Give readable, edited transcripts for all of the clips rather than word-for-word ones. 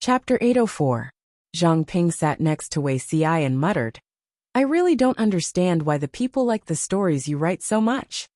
Chapter 804. Zhang Ping sat next to Wei Ci and muttered, "I really don't understand why the people like the stories you write so much."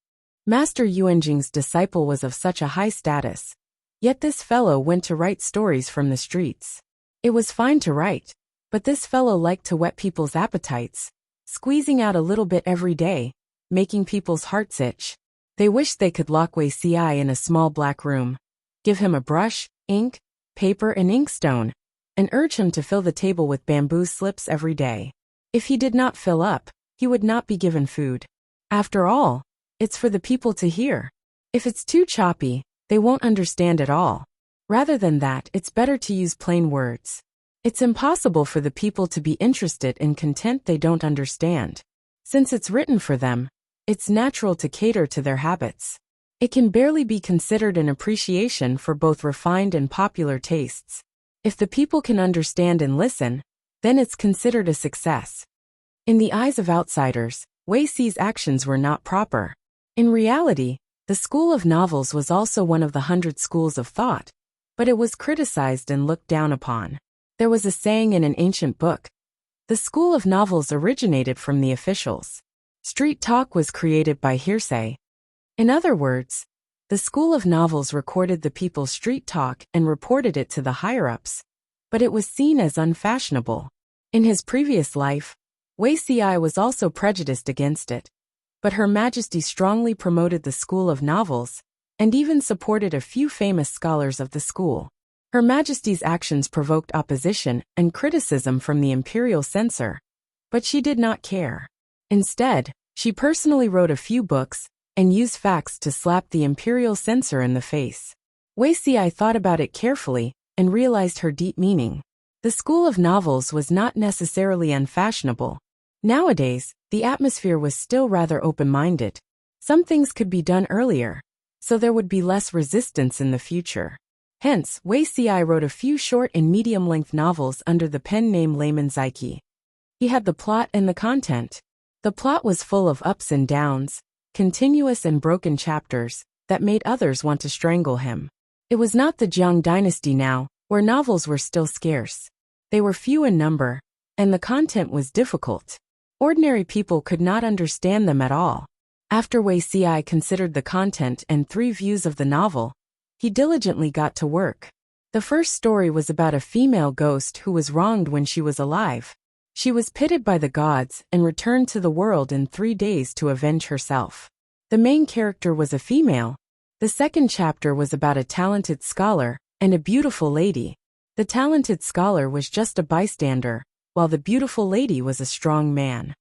Master Yuanjing's disciple was of such a high status. Yet this fellow went to write stories from the streets. It was fine to write, but this fellow liked to whet people's appetites, squeezing out a little bit every day, making people's hearts itch. They wished they could lock Wei Ci in a small black room, give him a brush, ink, paper and inkstone, and urge him to fill the table with bamboo slips every day. If he did not fill up, he would not be given food. After all, it's for the people to hear. If it's too choppy, they won't understand at all. Rather than that, it's better to use plain words. It's impossible for the people to be interested in content they don't understand. Since it's written for them, it's natural to cater to their habits. It can barely be considered an appreciation for both refined and popular tastes. If the people can understand and listen, then it's considered a success. In the eyes of outsiders, Wei Ci's actions were not proper. In reality, the school of novels was also one of the 100 schools of thought, but it was criticized and looked down upon. There was a saying in an ancient book, "The school of novels originated from the officials. Street talk was created by hearsay." In other words, the school of novels recorded the people's street talk and reported it to the higher-ups, but it was seen as unfashionable. In his previous life, Wei Ci was also prejudiced against it, but Her Majesty strongly promoted the school of novels, and even supported a few famous scholars of the school. Her Majesty's actions provoked opposition and criticism from the imperial censor, but she did not care. Instead, she personally wrote a few books, and used facts to slap the imperial censor in the face. Wei Ci thought about it carefully, and realized her deep meaning. The school of novels was not necessarily unfashionable. Nowadays, the atmosphere was still rather open-minded. Some things could be done earlier, so there would be less resistance in the future. Hence, Wei Ci wrote a few short and medium-length novels under the pen name Layman Zaiki. He had the plot and the content. The plot was full of ups and downs, continuous and broken chapters, that made others want to strangle him. It was not the Jiang dynasty now, where novels were still scarce. They were few in number, and the content was difficult. Ordinary people could not understand them at all. After Wei Ci considered the content and 3 views of the novel, he diligently got to work. The first story was about a female ghost who was wronged when she was alive. She was pitied by the gods and returned to the world in 3 days to avenge herself. The main character was a female. The second chapter was about a talented scholar and a beautiful lady. The talented scholar was just a bystander, while the beautiful lady was a strong man.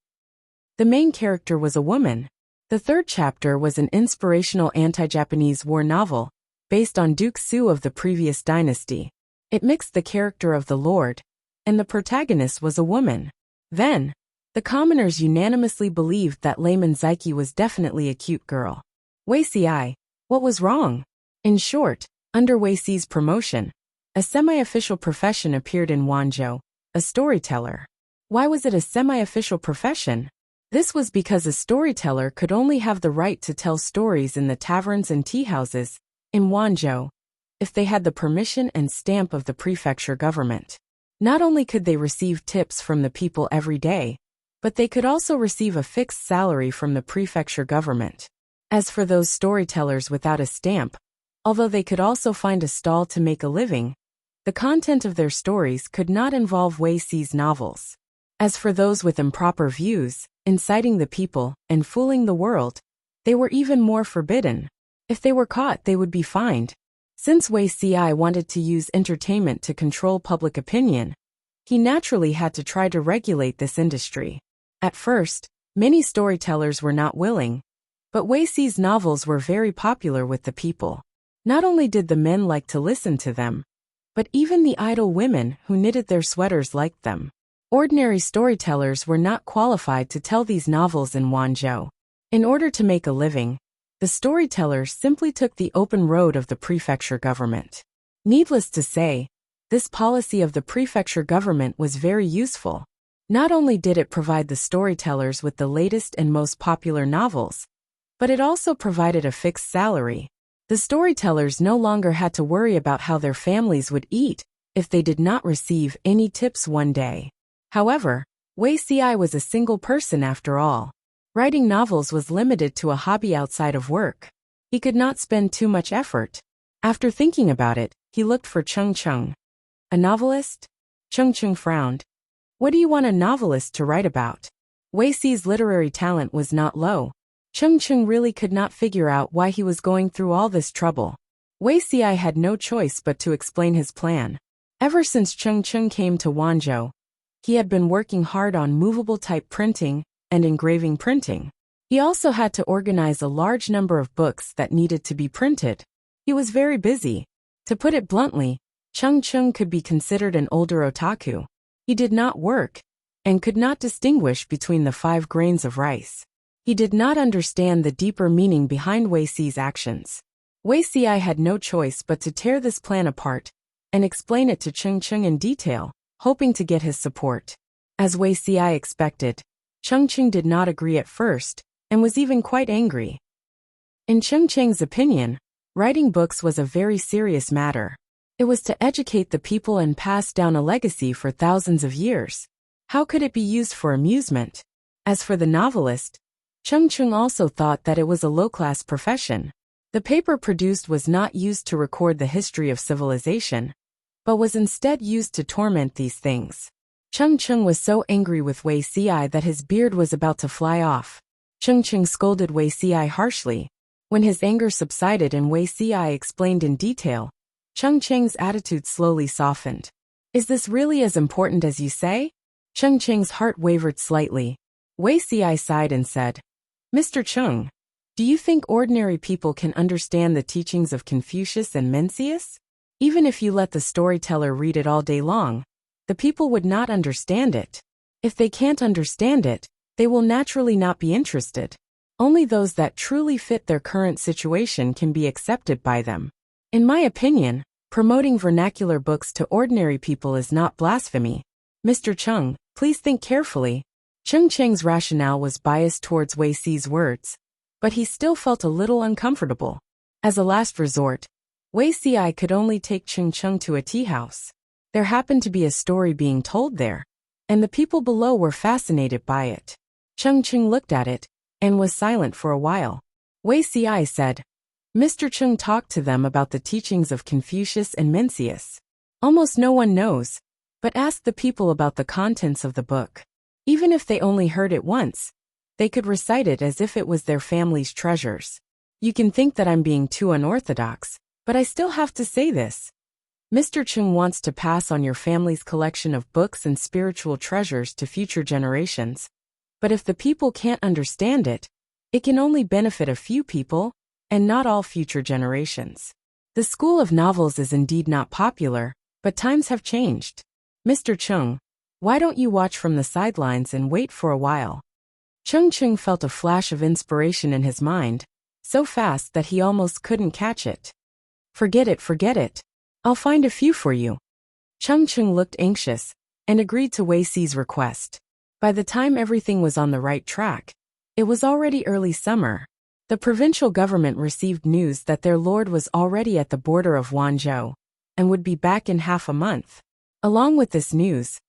The main character was a woman. The third chapter was an inspirational anti-Japanese war novel, based on Duke Su of the previous dynasty. It mixed the character of the lord, and the protagonist was a woman. Then, the commoners unanimously believed that Layman Zaiki was definitely a cute girl. Wei Ci, what was wrong? In short, under Wei Ci's promotion, a semi-official profession appeared in Wanzhou, a storyteller. Why was it a semi-official profession? This was because a storyteller could only have the right to tell stories in the taverns and tea-houses in Wanzhou if they had the permission and stamp of the prefecture government. Not only could they receive tips from the people every day, but they could also receive a fixed salary from the prefecture government. As for those storytellers without a stamp, although they could also find a stall to make a living, the content of their stories could not involve Wei Ci's novels. As for those with improper views, inciting the people and fooling the world, they were even more forbidden. If they were caught, they would be fined. Since Wei Ci wanted to use entertainment to control public opinion, he naturally had to try to regulate this industry. At first, many storytellers were not willing, but Wei Ci's novels were very popular with the people. Not only did the men like to listen to them, but even the idle women who knitted their sweaters liked them. Ordinary storytellers were not qualified to tell these novels in Wanzhou. In order to make a living, the storytellers simply took the open road of the prefecture government. Needless to say, this policy of the prefecture government was very useful. Not only did it provide the storytellers with the latest and most popular novels, but it also provided a fixed salary. The storytellers no longer had to worry about how their families would eat, if they did not receive any tips one day. However, Wuxia was a single person after all. Writing novels was limited to a hobby outside of work. He could not spend too much effort. After thinking about it, he looked for Cheng Cheng. A novelist? Cheng Cheng frowned. What do you want a novelist to write about? Wuxia's literary talent was not low. Cheng Cheng really could not figure out why he was going through all this trouble. Wuxia had no choice but to explain his plan. Ever since Cheng Cheng came to Wanzhou, he had been working hard on movable type printing and engraving printing. He also had to organize a large number of books that needed to be printed. He was very busy. To put it bluntly, Cheng Cheng could be considered an older otaku. He did not work and could not distinguish between the 5 grains of rice. He did not understand the deeper meaning behind Wuxia's actions. Wuxia had no choice but to tear this plan apart and explain it to Cheng Cheng in detail, hoping to get his support. As Wuxia expected, Cheng Cheng did not agree at first and was even quite angry. In Cheng Cheng's opinion, writing books was a very serious matter. It was to educate the people and pass down a legacy for thousands of years. How could it be used for amusement? As for the novelist, Cheng Cheng also thought that it was a low-class profession. The paper produced was not used to record the history of civilization, but was instead used to torment these things. Cheng Cheng was so angry with Wuxia that his beard was about to fly off. Cheng Cheng scolded Wuxia harshly. When his anger subsided and Wuxia explained in detail, Cheng Cheng's attitude slowly softened. Is this really as important as you say? Cheng Cheng's heart wavered slightly. Wuxia sighed and said, Mr. Cheng, do you think ordinary people can understand the teachings of Confucius and Mencius? Even if you let the storyteller read it all day long, the people would not understand it. If they can't understand it, they will naturally not be interested. Only those that truly fit their current situation can be accepted by them. In my opinion, promoting vernacular books to ordinary people is not blasphemy. Mr. Cheng, please think carefully. Cheng Cheng's rationale was biased towards Wuxia's words, but he still felt a little uncomfortable. As a last resort, Wuxia could only take Cheng Cheng to a tea house. There happened to be a story being told there, and the people below were fascinated by it. Cheng Cheng looked at it and was silent for a while. Wuxia said, Mr. Cheng talked to them about the teachings of Confucius and Mencius. Almost no one knows, but ask the people about the contents of the book. Even if they only heard it once, they could recite it as if it was their family's treasures. You can think that I'm being too unorthodox, but I still have to say this. Mr. Cheng wants to pass on your family's collection of books and spiritual treasures to future generations. But if the people can't understand it, it can only benefit a few people, and not all future generations. The school of novels is indeed not popular, but times have changed. Mr. Cheng, why don't you watch from the sidelines and wait for a while? Cheng Cheng felt a flash of inspiration in his mind, so fast that he almost couldn't catch it. Forget it. I'll find a few for you. Cheng Cheng looked anxious, and agreed to Wuxia's request. By the time everything was on the right track, it was already early summer. The provincial government received news that their lord was already at the border of Wanzhou, and would be back in half a month. Along with this news,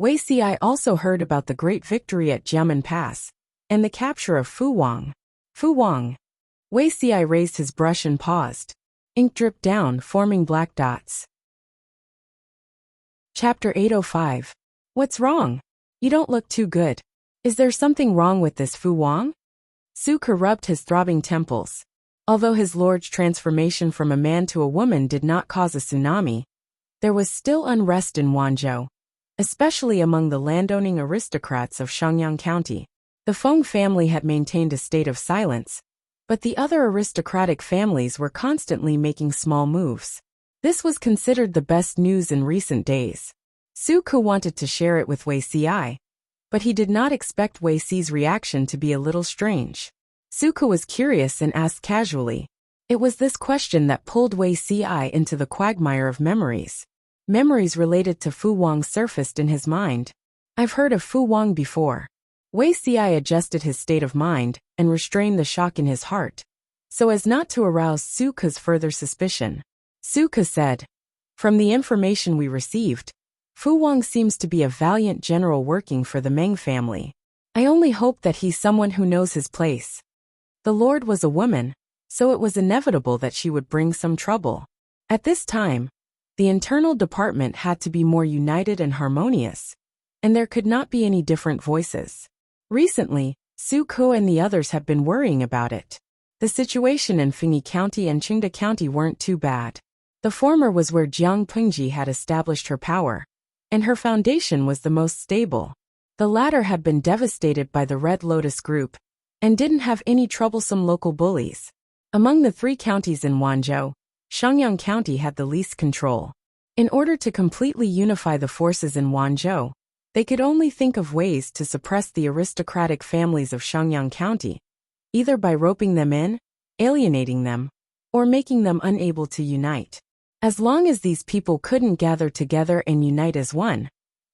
Wuxia also heard about the great victory at Jiamen Pass, and the capture of Fu Wang. Wuxia raised his brush and paused. Ink dripped down, forming black dots. Chapter 805. What's wrong? You don't look too good. Is there something wrong with this Fu Wang? Suke rubbed his throbbing temples. Although his lord's transformation from a man to a woman did not cause a tsunami, there was still unrest in Wanzhou, especially among the landowning aristocrats of Shangyang County. The Feng family had maintained a state of silence, but the other aristocratic families were constantly making small moves. This was considered the best news in recent days. Suke wanted to share it with Wuxia, but he did not expect Wuxia's reaction to be a little strange. Suke was curious and asked casually. It was this question that pulled Wuxia into the quagmire of memories. Memories related to Fu Wang surfaced in his mind. I've heard of Fu Wang before. Wuxia adjusted his state of mind and restrained the shock in his heart, so as not to arouse Suke's further suspicion. Suke said, From the information we received, Fu Wang seems to be a valiant general working for the Meng family. I only hope that he's someone who knows his place. The Lord was a woman, so it was inevitable that she would bring some trouble. At this time, the internal department had to be more united and harmonious, and there could not be any different voices. Recently, Su Ke and the others have been worrying about it. The situation in Fengyi County and Qingda County weren't too bad. The former was where Jiang Pengji had established her power, and her foundation was the most stable. The latter had been devastated by the Red Lotus group, and didn't have any troublesome local bullies. Among the 3 counties in Wanzhou, Shangyang County had the least control. In order to completely unify the forces in Wanzhou, they could only think of ways to suppress the aristocratic families of Shangyang County, either by roping them in, alienating them, or making them unable to unite. As long as these people couldn't gather together and unite as one,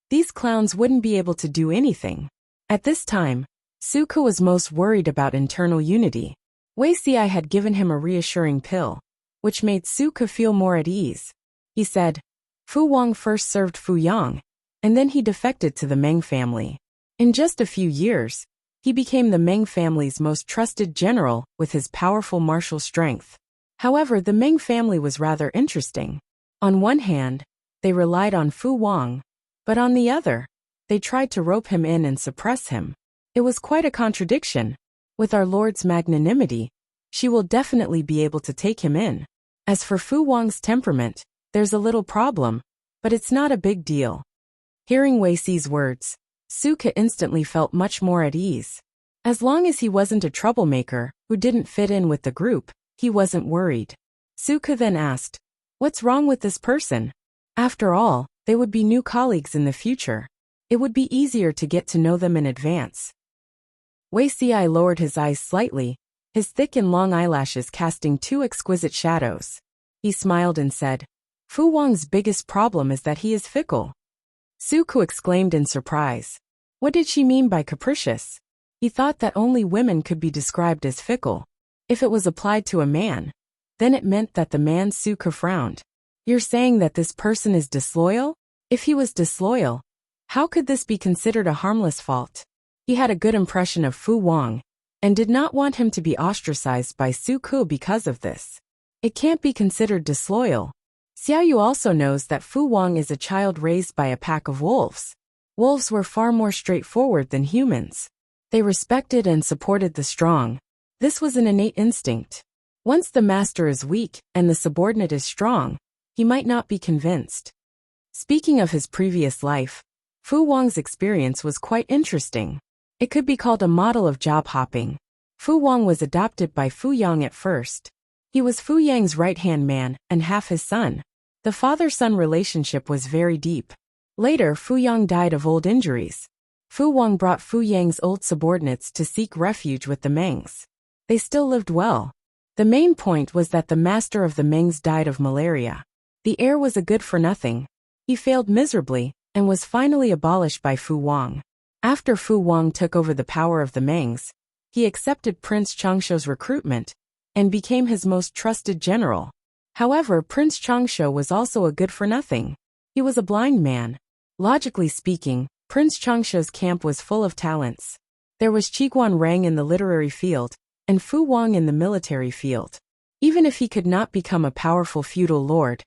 these clowns wouldn't be able to do anything. At this time, Su Ke was most worried about internal unity. Wei Xi had given him a reassuring pill, which made Su Ke feel more at ease. He said, Fu Wang first served Fu Yang, and then he defected to the Meng family. In just a few years, he became the Meng family's most trusted general with his powerful martial strength. However, the Meng family was rather interesting. On one hand, they relied on Fu Wang, but on the other, they tried to rope him in and suppress him. It was quite a contradiction. With our Lord's magnanimity, she will definitely be able to take him in. As for Fu Wang's temperament, there's a little problem, but it's not a big deal. Hearing Wei Xi's words, Su Ke instantly felt much more at ease. As long as he wasn't a troublemaker who didn't fit in with the group, he wasn't worried. Su Ke then asked, what's wrong with this person? After all, they would be new colleagues in the future. It would be easier to get to know them in advance. Wei Xi lowered his eyes slightly, his thick and long eyelashes casting 2 exquisite shadows. He smiled and said, Fu Wang's biggest problem is that he is fickle. Su Ke exclaimed in surprise. What did she mean by capricious? He thought that only women could be described as fickle. If it was applied to a man, then it meant that the man. Su Ke frowned. You're saying that this person is disloyal? If he was disloyal, how could this be considered a harmless fault? He had a good impression of Fu Wang, and did not want him to be ostracized by Su Ke because of this. It can't be considered disloyal. Xiaoyu also knows that Fu Wang is a child raised by a pack of wolves. Wolves were far more straightforward than humans. They respected and supported the strong. This was an innate instinct. Once the master is weak and the subordinate is strong, he might not be convinced. Speaking of his previous life, Fu Wang's experience was quite interesting. It could be called a model of job hopping. Fu Wang was adopted by Fu Yang at first. He was Fu Yang's right-hand man and half his son. The father-son relationship was very deep. Later, Fu Yang died of old injuries. Fu Wang brought Fu Yang's old subordinates to seek refuge with the Mengs. They still lived well. The main point was that the master of the Mengs died of malaria. The heir was a good-for-nothing. He failed miserably, and was finally abolished by Fu Wang. After Fu Wang took over the power of the Mengs, he accepted Prince Changshuo's recruitment, and became his most trusted general. However, Prince Changshuo was also a good-for-nothing. He was a blind man. Logically speaking, Prince Changshuo's camp was full of talents. There was Qiguan Rang in the literary field, and Fu Wang in the military field. Even if he could not become a powerful feudal lord,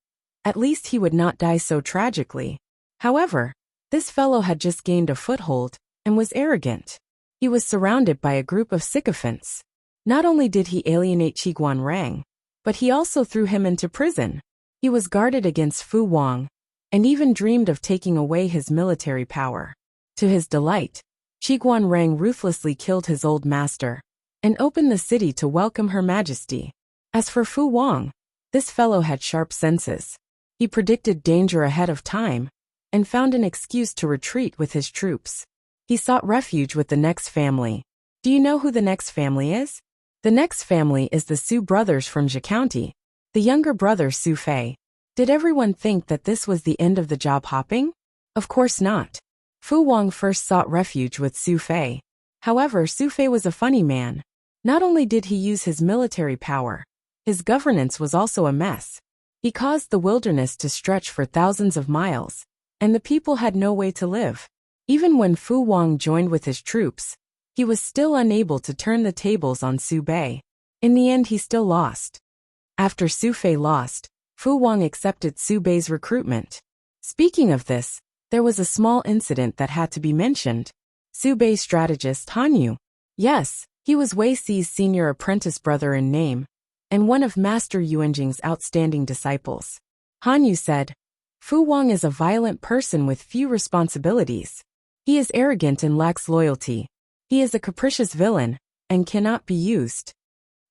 at least he would not die so tragically. However, this fellow had just gained a foothold, and was arrogant. He was surrounded by a group of sycophants. Not only did he alienate Qiguan Rang, but he also threw him into prison. He was guarded against Fu Wang, and even dreamed of taking away his military power. To his delight, Qiguan Rang ruthlessly killed his old master, and opened the city to welcome Her Majesty. As for Fu Wang, this fellow had sharp senses. He predicted danger ahead of time, and found an excuse to retreat with his troops. He sought refuge with the Next family. Do you know who the Next family is? The Next family is the Su brothers from Zhe County. The younger brother Su Fei. Did everyone think that this was the end of the job hopping? Of course not. Fu Wang first sought refuge with Su Fei. However, Su Fei was a funny man. Not only did he use his military power, his governance was also a mess. He caused the wilderness to stretch for thousands of miles, and the people had no way to live. Even when Fu Wang joined with his troops, he was still unable to turn the tables on Su Bei. In the end, he still lost. After Su Fei lost, Fu Wang accepted Su Bei's recruitment. Speaking of this, there was a small incident that had to be mentioned. Su Bei's strategist Han Yu. Yes, he was Wei Si's senior apprentice brother in name, and one of Master Yuanjing's outstanding disciples. Han Yu said, Fu Wang is a violent person with few responsibilities. He is arrogant and lacks loyalty. He is a capricious villain, and cannot be used.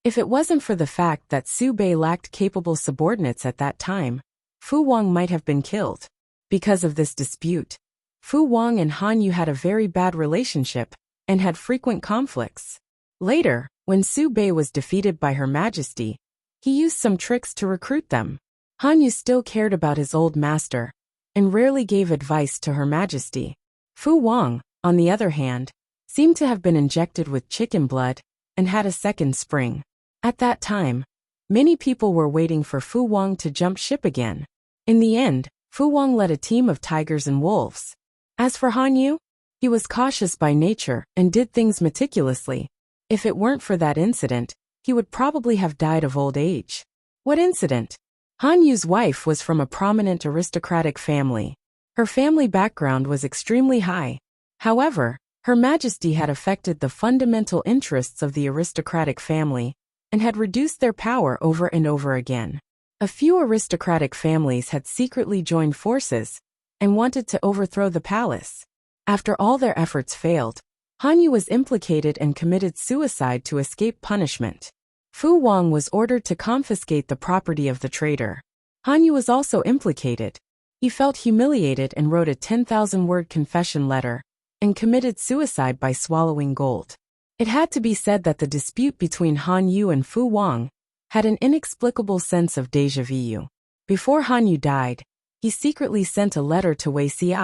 If it wasn't for the fact that Su Bei lacked capable subordinates at that time, Fu Wang might have been killed. Because of this dispute, Fu Wang and Han Yu had a very bad relationship, and had frequent conflicts. Later, when Su Bei was defeated by Her Majesty, he used some tricks to recruit them. Han Yu still cared about his old master, and rarely gave advice to Her Majesty. Fu Wang, on the other hand, seemed to have been injected with chicken blood, and had a second spring. At that time, many people were waiting for Fu Wang to jump ship again. In the end, Fu Wang led a team of tigers and wolves. As for Han Yu, he was cautious by nature and did things meticulously. If it weren't for that incident, he would probably have died of old age. What incident? Han Yu's wife was from a prominent aristocratic family. Her family background was extremely high. However, Her Majesty had affected the fundamental interests of the aristocratic family, and had reduced their power over and over again. A few aristocratic families had secretly joined forces, and wanted to overthrow the palace. After all their efforts failed, Han Yu was implicated and committed suicide to escape punishment. Fu Wang was ordered to confiscate the property of the traitor. Han Yu was also implicated. He felt humiliated and wrote a 10,000-word confession letter, and committed suicide by swallowing gold. It had to be said that the dispute between Han Yu and Fu Wang had an inexplicable sense of déjà vu. Before Han Yu died, he secretly sent a letter to Wei Si.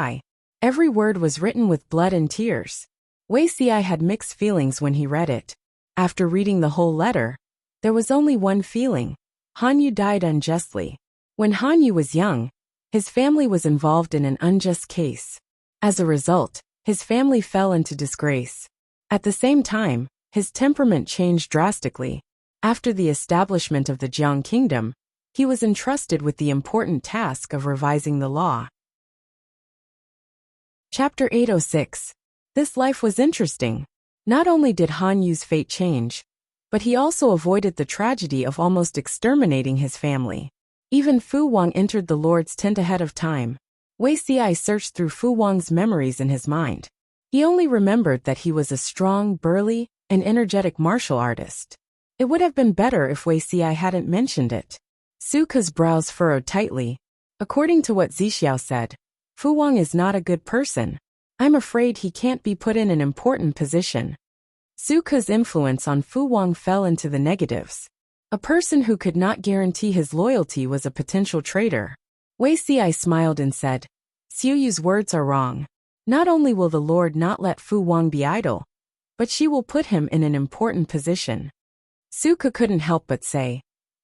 Every word was written with blood and tears. Wei Si had mixed feelings when he read it. After reading the whole letter, there was only one feeling: Han Yu died unjustly. When Han Yu was young, his family was involved in an unjust case. As a result, his family fell into disgrace. At the same time, his temperament changed drastically. After the establishment of the Jiang Kingdom, he was entrusted with the important task of revising the law. Chapter 806. This life was interesting. Not only did Han Yu's fate change, but he also avoided the tragedy of almost exterminating his family. Even Fu Wang entered the Lord's tent ahead of time. Wei Si searched through Fu Wang's memories in his mind. He only remembered that he was a strong, burly, and energetic martial artist. It would have been better if Wei Si hadn't mentioned it. Su Ke's brows furrowed tightly. According to what Zixiao said, Fu Wang is not a good person. I'm afraid he can't be put in an important position. Su Ke's influence on Fu Wang fell into the negatives. A person who could not guarantee his loyalty was a potential traitor. Wei Si smiled and said, Xiu Yu's words are wrong. Not only will the Lord not let Fu Wang be idle, but she will put him in an important position. Su Ke couldn't help but say,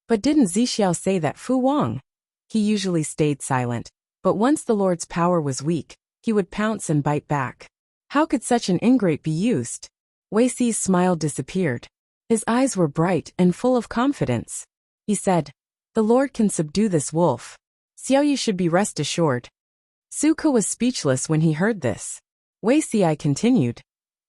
but didn't Zixiao say that Fu Wang? He usually stayed silent, but once the Lord's power was weak, he would pounce and bite back. How could such an ingrate be used? Wei Si's smile disappeared. His eyes were bright and full of confidence. He said, the Lord can subdue this wolf. Xiao Yu should be rest assured. Su Ke was speechless when he heard this. Wei Si continued,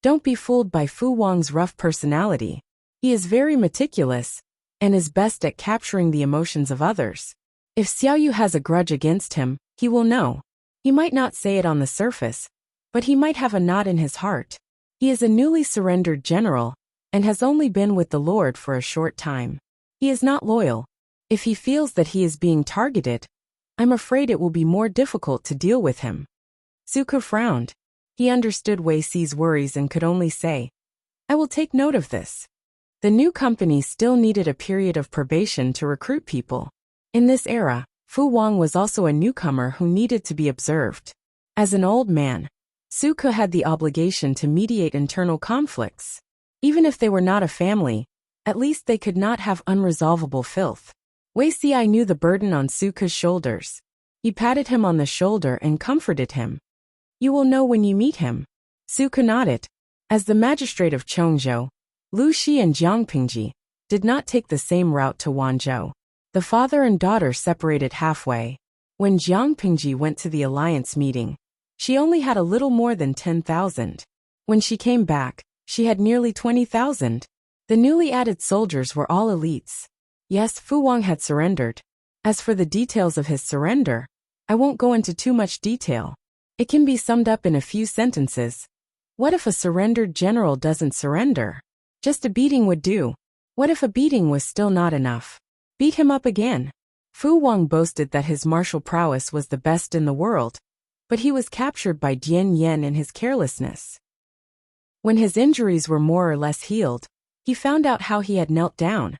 don't be fooled by Fu Wang's rough personality. He is very meticulous, and is best at capturing the emotions of others. If Xiao Yu has a grudge against him, he will know. He might not say it on the surface, but he might have a knot in his heart. He is a newly surrendered general, and has only been with the Lord for a short time. He is not loyal. If he feels that he is being targeted, I'm afraid it will be more difficult to deal with him. Su Ke frowned. He understood Wei Si's worries and could only say, I will take note of this. The new company still needed a period of probation to recruit people. In this era, Fu Wang was also a newcomer who needed to be observed. As an old man, Su Ke had the obligation to mediate internal conflicts. Even if they were not a family, at least they could not have unresolvable filth. Wuxia knew the burden on Suka's shoulders. He patted him on the shoulder and comforted him. You will know when you meet him. Suka nodded. As the magistrate of Chongzhou, Lu Shi and Jiang Pingji did not take the same route to Wanzhou. The father and daughter separated halfway. When Jiang Pingji went to the alliance meeting, she only had a little more than 10,000. When she came back, she had nearly 20,000. The newly added soldiers were all elites. Yes, Fu Wang had surrendered. As for the details of his surrender, I won't go into too much detail. It can be summed up in a few sentences. What if a surrendered general doesn't surrender? Just a beating would do. What if a beating was still not enough? Beat him up again. Fu Wang boasted that his martial prowess was the best in the world, but he was captured by Dian Yen in his carelessness. When his injuries were more or less healed, he found out how he had knelt down.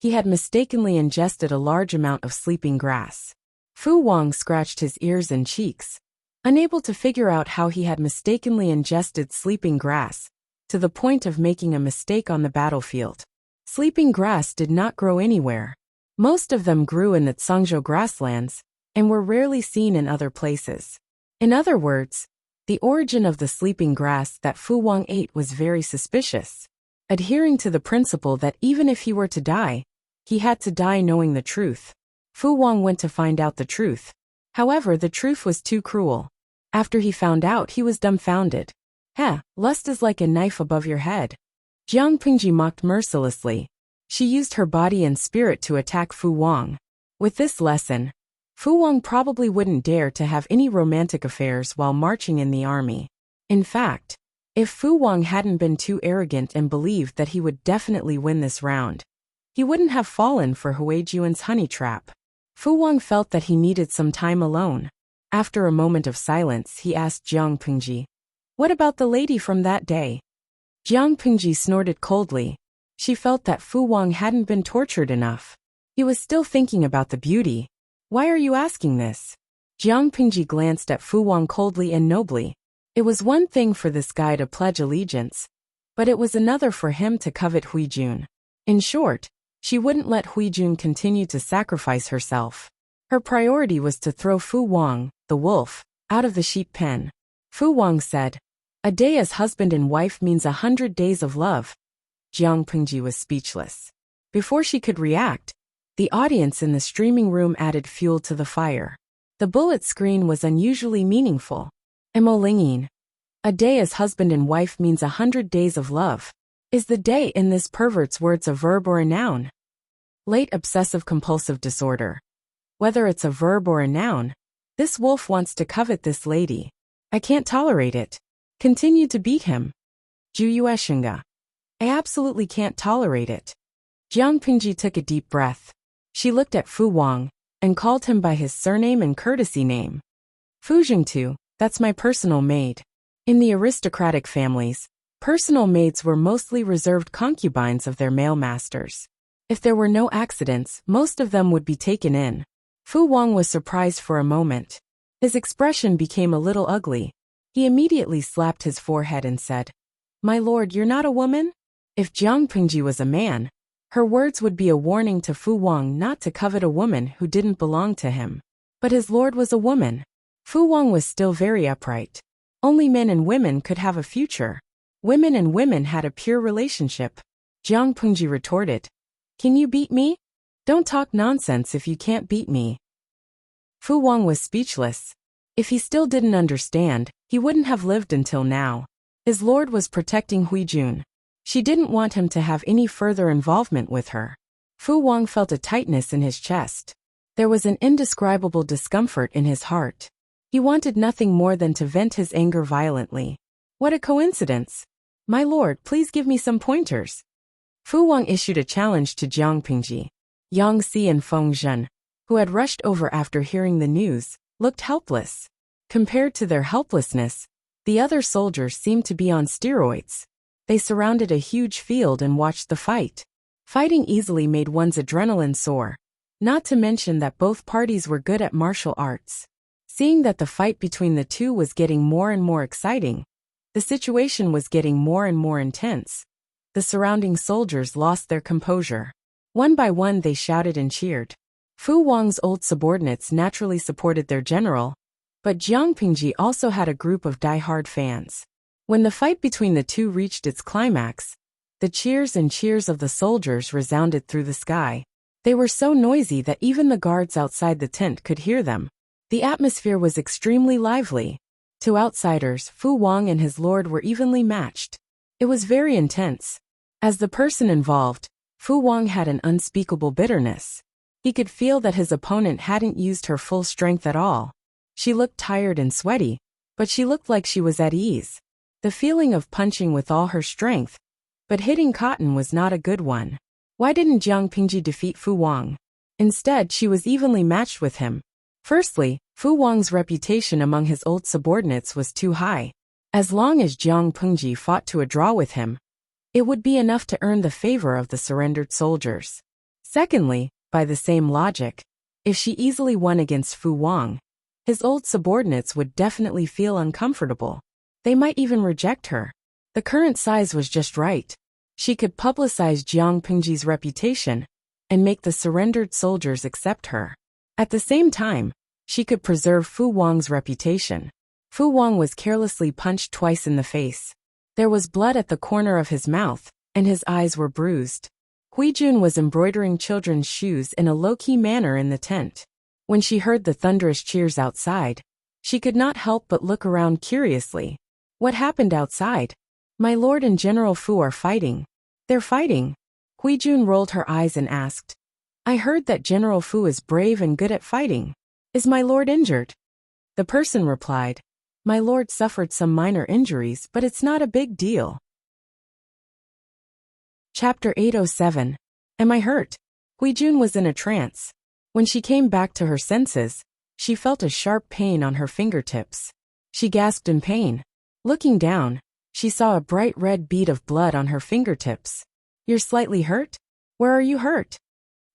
He had mistakenly ingested a large amount of sleeping grass. Fu Wang scratched his ears and cheeks, unable to figure out how he had mistakenly ingested sleeping grass, to the point of making a mistake on the battlefield. Sleeping grass did not grow anywhere. Most of them grew in the Zhangzhou grasslands, and were rarely seen in other places. In other words, the origin of the sleeping grass that Fu Wang ate was very suspicious. Adhering to the principle that even if he were to die, he had to die knowing the truth, Fu Wang went to find out the truth. However, the truth was too cruel. After he found out, he was dumbfounded. Lust is like a knife above your head. Jiang Pingji mocked mercilessly. She used her body and spirit to attack Fu Wang. With this lesson, Fu Wang probably wouldn't dare to have any romantic affairs while marching in the army. In fact, if Fu Wang hadn't been too arrogant and believed that he would definitely win this round, he wouldn't have fallen for Huijuan's honey trap. Fu Wang felt that he needed some time alone. After a moment of silence, he asked Jiang Pingji, "What about the lady from that day?" Jiang Pingji snorted coldly. She felt that Fu Wang hadn't been tortured enough. He was still thinking about the beauty. Why are you asking this? Jiang Pingji glanced at Fu Wang coldly and nobly. It was one thing for this guy to pledge allegiance, but it was another for him to covet Huijun. In short, she wouldn't let Huijun continue to sacrifice herself. Her priority was to throw Fu Wang, the wolf, out of the sheep pen. Fu Wang said, "A day as husband and wife means 100 days of love." Jiang Pingji was speechless. Before she could react, the audience in the streaming room added fuel to the fire. The bullet screen was unusually meaningful. Emolinging. A day as husband and wife means 100 days of love. Is the day in this pervert's words a verb or a noun? Late obsessive-compulsive disorder. Whether it's a verb or a noun, this wolf wants to covet this lady. I can't tolerate it. Continue to beat him. Juyueshinga. I absolutely can't tolerate it. Jiang Pingji took a deep breath. She looked at Fu Wang and called him by his surname and courtesy name. Fu Jingtu, that's my personal maid. In the aristocratic families, personal maids were mostly reserved concubines of their male masters. If there were no accidents, most of them would be taken in. Fu Wang was surprised for a moment. His expression became a little ugly. He immediately slapped his forehead and said, "My lord, you're not a woman?" If Jiang Pingji was a man, her words would be a warning to Fu Wang not to covet a woman who didn't belong to him. But his lord was a woman. Fu Wang was still very upright. Only men and women could have a future. Women and women had a pure relationship. Jiang Pingji retorted, "Can you beat me? Don't talk nonsense if you can't beat me." Fu Wang was speechless. If he still didn't understand, he wouldn't have lived until now. His lord was protecting Huijun. She didn't want him to have any further involvement with her. Fu Wang felt a tightness in his chest. There was an indescribable discomfort in his heart. He wanted nothing more than to vent his anger violently. What a coincidence! My lord, please give me some pointers. Fu Wang issued a challenge to Jiang Pingji. Yang Si and Feng Zhen, who had rushed over after hearing the news, looked helpless. Compared to their helplessness, the other soldiers seemed to be on steroids. They surrounded a huge field and watched the fight. Fighting easily made one's adrenaline soar. Not to mention that both parties were good at martial arts. Seeing that the fight between the two was getting more and more exciting, the situation was getting more and more intense. The surrounding soldiers lost their composure. One by one they shouted and cheered. Fu Wang's old subordinates naturally supported their general, but Jiang Pingji also had a group of die-hard fans. When the fight between the two reached its climax, the cheers and cheers of the soldiers resounded through the sky. They were so noisy that even the guards outside the tent could hear them. The atmosphere was extremely lively. To outsiders, Fu Wang and his lord were evenly matched. It was very intense. As the person involved, Fu Wang had an unspeakable bitterness. He could feel that his opponent hadn't used her full strength at all. She looked tired and sweaty, but she looked like she was at ease. The feeling of punching with all her strength, but hitting cotton was not a good one. Why didn't Jiang Pingji defeat Fu Wang? Instead, she was evenly matched with him. Firstly, Fu Wang's reputation among his old subordinates was too high. As long as Jiang Pingji fought to a draw with him, it would be enough to earn the favor of the surrendered soldiers. Secondly, by the same logic, if she easily won against Fu Wang, his old subordinates would definitely feel uncomfortable. They might even reject her. The current size was just right. She could publicize Jiang Pingji's reputation and make the surrendered soldiers accept her. At the same time, she could preserve Fu Wang's reputation. Fu Wang was carelessly punched twice in the face. There was blood at the corner of his mouth, and his eyes were bruised. Huijun was embroidering children's shoes in a low-key manner in the tent. When she heard the thunderous cheers outside, she could not help but look around curiously. What happened outside? My lord and General Fu are fighting. They're fighting. Huijun rolled her eyes and asked. I heard that General Fu is brave and good at fighting. Is my lord injured? The person replied. My lord suffered some minor injuries, but it's not a big deal. Chapter 807. Am I hurt? Huijun was in a trance. When she came back to her senses, she felt a sharp pain on her fingertips. She gasped in pain. Looking down, she saw a bright red bead of blood on her fingertips. You're slightly hurt? Where are you hurt?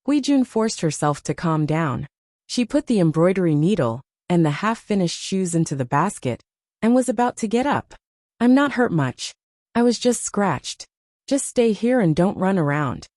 Huijun forced herself to calm down. She put the embroidery needle and the half-finished shoes into the basket and was about to get up. I'm not hurt much. I was just scratched. Just stay here and don't run around.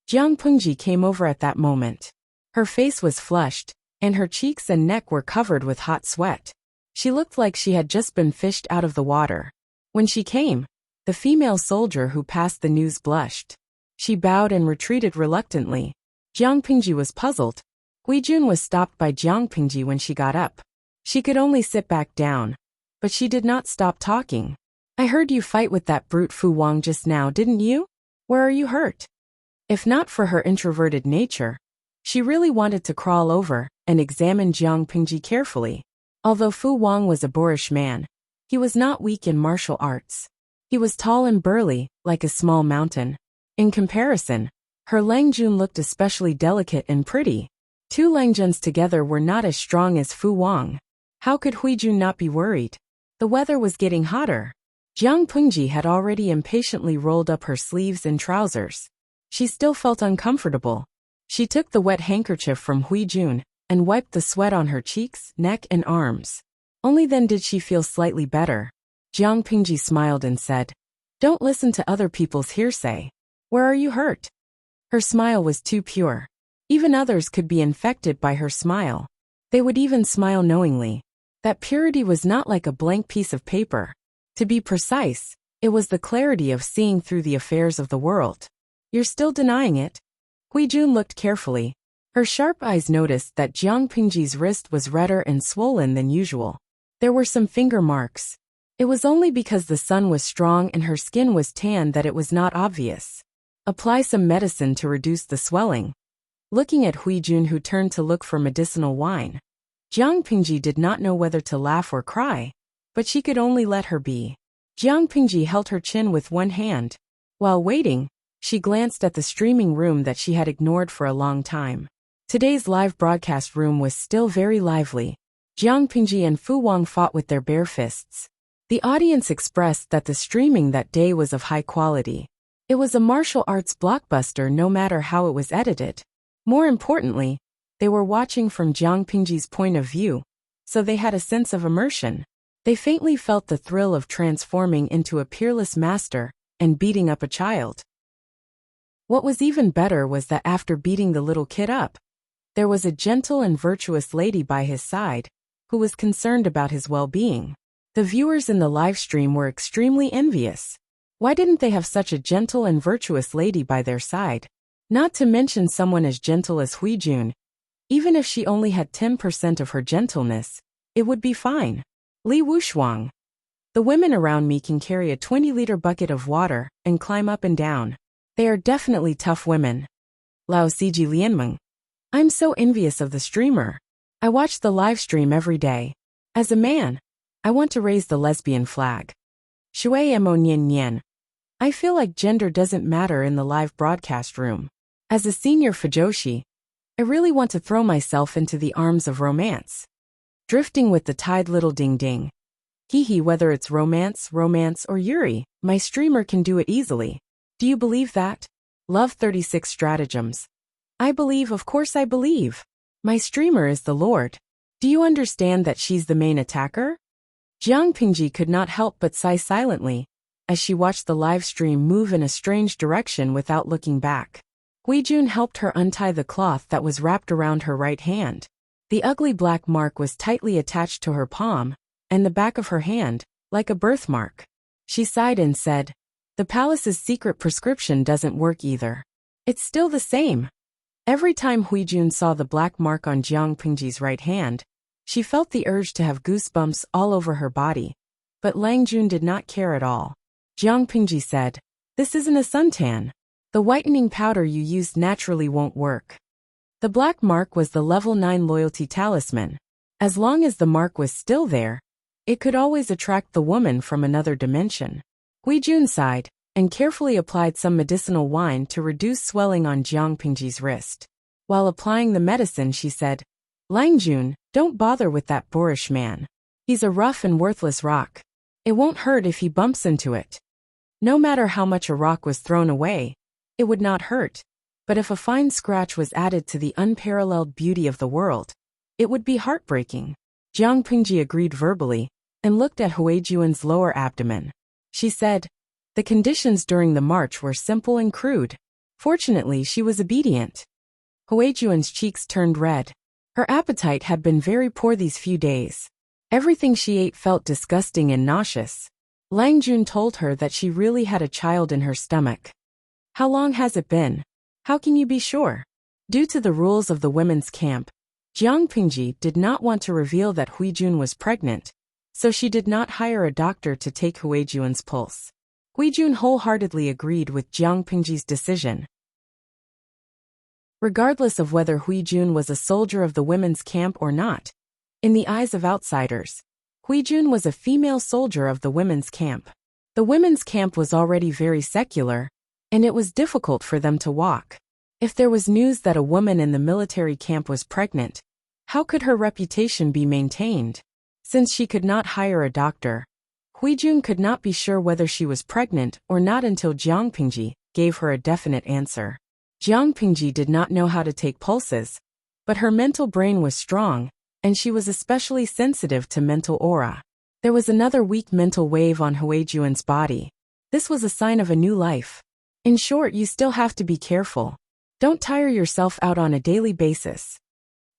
Jiang Pingji came over at that moment. Her face was flushed, and her cheeks and neck were covered with hot sweat. She looked like she had just been fished out of the water. When she came, the female soldier who passed the news blushed. She bowed and retreated reluctantly. Jiang Pingji was puzzled. Huijun was stopped by Jiang Pingji when she got up. She could only sit back down, but she did not stop talking. I heard you fight with that brute Fu Wang just now, didn't you? Where are you hurt? If not for her introverted nature, she really wanted to crawl over and examine Jiang Pingji carefully. Although Fu Wang was a boorish man, he was not weak in martial arts. He was tall and burly, like a small mountain. In comparison, her Langjun looked especially delicate and pretty. Two Langjuns together were not as strong as Fu Wang. How could Huijun not be worried? The weather was getting hotter. Jiang Pingji had already impatiently rolled up her sleeves and trousers. She still felt uncomfortable. She took the wet handkerchief from Huijun and wiped the sweat on her cheeks, neck, and arms. Only then did she feel slightly better. Jiang Pingji smiled and said, Don't listen to other people's hearsay. Where are you hurt? Her smile was too pure. Even others could be infected by her smile. They would even smile knowingly. That purity was not like a blank piece of paper. To be precise, it was the clarity of seeing through the affairs of the world. You're still denying it? Huijun looked carefully. Her sharp eyes noticed that Jiang Pingji's wrist was redder and swollen than usual. There were some finger marks. It was only because the sun was strong and her skin was tan that it was not obvious. Apply some medicine to reduce the swelling. Looking at Huijun, who turned to look for medicinal wine, Jiang Pingji did not know whether to laugh or cry, but she could only let her be. Jiang Pingji held her chin with one hand. While waiting, she glanced at the streaming room that she had ignored for a long time. Today's live broadcast room was still very lively. Jiang Pingji and Fu Wang fought with their bare fists. The audience expressed that the streaming that day was of high quality. It was a martial arts blockbuster no matter how it was edited. More importantly, they were watching from Jiang Pingji's point of view, so they had a sense of immersion. They faintly felt the thrill of transforming into a peerless master and beating up a child. What was even better was that after beating the little kid up, There was a gentle and virtuous lady by his side, who was concerned about his well-being. The viewers in the live stream were extremely envious. Why didn't they have such a gentle and virtuous lady by their side? Not to mention someone as gentle as Huijun. Even if she only had 10% of her gentleness, it would be fine. Li Wushuang. The women around me can carry a 20-liter bucket of water and climb up and down. They are definitely tough women. Lao Siji Lianmeng. I'm so envious of the streamer. I watch the live stream every day. As a man, I want to raise the lesbian flag. Shui Mo Nian Nian. I feel like gender doesn't matter in the live broadcast room. As a senior Fujoshi, I really want to throw myself into the arms of romance. Drifting with the tide, little ding ding. Hee, whether it's romance or Yuri, my streamer can do it easily. Do you believe that? Love 36 stratagems. I believe, of course I believe. My streamer is the Lord. Do you understand that she's the main attacker? Jiang Pingji could not help but sigh silently, as she watched the live stream move in a strange direction without looking back. Huijun helped her untie the cloth that was wrapped around her right hand. The ugly black mark was tightly attached to her palm, and the back of her hand, like a birthmark. She sighed and said, "The palace's secret prescription doesn't work either. It's still the same." Every time Huijun saw the black mark on Jiang Pingji's right hand, she felt the urge to have goosebumps all over her body. But Lang Jun did not care at all. Jiang Pingji said, "This isn't a suntan. The whitening powder you used naturally won't work." The black mark was the level 9 loyalty talisman. As long as the mark was still there, it could always attract the woman from another dimension. Huijun sighed and carefully applied some medicinal wine to reduce swelling on Jiang Pingji's wrist. While applying the medicine, she said, "Lang Jun, don't bother with that boorish man. He's a rough and worthless rock. It won't hurt if he bumps into it." No matter how much a rock was thrown away, it would not hurt. But if a fine scratch was added to the unparalleled beauty of the world, it would be heartbreaking. Jiang Pingji agreed verbally and looked at Huijun's lower abdomen. She said, "The conditions during the march were simple and crude. Fortunately, she was obedient." Huijun's cheeks turned red. Her appetite had been very poor these few days. Everything she ate felt disgusting and nauseous. Lang Jun told her that she really had a child in her stomach. "How long has it been? How can you be sure?" Due to the rules of the women's camp, Jiang Pingji did not want to reveal that Huijun was pregnant, so she did not hire a doctor to take Huijun's pulse. Huijun wholeheartedly agreed with Jiang Pingji's decision. Regardless of whether Huijun was a soldier of the women's camp or not, in the eyes of outsiders, Huijun was a female soldier of the women's camp. The women's camp was already very secular, and it was difficult for them to walk. If there was news that a woman in the military camp was pregnant, how could her reputation be maintained? Since she could not hire a doctor, Huijun could not be sure whether she was pregnant or not until Jiang Pingji gave her a definite answer. Jiang Pingji did not know how to take pulses, but her mental brain was strong, and she was especially sensitive to mental aura. There was another weak mental wave on Huijun's body. This was a sign of a new life. In short, you still have to be careful. Don't tire yourself out on a daily basis.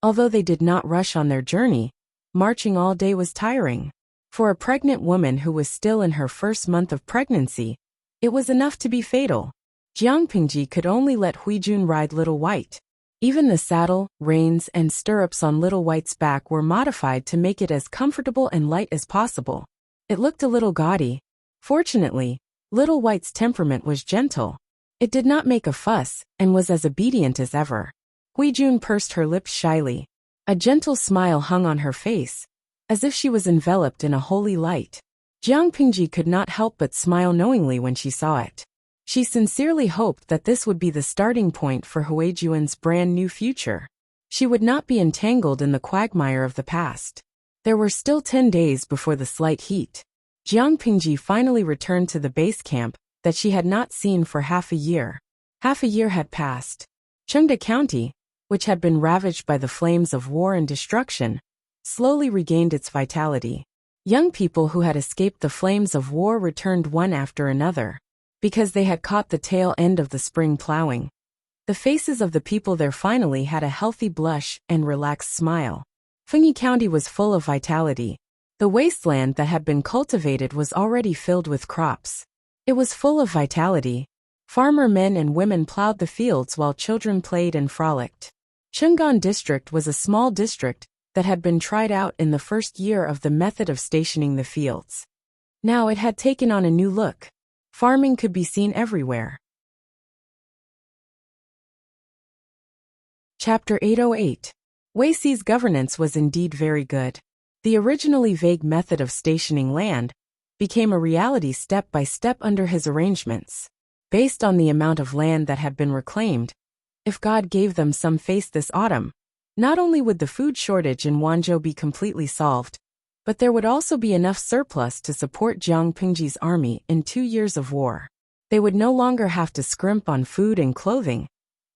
Although they did not rush on their journey, marching all day was tiring. For a pregnant woman who was still in her first month of pregnancy, it was enough to be fatal. Jiang Pingji could only let Huijun ride Little White. Even the saddle, reins, and stirrups on Little White's back were modified to make it as comfortable and light as possible. It looked a little gaudy. Fortunately, Little White's temperament was gentle. It did not make a fuss and was as obedient as ever. Huijun pursed her lips shyly. A gentle smile hung on her face, as if she was enveloped in a holy light. Jiang Pingji could not help but smile knowingly when she saw it. She sincerely hoped that this would be the starting point for Huijun's brand new future. She would not be entangled in the quagmire of the past. There were still 10 days before the slight heat. Jiang Pingji finally returned to the base camp that she had not seen for half a year. Half a year had passed. Chengde County, which had been ravaged by the flames of war and destruction, slowly regained its vitality. Young people who had escaped the flames of war returned one after another, because they had caught the tail end of the spring plowing. The faces of the people there finally had a healthy blush and relaxed smile. Fengyi County was full of vitality. The wasteland that had been cultivated was already filled with crops. It was full of vitality. Farmer men and women plowed the fields while children played and frolicked. Chungan District was a small district that had been tried out in the first year of the method of stationing the fields. Now it had taken on a new look. Farming could be seen everywhere. Chapter 808. Weixi's governance was indeed very good. The originally vague method of stationing land became a reality step by step under his arrangements. Based on the amount of land that had been reclaimed, if God gave them some face this autumn, not only would the food shortage in Wanzhou be completely solved, but there would also be enough surplus to support Jiang Pingji's army in 2 years of war. They would no longer have to scrimp on food and clothing,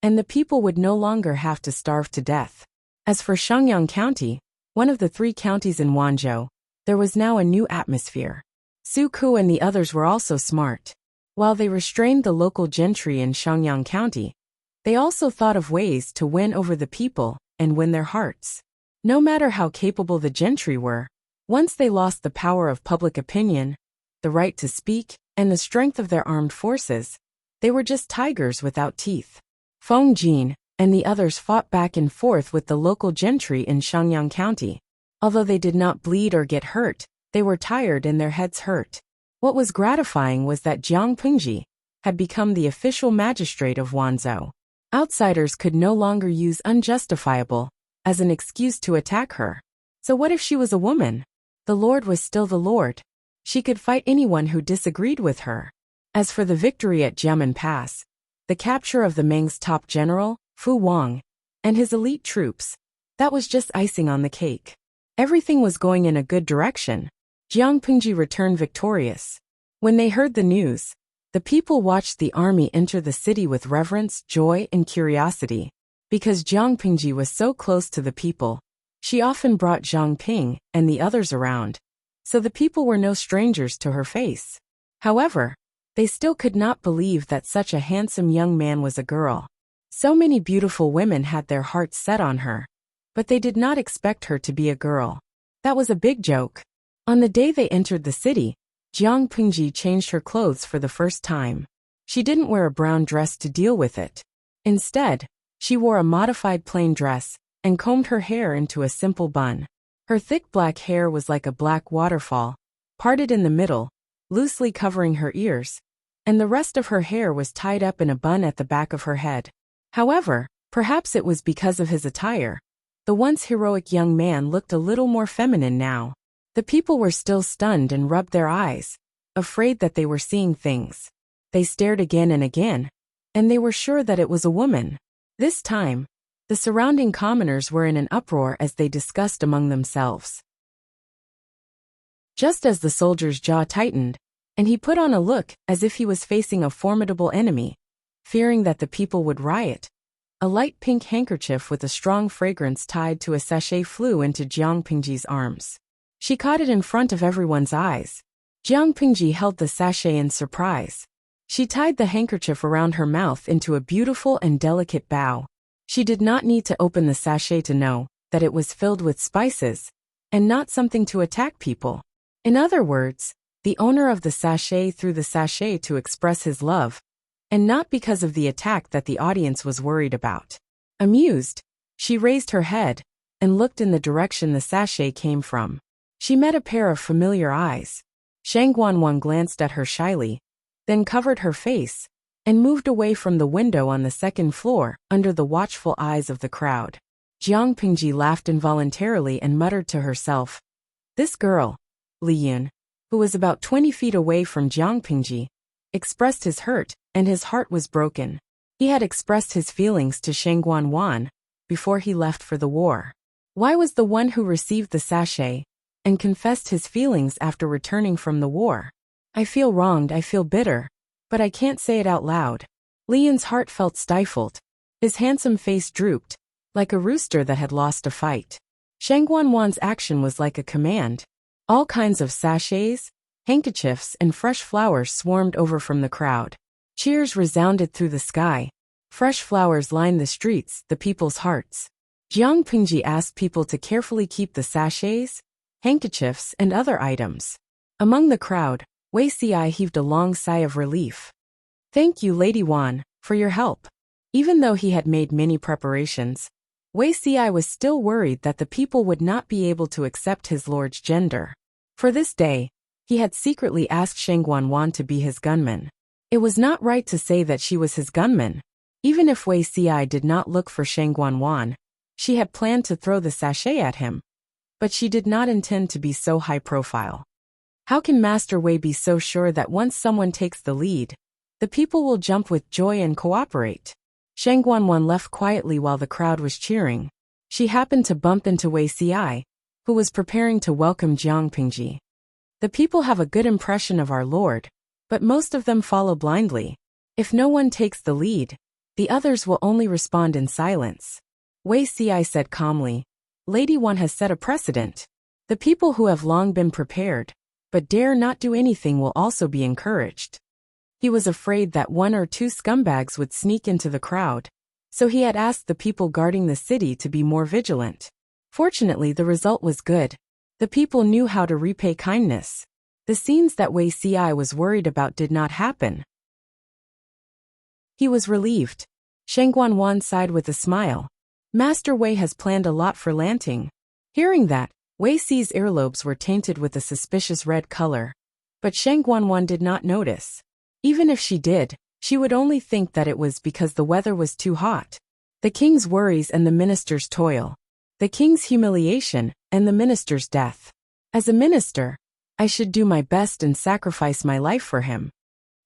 and the people would no longer have to starve to death. As for Shangyang County, one of the 3 counties in Wanzhou, there was now a new atmosphere. Su Ku and the others were also smart. While they restrained the local gentry in Shangyang County, they also thought of ways to win over the people and win their hearts. No matter how capable the gentry were, once they lost the power of public opinion, the right to speak, and the strength of their armed forces, they were just tigers without teeth. Feng Jin and the others fought back and forth with the local gentry in Shangyang County. Although they did not bleed or get hurt, they were tired and their heads hurt. What was gratifying was that Jiang Pingji had become the official magistrate of Wanzhou. Outsiders could no longer use unjustifiable as an excuse to attack her. So what if she was a woman? The Lord was still the Lord. She could fight anyone who disagreed with her. As for the victory at Jiamen Pass, the capture of the Meng's top general, Fu Wang, and his elite troops, that was just icing on the cake. Everything was going in a good direction. Jiang Pingji returned victorious. When they heard the news, the people watched the army enter the city with reverence, joy, and curiosity. Because Jiang Pingji was so close to the people, she often brought Zhang Ping and the others around, so the people were no strangers to her face. However, they still could not believe that such a handsome young man was a girl. So many beautiful women had their hearts set on her, but they did not expect her to be a girl. That was a big joke. On the day they entered the city, Jiang Pingji changed her clothes for the first time. She didn't wear a brown dress to deal with it. Instead, she wore a modified plain dress and combed her hair into a simple bun. Her thick black hair was like a black waterfall, parted in the middle, loosely covering her ears, and the rest of her hair was tied up in a bun at the back of her head. However, perhaps it was because of his attire, the once heroic young man looked a little more feminine now. The people were still stunned and rubbed their eyes, afraid that they were seeing things. They stared again and again, and they were sure that it was a woman. This time, the surrounding commoners were in an uproar as they discussed among themselves. Just as the soldier's jaw tightened, and he put on a look as if he was facing a formidable enemy, fearing that the people would riot, a light pink handkerchief with a strong fragrance tied to a sachet flew into Jiang Pingji's arms. She caught it in front of everyone's eyes. Jiang Pingji held the sachet in surprise. She tied the handkerchief around her mouth into a beautiful and delicate bow. She did not need to open the sachet to know that it was filled with spices, and not something to attack people. In other words, the owner of the sachet threw the sachet to express his love, and not because of the attack that the audience was worried about. Amused, she raised her head and looked in the direction the sachet came from. She met a pair of familiar eyes. Shang Guanwan glanced at her shyly, then covered her face, and moved away from the window on the second floor under the watchful eyes of the crowd. Jiang Pingji laughed involuntarily and muttered to herself. This girl, Li Yun, who was about 20 feet away from Jiang Pingji, expressed his hurt, and his heart was broken. He had expressed his feelings to Shang Guanwan before he left for the war. Why was the one who received the sachet and confessed his feelings after returning from the war? I feel wronged, I feel bitter, but I can't say it out loud. Li Yun's heart felt stifled. His handsome face drooped, like a rooster that had lost a fight. Shang Guanwan's action was like a command. All kinds of sachets, handkerchiefs, and fresh flowers swarmed over from the crowd. Cheers resounded through the sky. Fresh flowers lined the streets, the people's hearts. Jiang Pingji asked people to carefully keep the sachets, handkerchiefs, and other items. Among the crowd, Wei Xi heaved a long sigh of relief. Thank you, Lady Wan, for your help. Even though he had made many preparations, Wei Xi was still worried that the people would not be able to accept his lord's gender. For this day, he had secretly asked Sheng Guanwan to be his gunman. It was not right to say that she was his gunman. Even if Wei Xi did not look for Sheng Guanwan, she had planned to throw the sachet at him. But she did not intend to be so high profile. How can Master Wei be so sure that once someone takes the lead, the people will jump with joy and cooperate? Sheng Guanwan left quietly while the crowd was cheering. She happened to bump into Wei Xi, who was preparing to welcome Jiang Pingji. The people have a good impression of our lord, but most of them follow blindly. If no one takes the lead, the others will only respond in silence. Wei Xi said calmly, Lady Wan has set a precedent. The people who have long been prepared, but dare not do anything will also be encouraged. He was afraid that one or two scumbags would sneak into the crowd, so he had asked the people guarding the city to be more vigilant. Fortunately, the result was good. The people knew how to repay kindness. The scenes that Wei Xi was worried about did not happen. He was relieved. Sheng Guanwan sighed with a smile. Master Wei has planned a lot for Lanting. Hearing that, Wei Xi's earlobes were tainted with a suspicious red color. But Sheng Guanwan did not notice. Even if she did, she would only think that it was because the weather was too hot. The king's worries and the minister's toil. The king's humiliation and the minister's death. As a minister, I should do my best and sacrifice my life for him.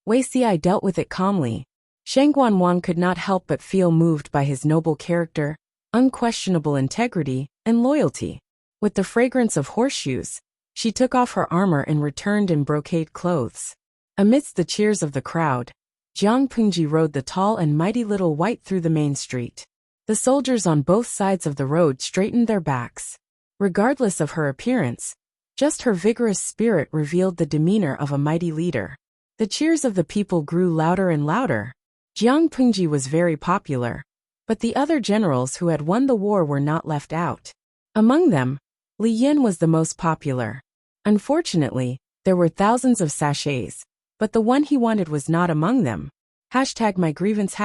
Wei Xi dealt with it calmly. Sheng Guanwan could not help but feel moved by his noble character, unquestionable integrity, and loyalty. With the fragrance of horseshoes, she took off her armor and returned in brocade clothes. Amidst the cheers of the crowd, Jiang Pingji rode the tall and mighty little white through the main street. The soldiers on both sides of the road straightened their backs. Regardless of her appearance, just her vigorous spirit revealed the demeanor of a mighty leader. The cheers of the people grew louder and louder. Jiang Pingji was very popular, but the other generals who had won the war were not left out. Among them, Li Yin was the most popular. Unfortunately, there were thousands of sachets, but the one he wanted was not among them. #my grievance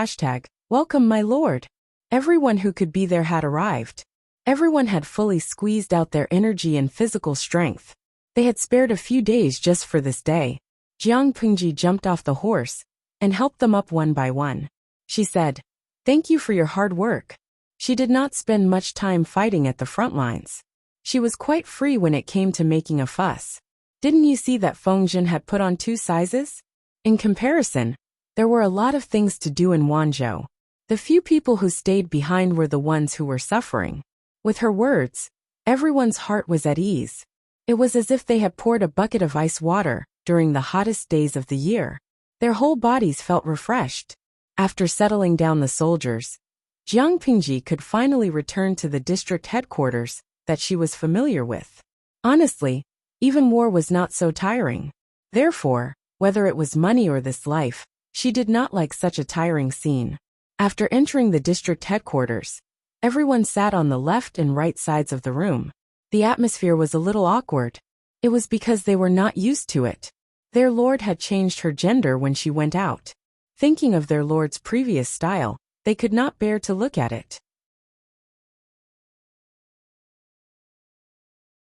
#welcome my lord. Everyone who could be there had arrived. Everyone had fully squeezed out their energy and physical strength. They had spared a few days just for this day. Jiang Pingji jumped off the horse and helped them up one by one. She said, Thank you for your hard work. She did not spend much time fighting at the front lines. She was quite free when it came to making a fuss. Didn't you see that Feng Jin had put on 2 sizes? In comparison, there were a lot of things to do in Wanzhou. The few people who stayed behind were the ones who were suffering. With her words, everyone's heart was at ease. It was as if they had poured a bucket of ice water during the hottest days of the year. Their whole bodies felt refreshed. After settling down the soldiers, Jiang Pingji could finally return to the district headquarters that she was familiar with. Honestly, even war was not so tiring. Therefore, whether it was money or this life, she did not like such a tiring scene. After entering the district headquarters, everyone sat on the left and right sides of the room. The atmosphere was a little awkward. It was because they were not used to it. Their lord had changed her gender when she went out. Thinking of their lord's previous style, they could not bear to look at it.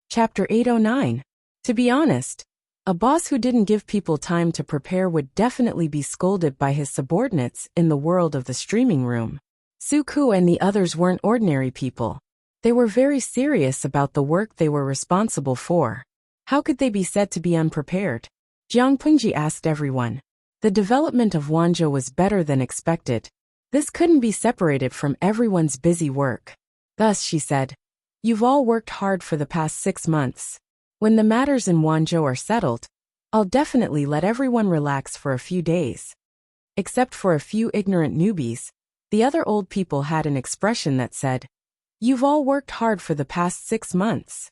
Chapter 809. To be honest, a boss who didn't give people time to prepare would definitely be scolded by his subordinates in the world of the streaming room. Su Ku and the others weren't ordinary people. They were very serious about the work they were responsible for. How could they be said to be unprepared? Jiang Pingji asked everyone. The development of Wanzhou was better than expected. This couldn't be separated from everyone's busy work. Thus, she said, You've all worked hard for the past 6 months. When the matters in Wanzhou are settled, I'll definitely let everyone relax for a few days. Except for a few ignorant newbies, the other old people had an expression that said, You've all worked hard for the past 6 months.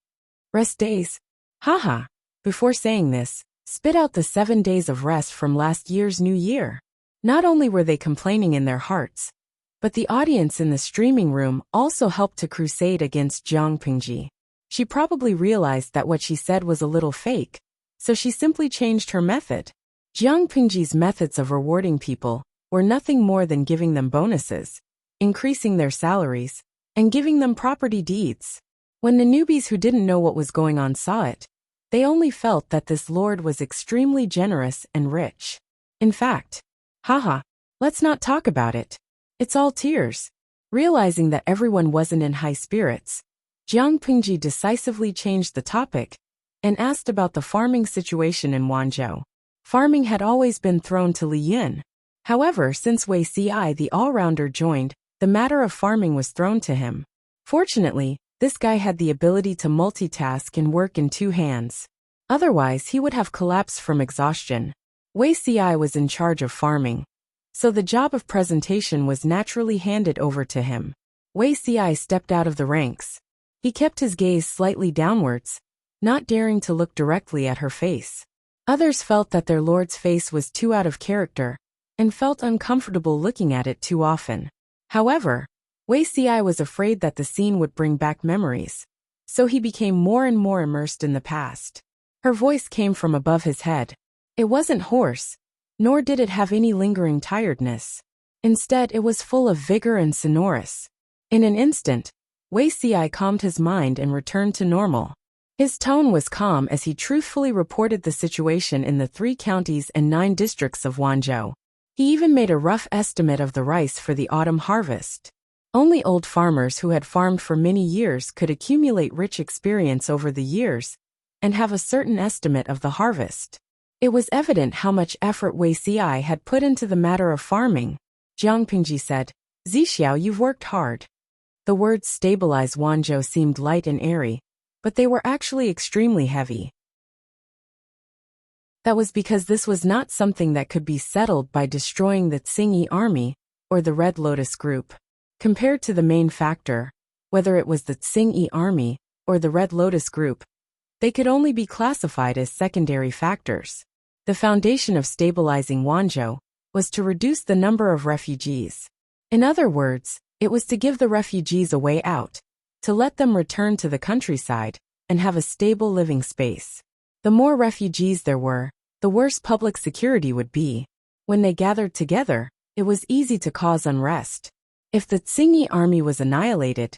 Rest days? Haha. Before saying this, spit out the 7 days of rest from last year's New Year. Not only were they complaining in their hearts, But the audience in the streaming room also helped to crusade against Jiang Pingji. She probably realized that what she said was a little fake, so she simply changed her method. Jiang Pingji's methods of rewarding people were nothing more than giving them bonuses, increasing their salaries, and giving them property deeds. When the newbies who didn't know what was going on saw it, they only felt that this lord was extremely generous and rich. In fact, haha, let's not talk about it. It's all tears. Realizing that everyone wasn't in high spirits, Jiang Pingji decisively changed the topic and asked about the farming situation in Wanzhou. Farming had always been thrown to Li Yun. However, since Wei Ci the all-rounder joined, the matter of farming was thrown to him. Fortunately, this guy had the ability to multitask and work in two hands. Otherwise, he would have collapsed from exhaustion. Wei Ci was in charge of farming, so the job of presentation was naturally handed over to him. Wei Ci stepped out of the ranks. He kept his gaze slightly downwards, not daring to look directly at her face. Others felt that their lord's face was too out of character, and felt uncomfortable looking at it too often. However, Wei Ci was afraid that the scene would bring back memories, so he became more and more immersed in the past. Her voice came from above his head. It wasn't hoarse, nor did it have any lingering tiredness. Instead, it was full of vigor and sonorous. In an instant, Wei Ci calmed his mind and returned to normal. His tone was calm as he truthfully reported the situation in the 3 counties and 9 districts of Wanzhou. He even made a rough estimate of the rice for the autumn harvest. Only old farmers who had farmed for many years could accumulate rich experience over the years and have a certain estimate of the harvest. It was evident how much effort Wei Ci had put into the matter of farming. Jiang Pingji said, "Zixiao, you've worked hard." The words stabilize Wanzhou seemed light and airy, but they were actually extremely heavy. That was because this was not something that could be settled by destroying the Tsingyi army or the Red Lotus group. Compared to the main factor, whether it was the Tsingyi army or the Red Lotus group, they could only be classified as secondary factors. The foundation of stabilizing Wanzhou was to reduce the number of refugees. In other words, it was to give the refugees a way out, to let them return to the countryside and have a stable living space. The more refugees there were, the worse public security would be. When they gathered together, it was easy to cause unrest. If the Tsingyi army was annihilated,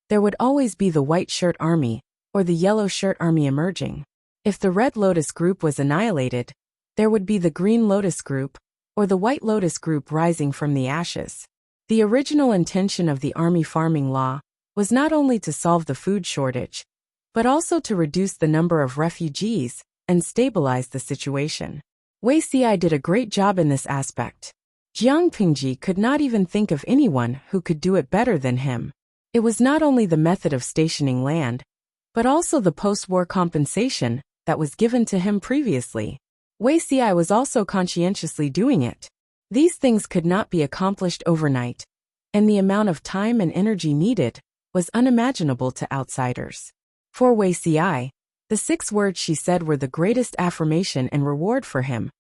there would always be the White Shirt Army or the Yellow Shirt Army emerging. If the Red Lotus group was annihilated, there would be the Green Lotus group or the White Lotus group rising from the ashes. The original intention of the army farming law was not only to solve the food shortage, but also to reduce the number of refugees and stabilize the situation. Wei Ci did a great job in this aspect. Jiang Pingji could not even think of anyone who could do it better than him. It was not only the method of stationing land, but also the post-war compensation that was given to him previously. Wei Ci was also conscientiously doing it. These things could not be accomplished overnight, and the amount of time and energy needed was unimaginable to outsiders. For Wei Ci, the 6 words she said were the greatest affirmation and reward for him,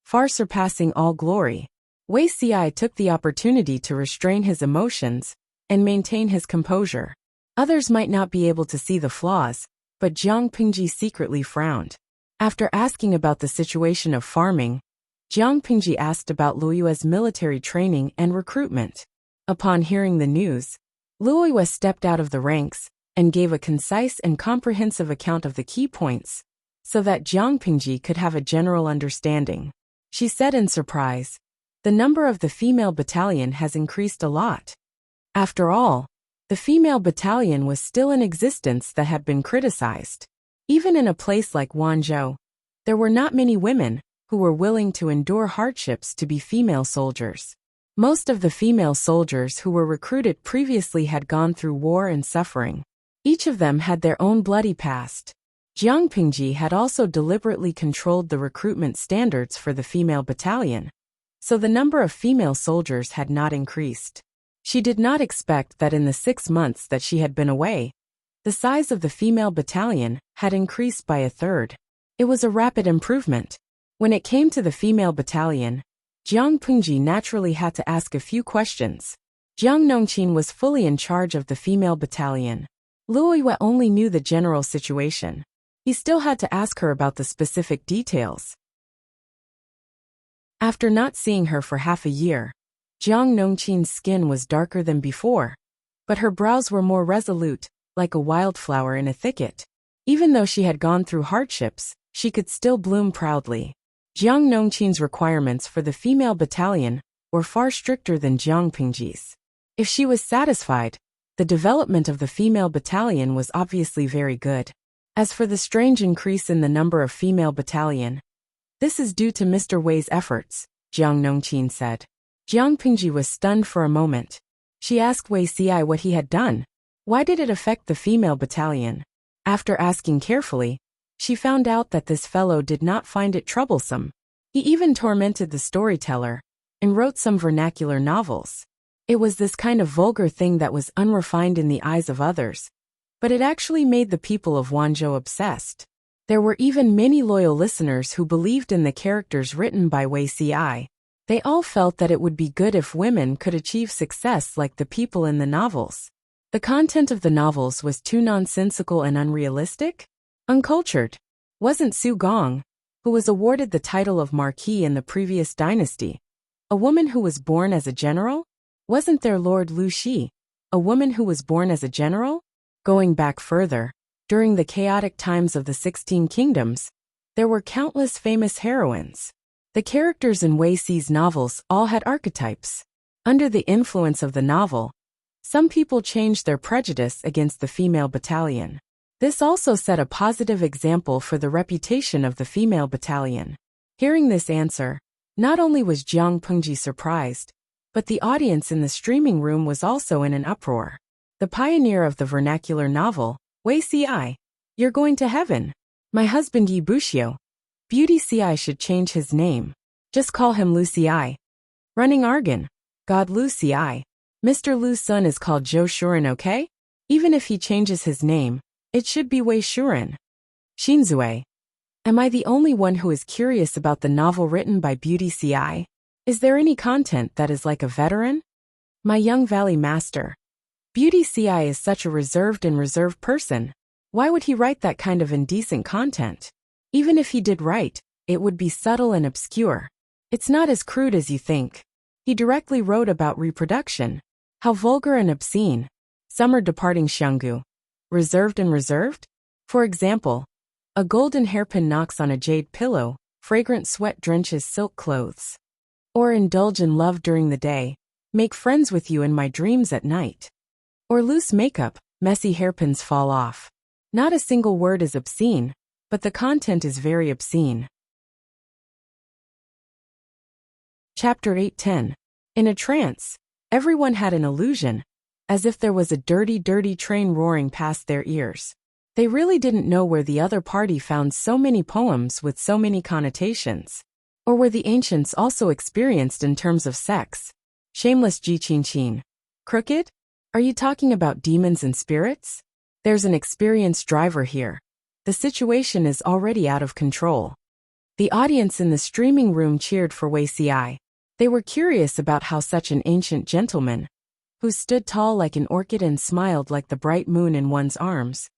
far surpassing all glory. Wei Ci took the opportunity to restrain his emotions and maintain his composure. Others might not be able to see the flaws, but Jiang Pingji secretly frowned. After asking about the situation of farming, Jiang Pingji asked about Luoyue's military training and recruitment. Upon hearing the news, Luoyue stepped out of the ranks and gave a concise and comprehensive account of the key points, so that Jiang Pingji could have a general understanding. She said in surprise, "The number of the female battalion has increased a lot." After all, the female battalion was still in existence that had been criticized. Even in a place like Wanzhou, there were not many women who were willing to endure hardships to be female soldiers. Most of the female soldiers who were recruited previously had gone through war and suffering. Each of them had their own bloody past. Jiang Pingji had also deliberately controlled the recruitment standards for the female battalion, so the number of female soldiers had not increased. She did not expect that in the 6 months that she had been away, the size of the female battalion had increased by a third. It was a rapid improvement. When it came to the female battalion, Jiang Pingji naturally had to ask a few questions. Jiang Nongqin was fully in charge of the female battalion. Luo Yue only knew the general situation. He still had to ask her about the specific details. After not seeing her for half a year, Jiang Nongqin's skin was darker than before, but her brows were more resolute, like a wildflower in a thicket. Even though she had gone through hardships, she could still bloom proudly. Jiang Nongqin's requirements for the female battalion were far stricter than Jiang Pingji's. If she was satisfied, the development of the female battalion was obviously very good. As for the strange increase in the number of female battalion, this is due to Mr. Wei's efforts, Jiang Nongqin said. Jiang Pingji was stunned for a moment. She asked Wei Xi what he had done. Why did it affect the female battalion? After asking carefully, she found out that this fellow did not find it troublesome. He even tormented the storyteller and wrote some vernacular novels. It was this kind of vulgar thing that was unrefined in the eyes of others, but it actually made the people of Wanzhou obsessed. There were even many loyal listeners who believed in the characters written by Wei Xi. They all felt that it would be good if women could achieve success like the people in the novels. The content of the novels was too nonsensical and unrealistic? Uncultured. Wasn't Su Gong, who was awarded the title of Marquis in the previous dynasty, a woman who was born as a general? Wasn't there Lord Lu Shi, a woman who was born as a general? Going back further, during the chaotic times of the 16 Kingdoms, there were countless famous heroines. The characters in Wei Xi's novels all had archetypes. Under the influence of the novel, some people changed their prejudice against the female battalion. This also set a positive example for the reputation of the female battalion. Hearing this answer, not only was Jiang Pengji surprised, but the audience in the streaming room was also in an uproar. The pioneer of the vernacular novel, Wei Xi, you're going to heaven. My husband Yi Buxiu. Beauty Ci should change his name. Just call him Lu Ci. Running Argon. God Lu Ci. Mr. Lu's son is called Zhou Shuren, okay? Even if he changes his name, it should be Wei Shuren. Xinzue. Am I the only one who is curious about the novel written by Beauty Ci? Is there any content that is like a veteran? My young valley master. Beauty Ci is such a reserved person. Why would he write that kind of indecent content? Even if he did write, it would be subtle and obscure. It's not as crude as you think. He directly wrote about reproduction. How vulgar and obscene. Summer departing Xianggu. Reserved? For example, a golden hairpin knocks on a jade pillow, fragrant sweat drenches silk clothes. Or indulge in love during the day, make friends with you in my dreams at night. Or loose makeup, messy hairpins fall off. Not a single word is obscene, but the content is very obscene. Chapter 8:10. In a trance, everyone had an illusion, as if there was a dirty train roaring past their ears. They really didn't know where the other party found so many poems with so many connotations. Or were the ancients also experienced in terms of sex? Shameless Ji Qin. Crooked? Are you talking about demons and spirits? There's an experienced driver here. The situation is already out of control. The audience in the streaming room cheered for Wei Xi. They were curious about how such an ancient gentleman, who stood tall like an orchid and smiled like the bright moon in one's arms,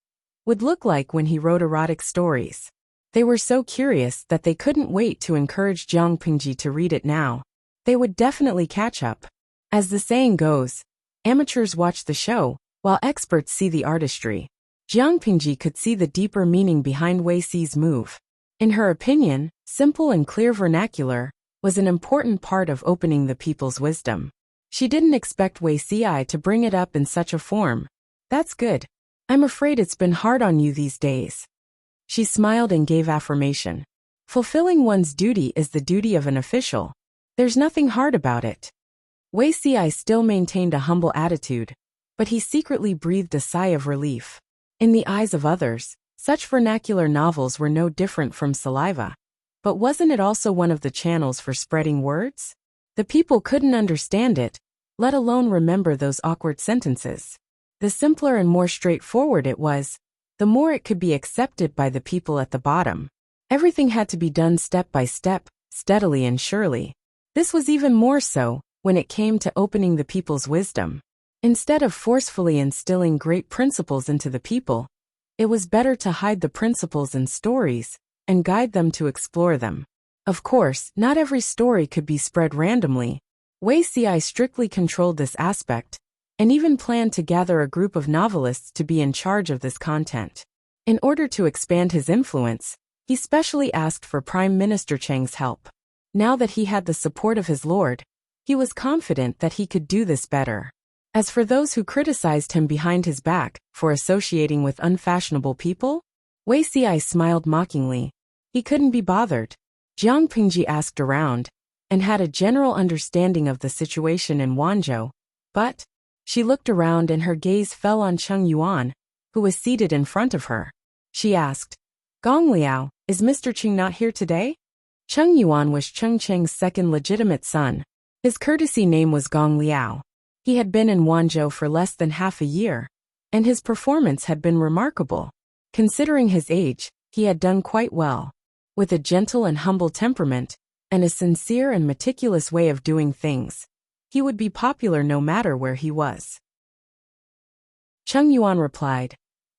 would look like when he wrote erotic stories. They were so curious that they couldn't wait to encourage Jiang Pingji to read it now. They would definitely catch up. As the saying goes, amateurs watch the show, while experts see the artistry. Jiang Pingji could see the deeper meaning behind Wei Xi's move. In her opinion, simple and clear vernacular was an important part of opening the people's wisdom. She didn't expect Wei Xi to bring it up in such a form. That's good. I'm afraid it's been hard on you these days. She smiled and gave affirmation. Fulfilling one's duty is the duty of an official. There's nothing hard about it. Wei Xi still maintained a humble attitude, but he secretly breathed a sigh of relief. In the eyes of others, such vernacular novels were no different from saliva. But wasn't it also one of the channels for spreading words? The people couldn't understand it, let alone remember those awkward sentences. The simpler and more straightforward it was, the more it could be accepted by the people at the bottom. Everything had to be done step by step, steadily and surely. This was even more so, when it came to opening the people's wisdom. Instead of forcefully instilling great principles into the people, it was better to hide the principles in stories and guide them to explore them. Of course, not every story could be spread randomly. Wuxia strictly controlled this aspect, and even planned to gather a group of novelists to be in charge of this content. In order to expand his influence, he specially asked for Prime Minister Cheng's help. Now that he had the support of his lord, he was confident that he could do this better. As for those who criticized him behind his back for associating with unfashionable people, Wuxia smiled mockingly. He couldn't be bothered. Jiang Pingji asked around and had a general understanding of the situation in Wanzhou, but she looked around and her gaze fell on Cheng Yuan, who was seated in front of her. She asked, "Gong Liao, is Mr. Cheng not here today?" Cheng Yuan was Cheng Cheng's second legitimate son. His courtesy name was Gong Liao. He had been in Wanzhou for less than half a year, and his performance had been remarkable. Considering his age, he had done quite well. With a gentle and humble temperament, and a sincere and meticulous way of doing things, he would be popular no matter where he was. Cheng Yuan replied,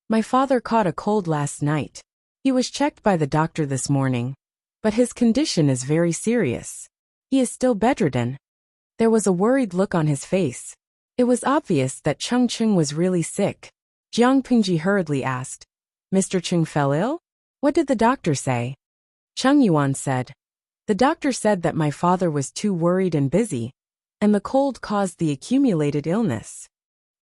"My father caught a cold last night. He was checked by the doctor this morning, but his condition is very serious. He is still bedridden." There was a worried look on his face. It was obvious that Cheng Cheng was really sick. Jiang Pingji hurriedly asked, "Mr. Cheng fell ill? What did the doctor say?" Cheng Yuan said, "The doctor said that my father was too worried and busy, and the cold caused the accumulated illness."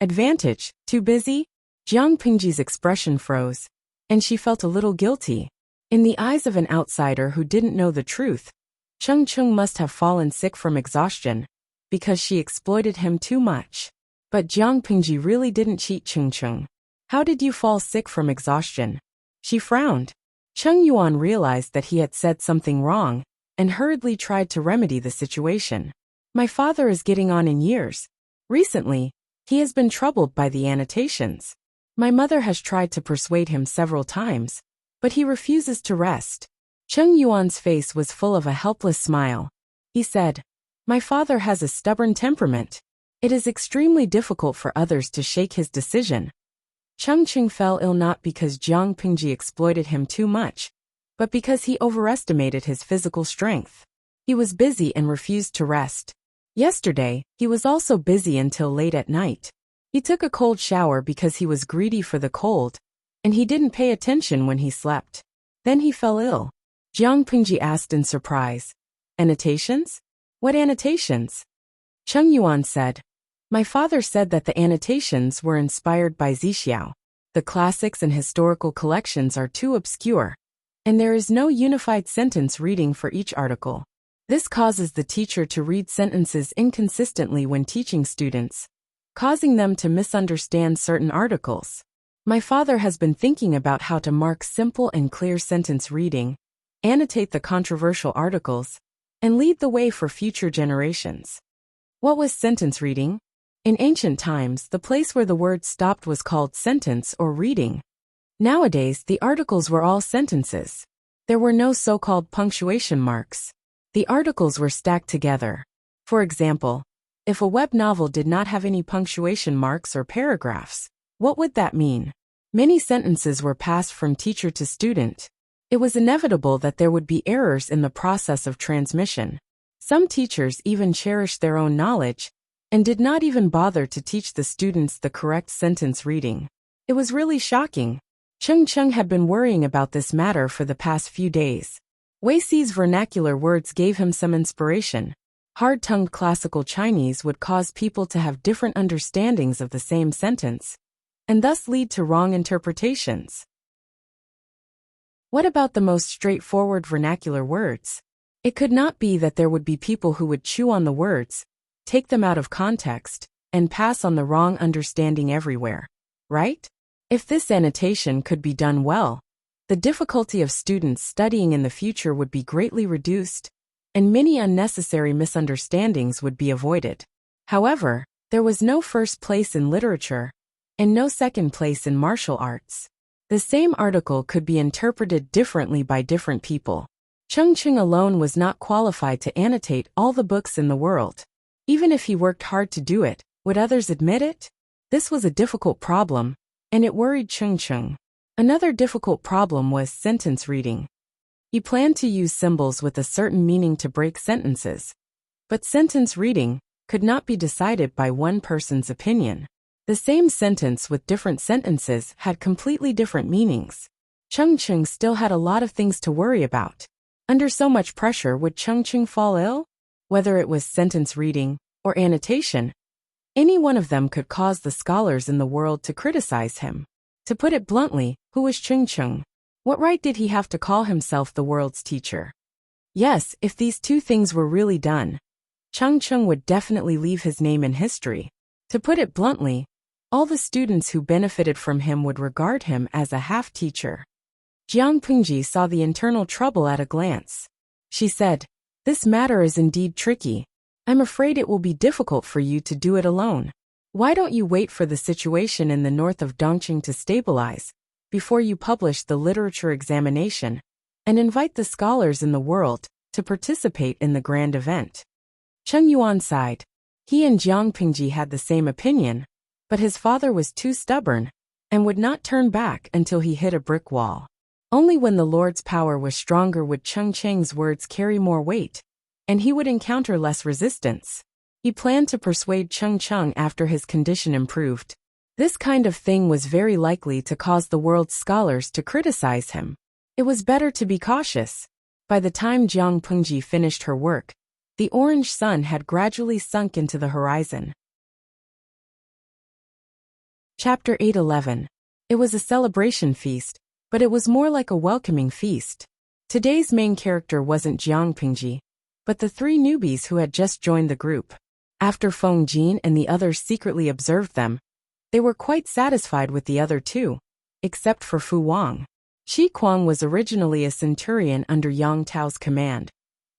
Advantage, too busy? Jiang Pingji's expression froze, and she felt a little guilty. In the eyes of an outsider who didn't know the truth, Cheng Cheng must have fallen sick from exhaustion, because she exploited him too much. But Jiang Pingji really didn't cheat Cheng Cheng. "How did you fall sick from exhaustion?" She frowned. Cheng Yuan realized that he had said something wrong, and hurriedly tried to remedy the situation. "My father is getting on in years. Recently, he has been troubled by the annotations. My mother has tried to persuade him several times, but he refuses to rest." Cheng Yuan's face was full of a helpless smile. He said, "My father has a stubborn temperament. It is extremely difficult for others to shake his decision." Cheng Cheng fell ill not because Jiang Pingji exploited him too much, but because he overestimated his physical strength. He was busy and refused to rest. Yesterday, he was also busy until late at night. He took a cold shower because he was greedy for the cold, and he didn't pay attention when he slept. Then he fell ill. Jiang Pingji asked in surprise, "Annotations? What annotations?" Cheng Yuan said, "My father said that the annotations were inspired by Zixiao. The classics and historical collections are too obscure, and there is no unified sentence reading for each article. This causes the teacher to read sentences inconsistently when teaching students, causing them to misunderstand certain articles. My father has been thinking about how to mark simple and clear sentence reading, annotate the controversial articles, and lead the way for future generations." What was sentence reading? In ancient times, the place where the word stopped was called sentence or reading. Nowadays, the articles were all sentences. There were no so-called punctuation marks. The articles were stacked together. For example, if a web novel did not have any punctuation marks or paragraphs, what would that mean? Many sentences were passed from teacher to student. It was inevitable that there would be errors in the process of transmission. Some teachers even cherished their own knowledge and did not even bother to teach the students the correct sentence reading. It was really shocking. Cheng Cheng had been worrying about this matter for the past few days. Wuxi's vernacular words gave him some inspiration. Hard-tongued classical Chinese would cause people to have different understandings of the same sentence, and thus lead to wrong interpretations. What about the most straightforward vernacular words? It could not be that there would be people who would chew on the words, take them out of context, and pass on the wrong understanding everywhere, right? If this annotation could be done well, the difficulty of students studying in the future would be greatly reduced, and many unnecessary misunderstandings would be avoided. However, there was no first place in literature, and no second place in martial arts. The same article could be interpreted differently by different people. Cheng Cheng alone was not qualified to annotate all the books in the world. Even if he worked hard to do it, would others admit it? This was a difficult problem, and it worried Chung Chung. Another difficult problem was sentence reading. He planned to use symbols with a certain meaning to break sentences. But sentence reading could not be decided by one person's opinion. The same sentence with different sentences had completely different meanings. Chung Chung still had a lot of things to worry about. Under so much pressure, would Chung Chung fall ill? Whether it was sentence reading or annotation, any one of them could cause the scholars in the world to criticize him. To put it bluntly, who was Chung Chung? What right did he have to call himself the world's teacher? Yes, if these two things were really done, Chung Chung would definitely leave his name in history. To put it bluntly, all the students who benefited from him would regard him as a half-teacher. Jiang Pingji saw the internal trouble at a glance. She said, "This matter is indeed tricky. I'm afraid it will be difficult for you to do it alone. Why don't you wait for the situation in the north of Dongqing to stabilize before you publish the literature examination and invite the scholars in the world to participate in the grand event?" Cheng Yuan sighed. He and Jiang Pingji had the same opinion, but his father was too stubborn and would not turn back until he hit a brick wall. Only when the Lord's power was stronger would Cheng Cheng's words carry more weight, and he would encounter less resistance. He planned to persuade Cheng Cheng after his condition improved. This kind of thing was very likely to cause the world's scholars to criticize him. It was better to be cautious. By the time Jiang Pingji finished her work, the orange sun had gradually sunk into the horizon. Chapter 8:11. It was a celebration feast, but it was more like a welcoming feast. Today's main character wasn't Jiang Pingji, but the three newbies who had just joined the group. After Feng Jin and the others secretly observed them, they were quite satisfied with the other two, except for Fu Wang. Shi Kuang was originally a centurion under Yang Tao's command,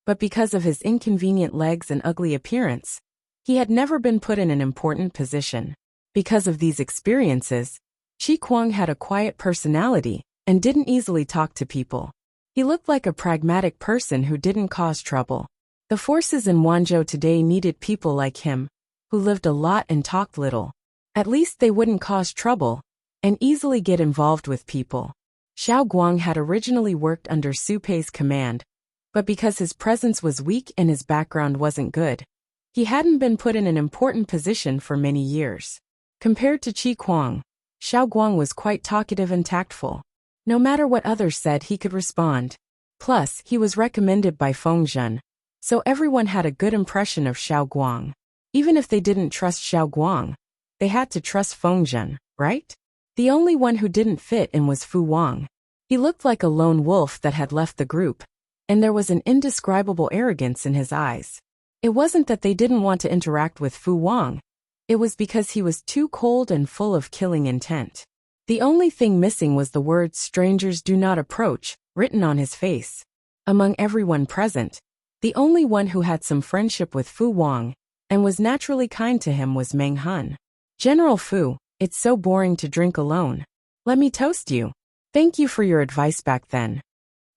but because of his inconvenient legs and ugly appearance, he had never been put in an important position. Because of these experiences, Shi Kuang had a quiet personality and didn't easily talk to people. He looked like a pragmatic person who didn't cause trouble. The forces in Wanzhou today needed people like him, who lived a lot and talked little. At least they wouldn't cause trouble and easily get involved with people. Xiao Guang had originally worked under Su Pei's command, but because his presence was weak and his background wasn't good, he hadn't been put in an important position for many years. Compared to Qi Kuang, Xiao Guang was quite talkative and tactful. No matter what others said, he could respond. Plus, he was recommended by Feng Zhen, so everyone had a good impression of Xiao Guang. Even if they didn't trust Xiao Guang, they had to trust Feng Zhen, right? The only one who didn't fit in was Fu Wang. He looked like a lone wolf that had left the group, and there was an indescribable arrogance in his eyes. It wasn't that they didn't want to interact with Fu Wang. It was because he was too cold and full of killing intent. The only thing missing was the words "strangers do not approach" written on his face. Among everyone present, the only one who had some friendship with Fu Wang and was naturally kind to him was Meng Han. "General Fu, it's so boring to drink alone. Let me toast you. Thank you for your advice back then."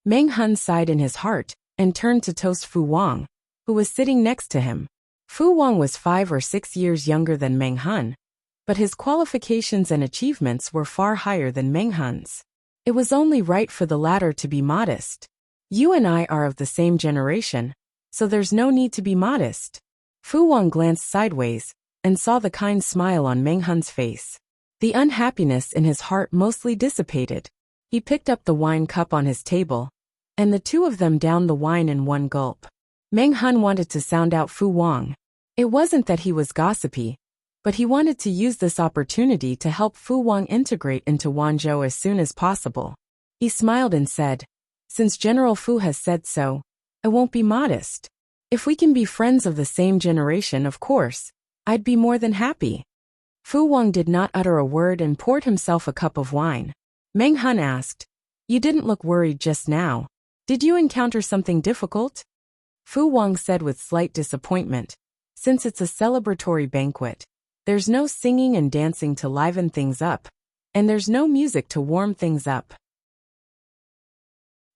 Meng Han sighed in his heart and turned to toast Fu Wang, who was sitting next to him. Fu Wang was 5 or 6 years younger than Meng Han, but his qualifications and achievements were far higher than Meng Han's. It was only right for the latter to be modest. "You and I are of the same generation, so there's no need to be modest." Fu Wang glanced sideways and saw the kind smile on Meng Han's face. The unhappiness in his heart mostly dissipated. He picked up the wine cup on his table, and the two of them downed the wine in one gulp. Meng Han wanted to sound out Fu Wang. It wasn't that he was gossipy, but he wanted to use this opportunity to help Fu Wang integrate into Wanzhou as soon as possible. He smiled and said, "Since General Fu has said so, I won't be modest. If we can be friends of the same generation, of course, I'd be more than happy." Fu Wang did not utter a word and poured himself a cup of wine. Meng Han asked, "You didn't look worried just now. Did you encounter something difficult?" Fu Wang said with slight disappointment, "Since it's a celebratory banquet, there's no singing and dancing to liven things up, and there's no music to warm things up.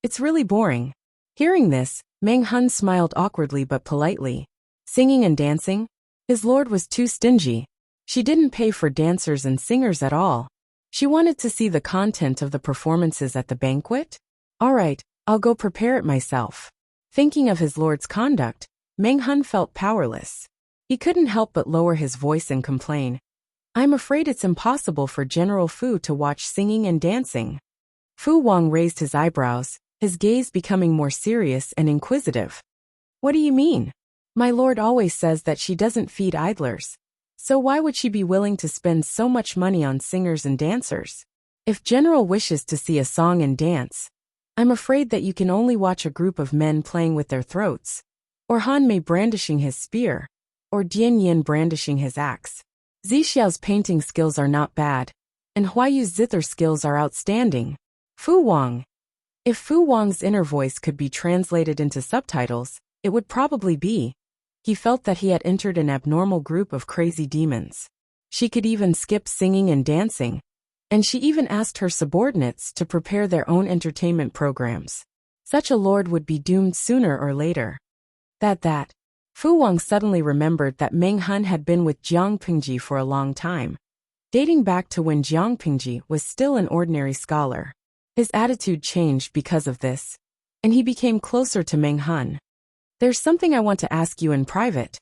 It's really boring." Hearing this, Meng Han smiled awkwardly but politely. "Singing and dancing? His lord was too stingy. She didn't pay for dancers and singers at all. She wanted to see the content of the performances at the banquet. All right, I'll go prepare it myself. Thinking of his lord's conduct, Meng Hun felt powerless. He couldn't help but lower his voice and complain. I'm afraid it's impossible for General Fu to watch singing and dancing. Fu Wang raised his eyebrows, his gaze becoming more serious and inquisitive. What do you mean? My lord always says that she doesn't feed idlers. So why would she be willing to spend so much money on singers and dancers? If General wishes to see a song and dance, I'm afraid that you can only watch a group of men playing with their throats, or Han Mei brandishing his spear, or Dian Yin brandishing his axe. Zixiao's painting skills are not bad, and Huayu's zither skills are outstanding. Fu Wang. If Fu Wang's inner voice could be translated into subtitles, it would probably be. He felt that he had entered an abnormal group of crazy demons. She could even skip singing and dancing, and she even asked her subordinates to prepare their own entertainment programs. Such a lord would be doomed sooner or later. Fu Wang suddenly remembered that Meng Hun had been with Jiang Pingji for a long time, dating back to when Jiang Pingji was still an ordinary scholar. His attitude changed because of this, and he became closer to Meng Hun. There's something I want to ask you in private.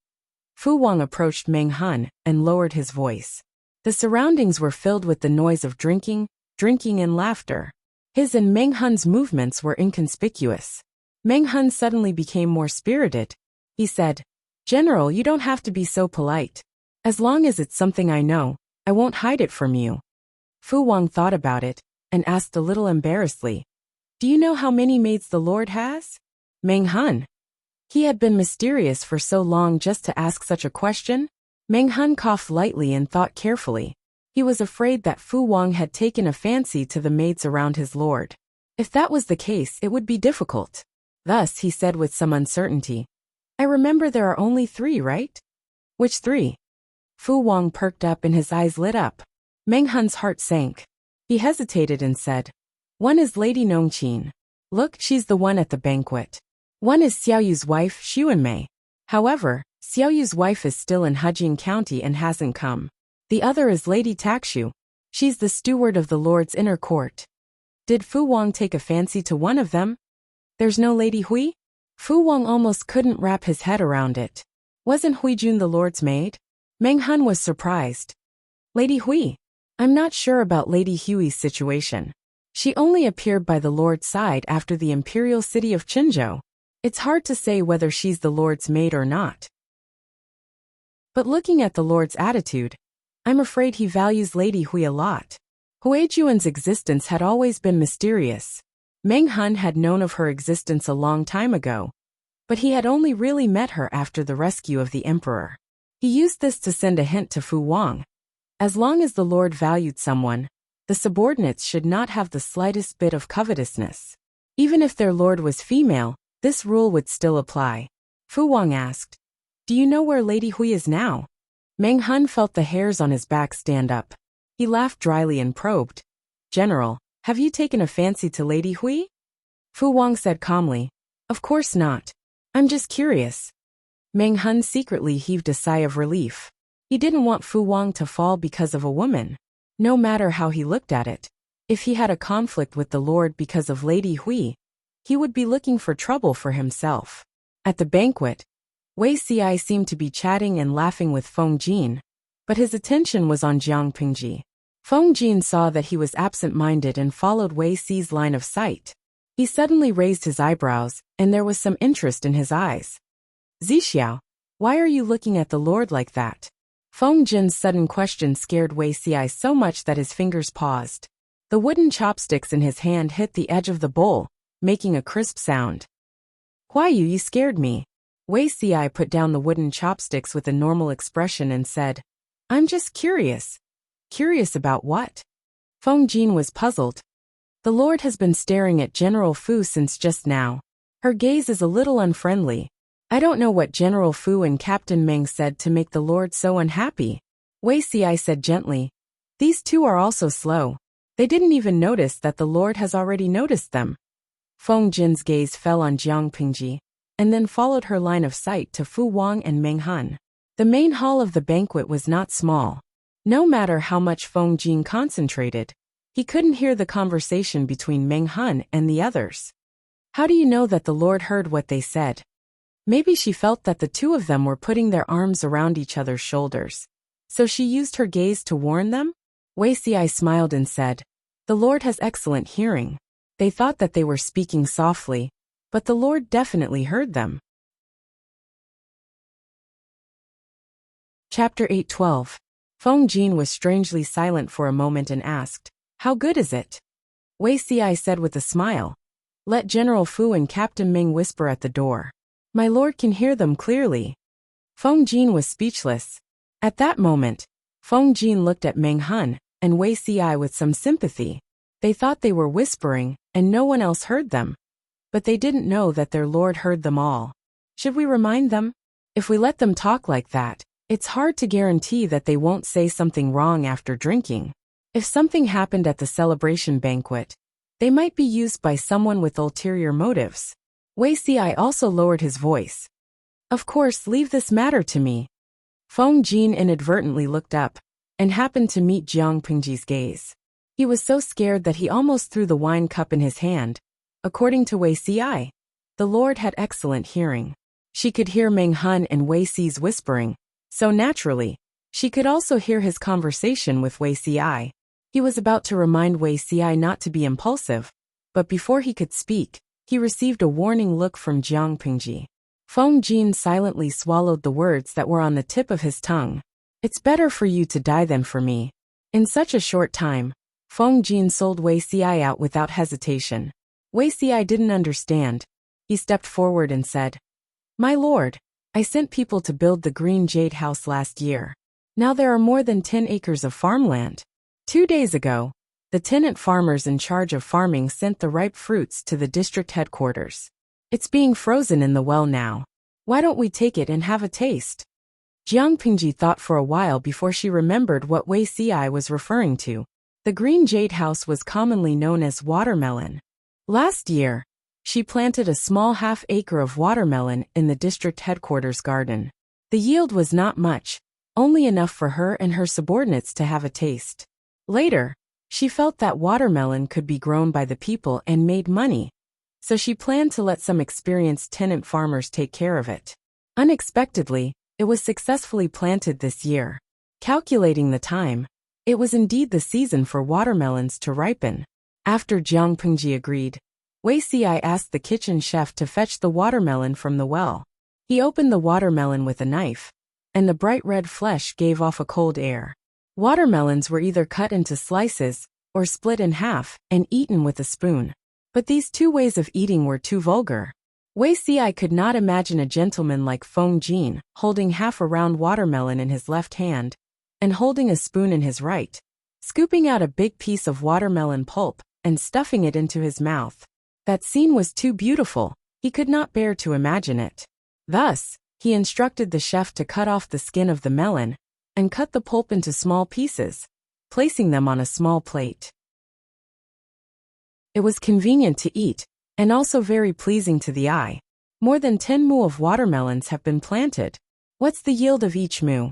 Fu Wang approached Meng Hun and lowered his voice. The surroundings were filled with the noise of drinking, and laughter. His and Meng Hun's movements were inconspicuous. Meng Hun suddenly became more spirited. He said, General, you don't have to be so polite. As long as it's something I know, I won't hide it from you. Fu Wang thought about it and asked a little embarrassedly, Do you know how many maids the Lord has? Meng Hun. He had been mysterious for so long just to ask such a question. Meng Hun coughed lightly and thought carefully. He was afraid that Fu Wang had taken a fancy to the maids around his lord. If that was the case, it would be difficult. Thus, he said with some uncertainty, I remember there are only 3, right? Which 3? Fu Wang perked up and his eyes lit up. Meng Hun's heart sank. He hesitated and said, One is Lady Nongqin. Look, she's the one at the banquet. One is Xiaoyu's wife, Xuanmei. However, Xiaoyu's wife is still in Hejing County and hasn't come. The other is Lady Takshu. She's the steward of the Lord's inner court. Did Fu Wang take a fancy to one of them? There's no Lady Hui? Fu Wang almost couldn't wrap his head around it. Wasn't Hui Jun the Lord's maid? Meng Hun was surprised. Lady Hui? I'm not sure about Lady Hui's situation. She only appeared by the Lord's side after the imperial city of Qinzhou. It's hard to say whether she's the Lord's maid or not. But looking at the Lord's attitude, I'm afraid he values Lady Hui a lot. Huijuan's existence had always been mysterious. Meng Hun had known of her existence a long time ago, but he had only really met her after the rescue of the emperor. He used this to send a hint to Fu Wang. As long as the Lord valued someone, the subordinates should not have the slightest bit of covetousness. Even if their lord was female, this rule would still apply. Fu Wang asked, Do you know where Lady Hui is now? Meng Hun felt the hairs on his back stand up. He laughed dryly and probed, General, have you taken a fancy to Lady Hui? Fu Wang said calmly, Of course not. I'm just curious. Meng Hun secretly heaved a sigh of relief. He didn't want Fu Wang to fall because of a woman. No matter how he looked at it, if he had a conflict with the Lord because of Lady Hui, he would be looking for trouble for himself. At the banquet, Wei Ci seemed to be chatting and laughing with Feng Jin, but his attention was on Jiang Pingji. Feng Jin saw that he was absent-minded and followed Wei Ci's line of sight. He suddenly raised his eyebrows, and there was some interest in his eyes. Zixiao, why are you looking at the Lord like that? Feng Jin's sudden question scared Wei Ci so much that his fingers paused. The wooden chopsticks in his hand hit the edge of the bowl, making a crisp sound. Huayu, you scared me. Wei Ci put down the wooden chopsticks with a normal expression and said, I'm just curious. Curious about what? Feng Jin was puzzled. The Lord has been staring at General Fu since just now. Her gaze is a little unfriendly. I don't know what General Fu and Captain Meng said to make the Lord so unhappy. Wei Ci said gently. These two are also slow. They didn't even notice that the Lord has already noticed them. Feng Jin's gaze fell on Jiang Pingji, and then followed her line of sight to Fu Wang and Meng Hun. The main hall of the banquet was not small. No matter how much Feng Jin concentrated, he couldn't hear the conversation between Meng Hun and the others. How do you know that the Lord heard what they said? Maybe she felt that the two of them were putting their arms around each other's shoulders. So she used her gaze to warn them? Wei Xi smiled and said, "The Lord has excellent hearing." They thought that they were speaking softly, but the Lord definitely heard them. Chapter 8:12. Feng Jin was strangely silent for a moment and asked, "How good is it?" Wei Xi said with a smile, "Let General Fu and Captain Ming whisper at the door. My lord can hear them clearly." Feng Jin was speechless. At that moment, Feng Jin looked at Meng Hun and Wei Xi with some sympathy. They thought they were whispering, and no one else heard them. But they didn't know that their lord heard them all. Should we remind them? If we let them talk like that, it's hard to guarantee that they won't say something wrong after drinking. If something happened at the celebration banquet, they might be used by someone with ulterior motives. Wei Xi also lowered his voice. "Of course, leave this matter to me." Feng Jin inadvertently looked up and happened to meet Jiang Pingji's gaze. He was so scared that he almost threw the wine cup in his hand. According to Wei Xi, the Lord had excellent hearing. She could hear Meng Hun and Wei Xi's whispering, so naturally, she could also hear his conversation with Wei Xi. He was about to remind Wei Xi not to be impulsive, but before he could speak, he received a warning look from Jiang Pingji. Feng Jin silently swallowed the words that were on the tip of his tongue. "It's better for you to die than for me." In such a short time, Feng Jin sold Wei Xi out without hesitation. Wei Xi didn't understand. He stepped forward and said, "My lord, I sent people to build the Green Jade House last year. Now there are more than 10 acres of farmland. 2 days ago, the tenant farmers in charge of farming sent the ripe fruits to the district headquarters. It's being frozen in the well now. Why don't we take it and have a taste?" Jiang Pingji thought for a while before she remembered what Wei Xi was referring to. The Green Jade House was commonly known as watermelon. Last year, she planted a small half-acre of watermelon in the district headquarters garden. The yield was not much, only enough for her and her subordinates to have a taste. Later, she felt that watermelon could be grown by the people and made money, so she planned to let some experienced tenant farmers take care of it. Unexpectedly, it was successfully planted this year. Calculating the time, it was indeed the season for watermelons to ripen. After Jiang Pingji agreed, Wei Xi asked the kitchen chef to fetch the watermelon from the well. He opened the watermelon with a knife, and the bright red flesh gave off a cold air. Watermelons were either cut into slices or split in half and eaten with a spoon. But these two ways of eating were too vulgar. Wei Xi could not imagine a gentleman like Feng Jin holding half a round watermelon in his left hand and holding a spoon in his right, scooping out a big piece of watermelon pulp and stuffing it into his mouth. That scene was too beautiful, he could not bear to imagine it. Thus, he instructed the chef to cut off the skin of the melon and cut the pulp into small pieces, placing them on a small plate. It was convenient to eat, and also very pleasing to the eye. More than 10 mu of watermelons have been planted. What's the yield of each mu?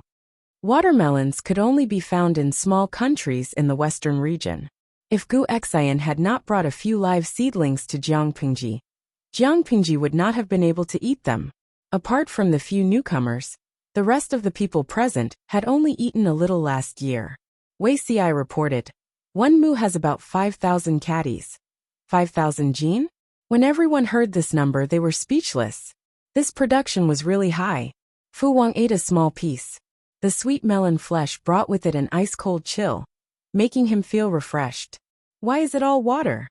Watermelons could only be found in small countries in the western region. If Gu Xian had not brought a few live seedlings to Jiang Pingji would not have been able to eat them. Apart from the few newcomers, the rest of the people present had only eaten a little last year. Wei Xi reported, "1 mu has about 5,000 caddies." 5,000 jin? When everyone heard this number, they were speechless. This production was really high. Fu Wang ate a small piece. The sweet melon flesh brought with it an ice-cold chill, making him feel refreshed. Why is it all water?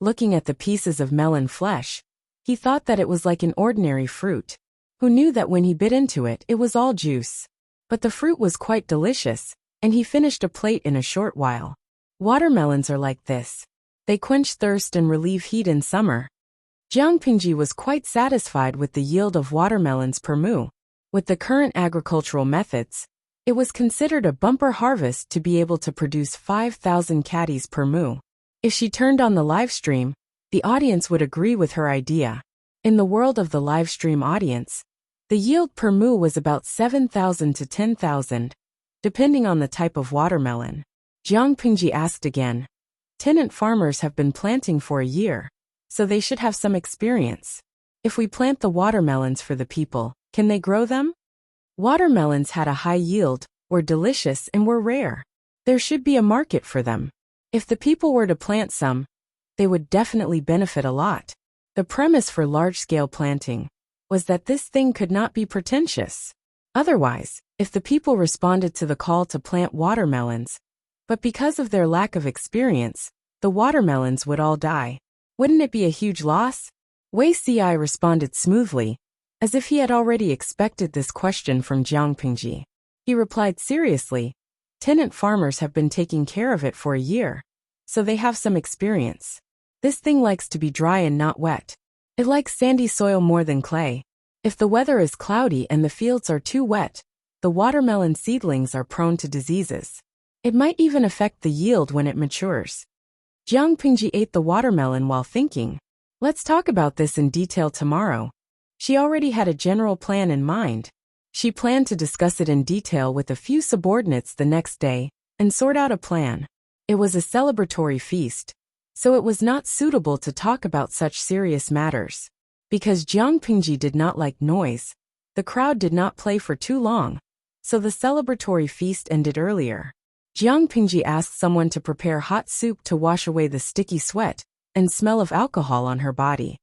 Looking at the pieces of melon flesh, he thought that it was like an ordinary fruit. Who knew that when he bit into it, it was all juice? But the fruit was quite delicious, and he finished a plate in a short while. Watermelons are like this. They quench thirst and relieve heat in summer. Jiang Pingji was quite satisfied with the yield of watermelons per mu. With the current agricultural methods, it was considered a bumper harvest to be able to produce 5,000 caddies per mu. If she turned on the live stream, the audience would agree with her idea. In the world of the live stream audience, The yield per mu was about 7,000 to 10,000, depending on the type of watermelon. Jiang Pingji asked again. Tenant farmers have been planting for a year, so they should have some experience. If we plant the watermelons for the people, can they grow them? Watermelons had a high yield, were delicious and were rare. There should be a market for them. If the people were to plant some, they would definitely benefit a lot. The premise for large-scale planting was that this thing could not be pretentious. Otherwise, if the people responded to the call to plant watermelons, but because of their lack of experience, the watermelons would all die, wouldn't it be a huge loss? Wei Ci responded smoothly, as if he had already expected this question from Jiang Pingji. He replied seriously, tenant farmers have been taking care of it for a year, so they have some experience. This thing likes to be dry and not wet. It likes sandy soil more than clay. If the weather is cloudy and the fields are too wet, the watermelon seedlings are prone to diseases. It might even affect the yield when it matures. Jiang Pingji ate the watermelon while thinking, let's talk about this in detail tomorrow. She already had a general plan in mind. She planned to discuss it in detail with a few subordinates the next day and sort out a plan. It was a celebratory feast, so it was not suitable to talk about such serious matters. Because Jiang Pingji did not like noise, the crowd did not play for too long, so the celebratory feast ended earlier. Jiang Pingji asked someone to prepare hot soup to wash away the sticky sweat and smell of alcohol on her body.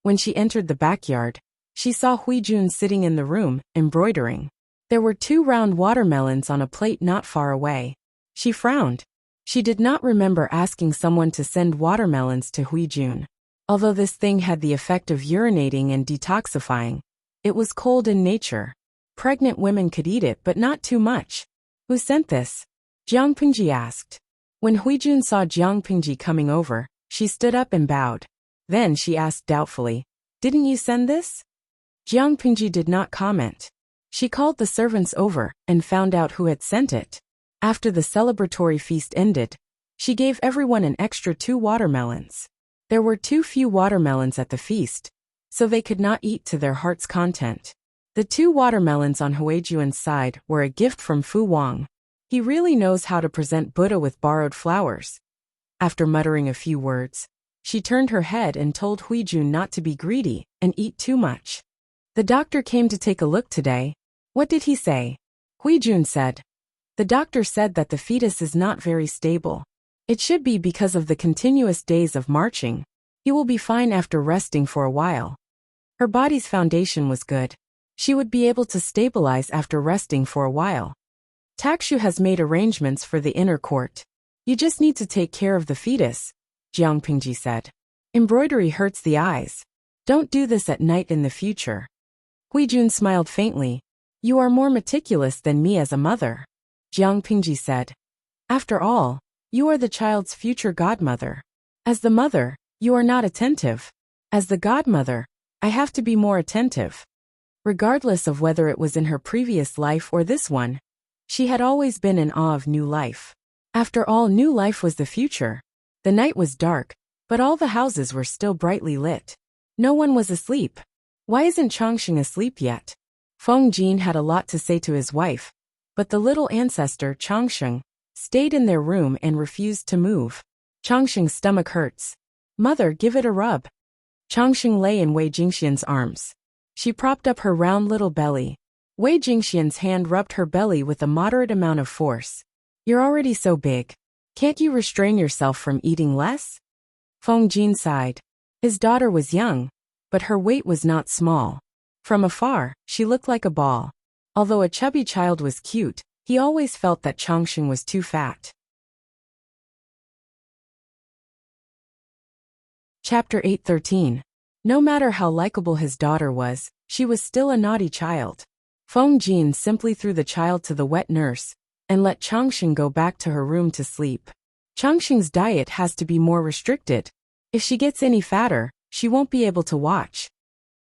When she entered the backyard, she saw Huijun sitting in the room, embroidering. There were 2 round watermelons on a plate not far away. She frowned. She did not remember asking someone to send watermelons to Huijun. Although this thing had the effect of urinating and detoxifying, it was cold in nature. Pregnant women could eat it but not too much. Who sent this? Jiang Pingji asked. When Huijun saw Jiang Pingji coming over, she stood up and bowed. Then she asked doubtfully, didn't you send this? Jiang Pingji did not comment. She called the servants over and found out who had sent it. After the celebratory feast ended, she gave everyone an extra 2 watermelons. There were too few watermelons at the feast, so they could not eat to their heart's content. The 2 watermelons on Huijun's side were a gift from Fu Wang. He really knows how to present Buddha with borrowed flowers. After muttering a few words, she turned her head and told Huijun not to be greedy and eat too much. The doctor came to take a look today. What did he say? Huijun said. The doctor said that the fetus is not very stable. It should be because of the continuous days of marching. He will be fine after resting for a while. Her body's foundation was good. She would be able to stabilize after resting for a while. Takshu has made arrangements for the inner court. You just need to take care of the fetus, Jiang Pingji said. Embroidery hurts the eyes. Don't do this at night in the future. Huijun smiled faintly. You are more meticulous than me as a mother, Jiang Pingji said. After all, you are the child's future godmother. As the mother, you are not attentive. As the godmother, I have to be more attentive. Regardless of whether it was in her previous life or this one, she had always been in awe of new life. After all, new life was the future. The night was dark, but all the houses were still brightly lit. No one was asleep. Why isn't Changxing asleep yet? Feng Jin had a lot to say to his wife, but the little ancestor Changxing stayed in their room and refused to move. Changxing's stomach hurts. Mother, give it a rub. Changxing lay in Wei Jingxian's arms. She propped up her round little belly. Wei Jingxian's hand rubbed her belly with a moderate amount of force. You're already so big. Can't you restrain yourself from eating less? Feng Jin sighed. His daughter was young, but her weight was not small. From afar, she looked like a ball. Although a chubby child was cute, he always felt that Changxing was too fat. Chapter 8:13. No matter how likable his daughter was, she was still a naughty child. Feng Jin simply threw the child to the wet nurse and let Changxing go back to her room to sleep. Changxing's diet has to be more restricted. If she gets any fatter, she won't be able to watch.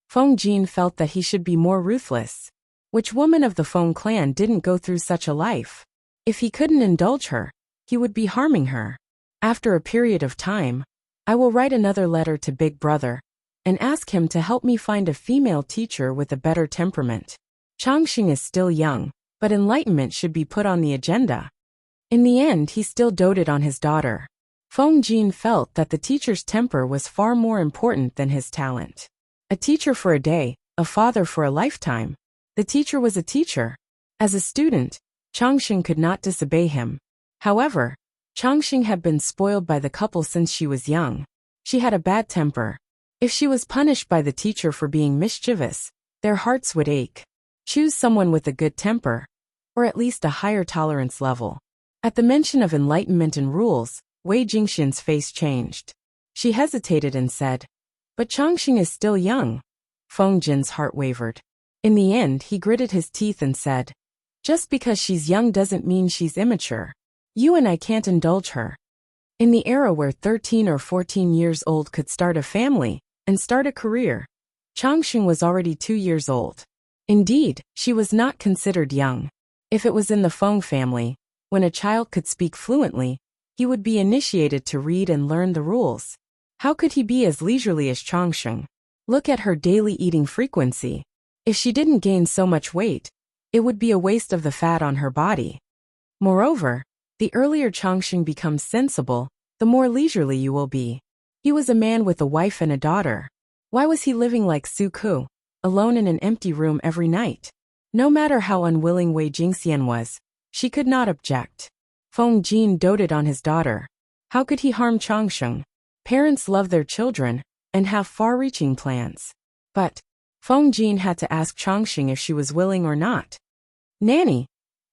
Feng Jin felt that he should be more ruthless. Which woman of the Feng clan didn't go through such a life? If he couldn't indulge her, he would be harming her. After a period of time, I will write another letter to Big Brother. and ask him to help me find a female teacher with a better temperament. Changxing is still young, but enlightenment should be put on the agenda. In the end, he still doted on his daughter. Feng Jin felt that the teacher's temper was far more important than his talent. A teacher for a day, a father for a lifetime. The teacher was a teacher. As a student, Changxing could not disobey him. However, Changxing had been spoiled by the couple since she was young. She had a bad temper. If she was punished by the teacher for being mischievous, their hearts would ache. Choose someone with a good temper, or at least a higher tolerance level. At the mention of enlightenment and rules, Wei Jingxian's face changed. She hesitated and said, "But Changxing is still young." Feng Jin's heart wavered. In the end, he gritted his teeth and said, "Just because she's young doesn't mean she's immature. You and I can't indulge her." In the era where 13 or 14 years old could start a family and start a career, Changxing was already 2 years old. Indeed, she was not considered young. If it was in the Feng family, when a child could speak fluently, he would be initiated to read and learn the rules. How could he be as leisurely as Changxing? Look at her daily eating frequency. If she didn't gain so much weight, it would be a waste of the fat on her body. Moreover, the earlier Changxing becomes sensible, the more leisurely you will be. He was a man with a wife and a daughter. Why was he living like Su Ku, alone in an empty room every night? No matter how unwilling Wei Jingxian was, she could not object. Feng Jin doted on his daughter. How could he harm Changxing? Parents love their children and have far-reaching plans. But Feng Jin had to ask Changxing if she was willing or not. "Nanny."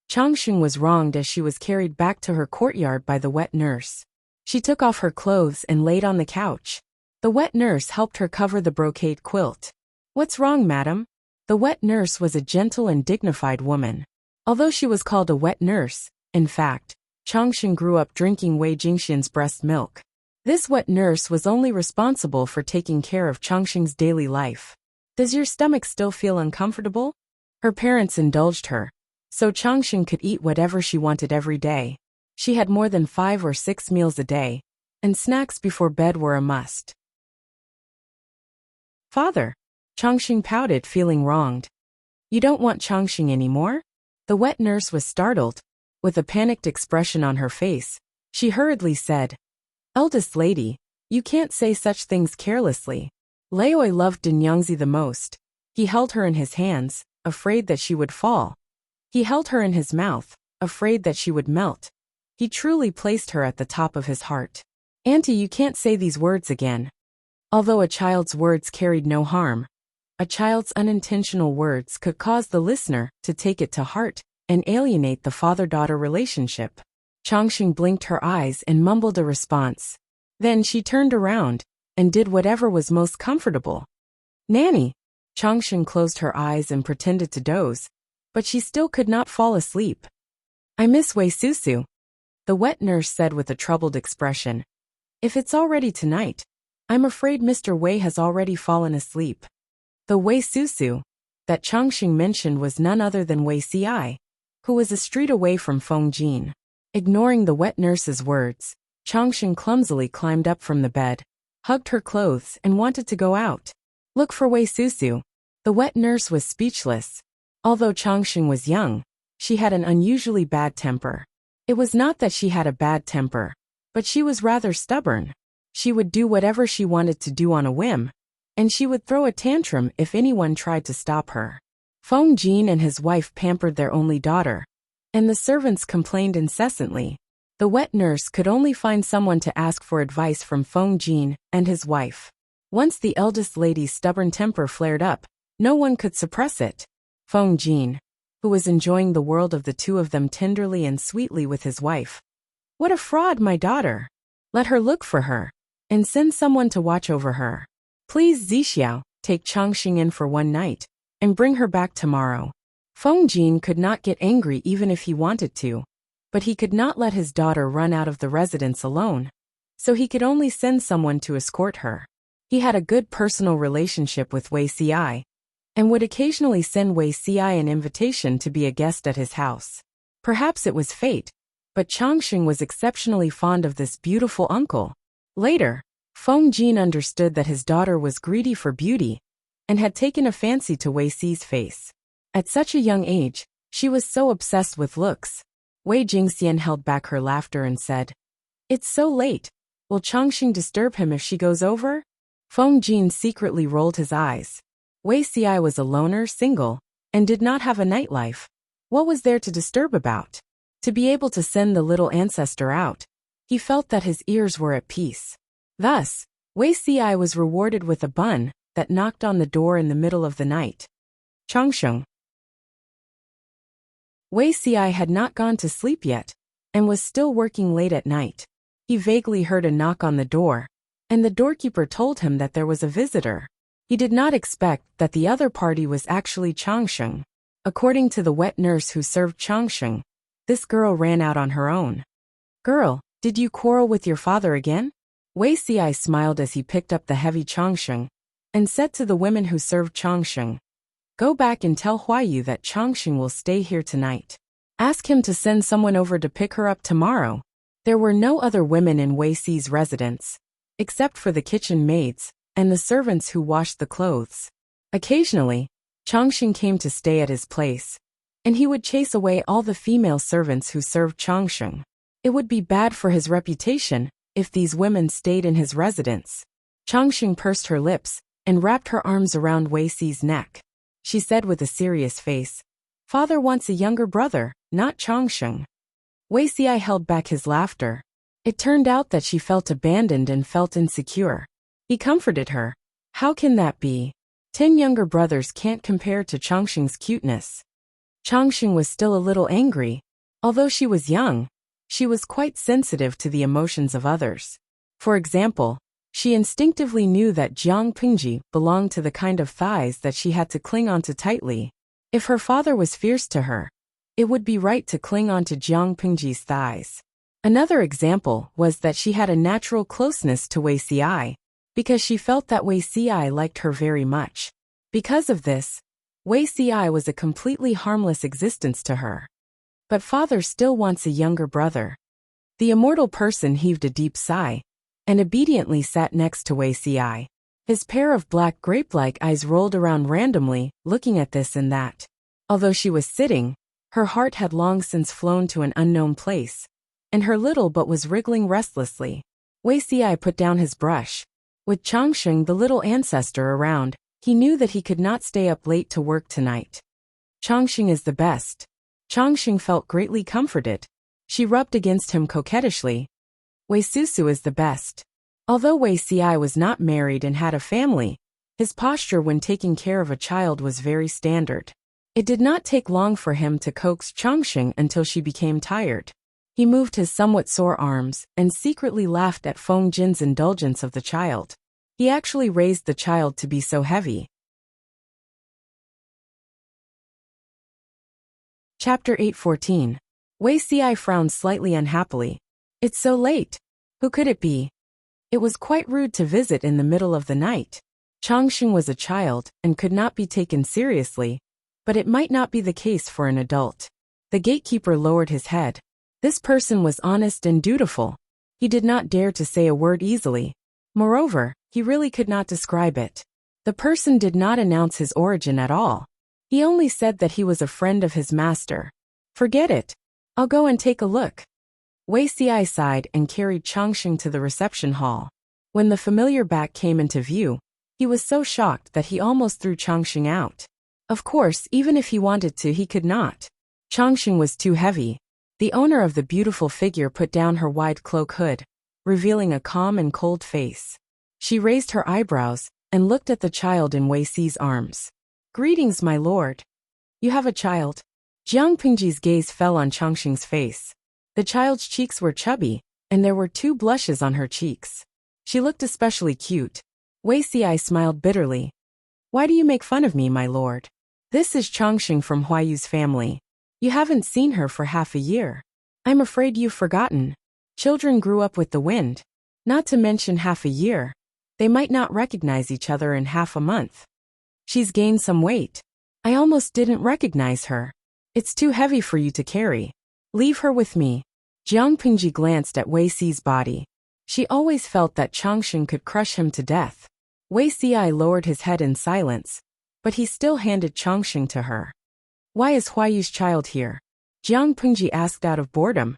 Changxing was wronged as she was carried back to her courtyard by the wet nurse. She took off her clothes and laid on the couch. The wet nurse helped her cover the brocade quilt. "What's wrong, madam?" The wet nurse was a gentle and dignified woman. Although she was called a wet nurse, in fact, Changxing grew up drinking Wei Jingxian's breast milk. This wet nurse was only responsible for taking care of Changxing's daily life. "Does your stomach still feel uncomfortable?" Her parents indulged her, so Changxing could eat whatever she wanted every day. She had more than 5 or 6 meals a day, and snacks before bed were a must. "Father," Changxing pouted, feeling wronged. "You don't want Changxing anymore?" The wet nurse was startled. With a panicked expression on her face, she hurriedly said, "Eldest lady, you can't say such things carelessly." Laoi loved Dinyangzi the most. He held her in his hands, afraid that she would fall. He held her in his mouth, afraid that she would melt. He truly placed her at the top of his heart. "Auntie, you can't say these words again." Although a child's words carried no harm, a child's unintentional words could cause the listener to take it to heart and alienate the father-daughter relationship. Changxing blinked her eyes and mumbled a response. Then she turned around and did whatever was most comfortable. "Nanny." Changxing closed her eyes and pretended to doze, but she still could not fall asleep. "I miss Wei Susu," the wet nurse said with a troubled expression. "If it's already tonight, I'm afraid Mr. Wei has already fallen asleep." The Wei Susu that Changxing mentioned was none other than Wei Ci, who was a street away from Feng Jin. Ignoring the wet nurse's words, Changxing clumsily climbed up from the bed, hugged her clothes, and wanted to go out. "Look for Wei Susu." The wet nurse was speechless. Although Changxing was young, she had an unusually bad temper. It was not that she had a bad temper, but she was rather stubborn. She would do whatever she wanted to do on a whim, and she would throw a tantrum if anyone tried to stop her. Feng Jin and his wife pampered their only daughter, and the servants complained incessantly. The wet nurse could only find someone to ask for advice from Feng Jin and his wife. Once the eldest lady's stubborn temper flared up, no one could suppress it. Feng Jin, who was enjoying the world of the two of them tenderly and sweetly with his wife. "What a fraud, my daughter! Let her look for her, and send someone to watch over her. Please, Zixiao, take Changxing in for one night, and bring her back tomorrow." Feng Jin could not get angry even if he wanted to, but he could not let his daughter run out of the residence alone, so he could only send someone to escort her. He had a good personal relationship with Wei Ci, and would occasionally send Wei Ci an invitation to be a guest at his house. Perhaps it was fate, but Changxing was exceptionally fond of this beautiful uncle. Later, Feng Jin understood that his daughter was greedy for beauty and had taken a fancy to Wei Xi's face. At such a young age, she was so obsessed with looks. Wei Jingxian held back her laughter and said, "It's so late. Will Changxing disturb him if she goes over?" Feng Jin secretly rolled his eyes. Wei Xi was a loner, single, and did not have a nightlife. What was there to disturb about? To be able to send the little ancestor out, he felt that his ears were at peace. Thus, Wei Xi was rewarded with a bun that knocked on the door in the middle of the night. Changsheng. Wei Xi had not gone to sleep yet, and was still working late at night. He vaguely heard a knock on the door, and the doorkeeper told him that there was a visitor. He did not expect that the other party was actually Changsheng. According to the wet nurse who served Changsheng, this girl ran out on her own. "Girl, did you quarrel with your father again?" Wei Xi smiled as he picked up the heavy Changsheng and said to the women who served Changsheng, "Go back and tell Huayu that Changxing will stay here tonight. Ask him to send someone over to pick her up tomorrow." There were no other women in Wei Xi's residence, except for the kitchen maids and the servants who washed the clothes. Occasionally, Changxing came to stay at his place, and he would chase away all the female servants who served Changxing. It would be bad for his reputation if these women stayed in his residence. Changxing pursed her lips and wrapped her arms around Wei Xi's neck. She said with a serious face, "Father wants a younger brother, not Changxing." Wei Xi held back his laughter. It turned out that she felt abandoned and felt insecure. He comforted her. "How can that be? 10 younger brothers can't compare to Changxing's cuteness." Changxing was still a little angry. Although she was young, she was quite sensitive to the emotions of others. For example, she instinctively knew that Jiang Pingji belonged to the kind of thighs that she had to cling onto tightly. If her father was fierce to her, it would be right to cling onto Jiang Pingji's thighs. Another example was that she had a natural closeness to Wei Xi, because she felt that Wei Xi liked her very much. Because of this, Wei Xi was a completely harmless existence to her. But father still wants a younger brother. The immortal person heaved a deep sigh and obediently sat next to Wei Xi. His pair of black grape-like eyes rolled around randomly, looking at this and that. Although she was sitting, her heart had long since flown to an unknown place, and her little butt was wriggling restlessly. Wei Xi put down his brush. With Changxing, the little ancestor, around, he knew that he could not stay up late to work tonight. Changxing is the best. Changxing felt greatly comforted. She rubbed against him coquettishly. Wei Susu is the best. Although Wei Xi was not married and had a family, his posture when taking care of a child was very standard. It did not take long for him to coax Changxing until she became tired. He moved his somewhat sore arms and secretly laughed at Feng Jin's indulgence of the child. He actually raised the child to be so heavy. Chapter 8:14. Wei Xi frowned slightly unhappily. "It's so late. Who could it be?" It was quite rude to visit in the middle of the night. Changxing was a child and could not be taken seriously, but it might not be the case for an adult. The gatekeeper lowered his head. This person was honest and dutiful. He did not dare to say a word easily. Moreover, he really could not describe it. The person did not announce his origin at all. He only said that he was a friend of his master. "Forget it. I'll go and take a look." Wei Xi sighed and carried Changxing to the reception hall. When the familiar back came into view, he was so shocked that he almost threw Changxing out. Of course, even if he wanted to, he could not. Changxing was too heavy. The owner of the beautiful figure put down her wide cloak hood, revealing a calm and cold face. She raised her eyebrows and looked at the child in Wei Xi's arms. "Greetings, my lord. You have a child?" Jiang Pingji's gaze fell on Changxing's face. The child's cheeks were chubby, and there were 2 blushes on her cheeks. She looked especially cute. Wei Xi smiled bitterly. "Why do you make fun of me, my lord? This is Changxing from Huayu's family. You haven't seen her for half a year. I'm afraid you've forgotten. Children grew up with the wind. Not to mention half a year. They might not recognize each other in half a month. She's gained some weight. I almost didn't recognize her. It's too heavy for you to carry. Leave her with me." Jiang Pingji glanced at Wei Xi's body. She always felt that Changsheng could crush him to death. Wei Xi lowered his head in silence, but he still handed Changsheng to her. Why is Huayu's child here? Jiang Pingji asked out of boredom.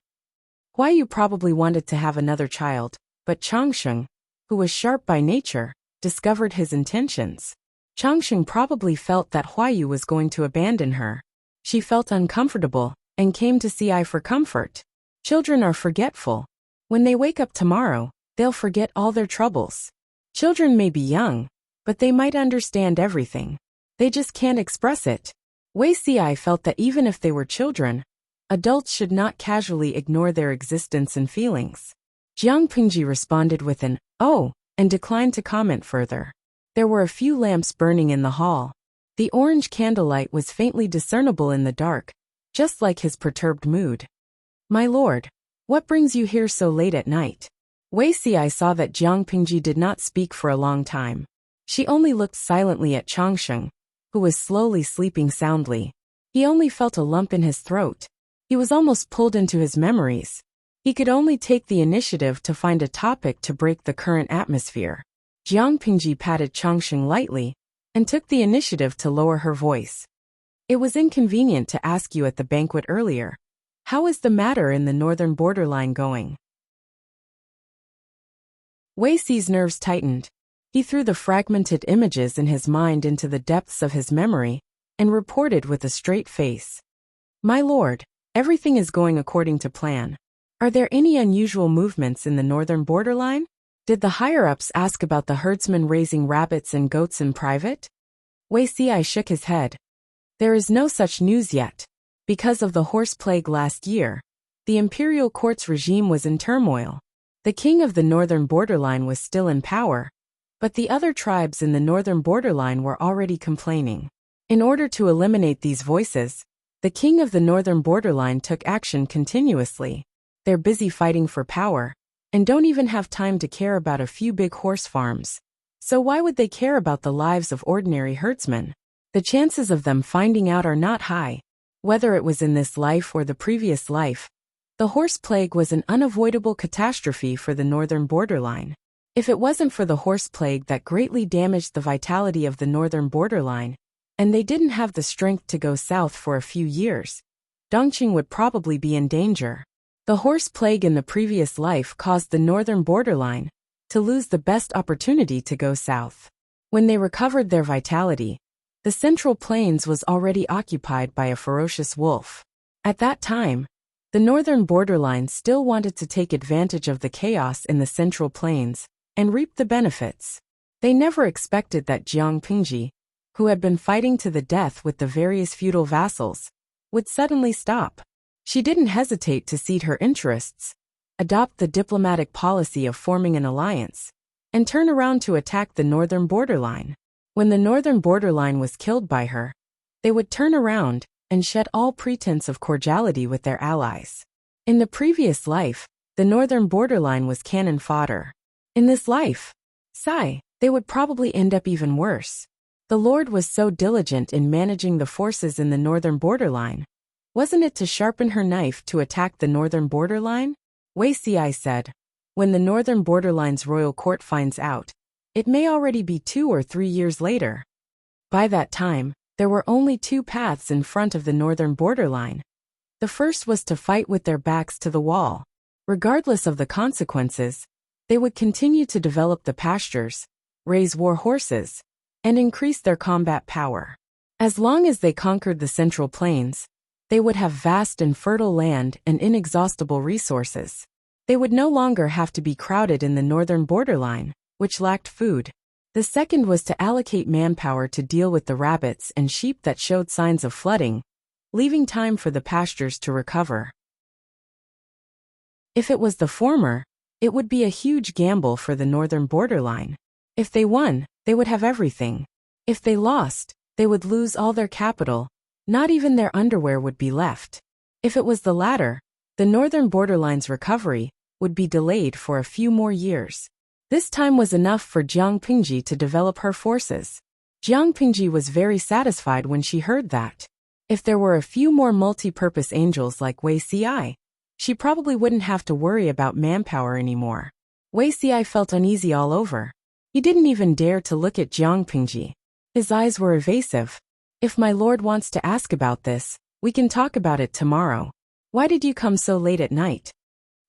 Huayu probably wanted to have another child, but Changsheng, who was sharp by nature, discovered his intentions. Changsheng probably felt that Huayu was going to abandon her. She felt uncomfortable and came to Ci for comfort. Children are forgetful. When they wake up tomorrow, they'll forget all their troubles. Children may be young, but they might understand everything. They just can't express it. Wei Ci felt that even if they were children, adults should not casually ignore their existence and feelings. Jiang Pingji responded with an, "Oh," and declined to comment further. There were a few lamps burning in the hall. The orange candlelight was faintly discernible in the dark, just like his perturbed mood. "My lord, what brings you here so late at night?" Wei Xi saw that Jiang Pingji did not speak for a long time. She only looked silently at Changsheng, who was slowly sleeping soundly. He only felt a lump in his throat. He was almost pulled into his memories. He could only take the initiative to find a topic to break the current atmosphere. Jiang Pingji patted Changsheng lightly and took the initiative to lower her voice. "It was inconvenient to ask you at the banquet earlier. How is the matter in the northern borderline going?" Wei Xi's nerves tightened. He threw the fragmented images in his mind into the depths of his memory and reported with a straight face. "My lord, everything is going according to plan. Are there any unusual movements in the northern borderline? Did the higher-ups ask about the herdsmen raising rabbits and goats in private?" Wei Xi shook his head. "There is no such news yet. Because of the horse plague last year, the imperial court's regime was in turmoil. The king of the northern borderline was still in power, but the other tribes in the northern borderline were already complaining. In order to eliminate these voices, the king of the northern borderline took action continuously. They're busy fighting for power, and don't even have time to care about a few big horse farms. So why would they care about the lives of ordinary herdsmen? The chances of them finding out are not high. Whether it was in this life or the previous life, the horse plague was an unavoidable catastrophe for the northern borderline. If it wasn't for the horse plague that greatly damaged the vitality of the northern borderline, and they didn't have the strength to go south for a few years, Dongqing would probably be in danger. The horse plague in the previous life caused the northern borderline to lose the best opportunity to go south. When they recovered their vitality, the central plains was already occupied by a ferocious wolf. At that time, the northern borderline still wanted to take advantage of the chaos in the central plains and reap the benefits. They never expected that Jiang Pingji, who had been fighting to the death with the various feudal vassals, would suddenly stop. She didn't hesitate to cede her interests, adopt the diplomatic policy of forming an alliance, and turn around to attack the northern borderline. When the northern borderline was killed by her, they would turn around and shed all pretense of cordiality with their allies. In the previous life, the northern borderline was cannon fodder. In this life, they would probably end up even worse. The Lord was so diligent in managing the forces in the northern borderline. Wasn't it to sharpen her knife to attack the northern borderline? Wei Xi said. When the northern borderline's royal court finds out, it may already be 2 or 3 years later. By that time, there were only 2 paths in front of the northern borderline. The first was to fight with their backs to the wall. Regardless of the consequences, they would continue to develop the pastures, raise war horses, and increase their combat power. As long as they conquered the central plains, they would have vast and fertile land and inexhaustible resources. They would no longer have to be crowded in the northern borderline, which lacked food. The second was to allocate manpower to deal with the rabbits and sheep that showed signs of flooding, leaving time for the pastures to recover. If it was the former, it would be a huge gamble for the northern borderline. If they won, they would have everything. If they lost, they would lose all their capital. Not even their underwear would be left. If it was the latter, the northern borderline's recovery would be delayed for a few more years. This time was enough for Jiang Pingji to develop her forces. Jiang Pingji was very satisfied when she heard that. If there were a few more multi-purpose angels like Wei Xi, she probably wouldn't have to worry about manpower anymore. Wei Xi felt uneasy all over. He didn't even dare to look at Jiang Pingji. His eyes were evasive. If my lord wants to ask about this, we can talk about it tomorrow. Why did you come so late at night?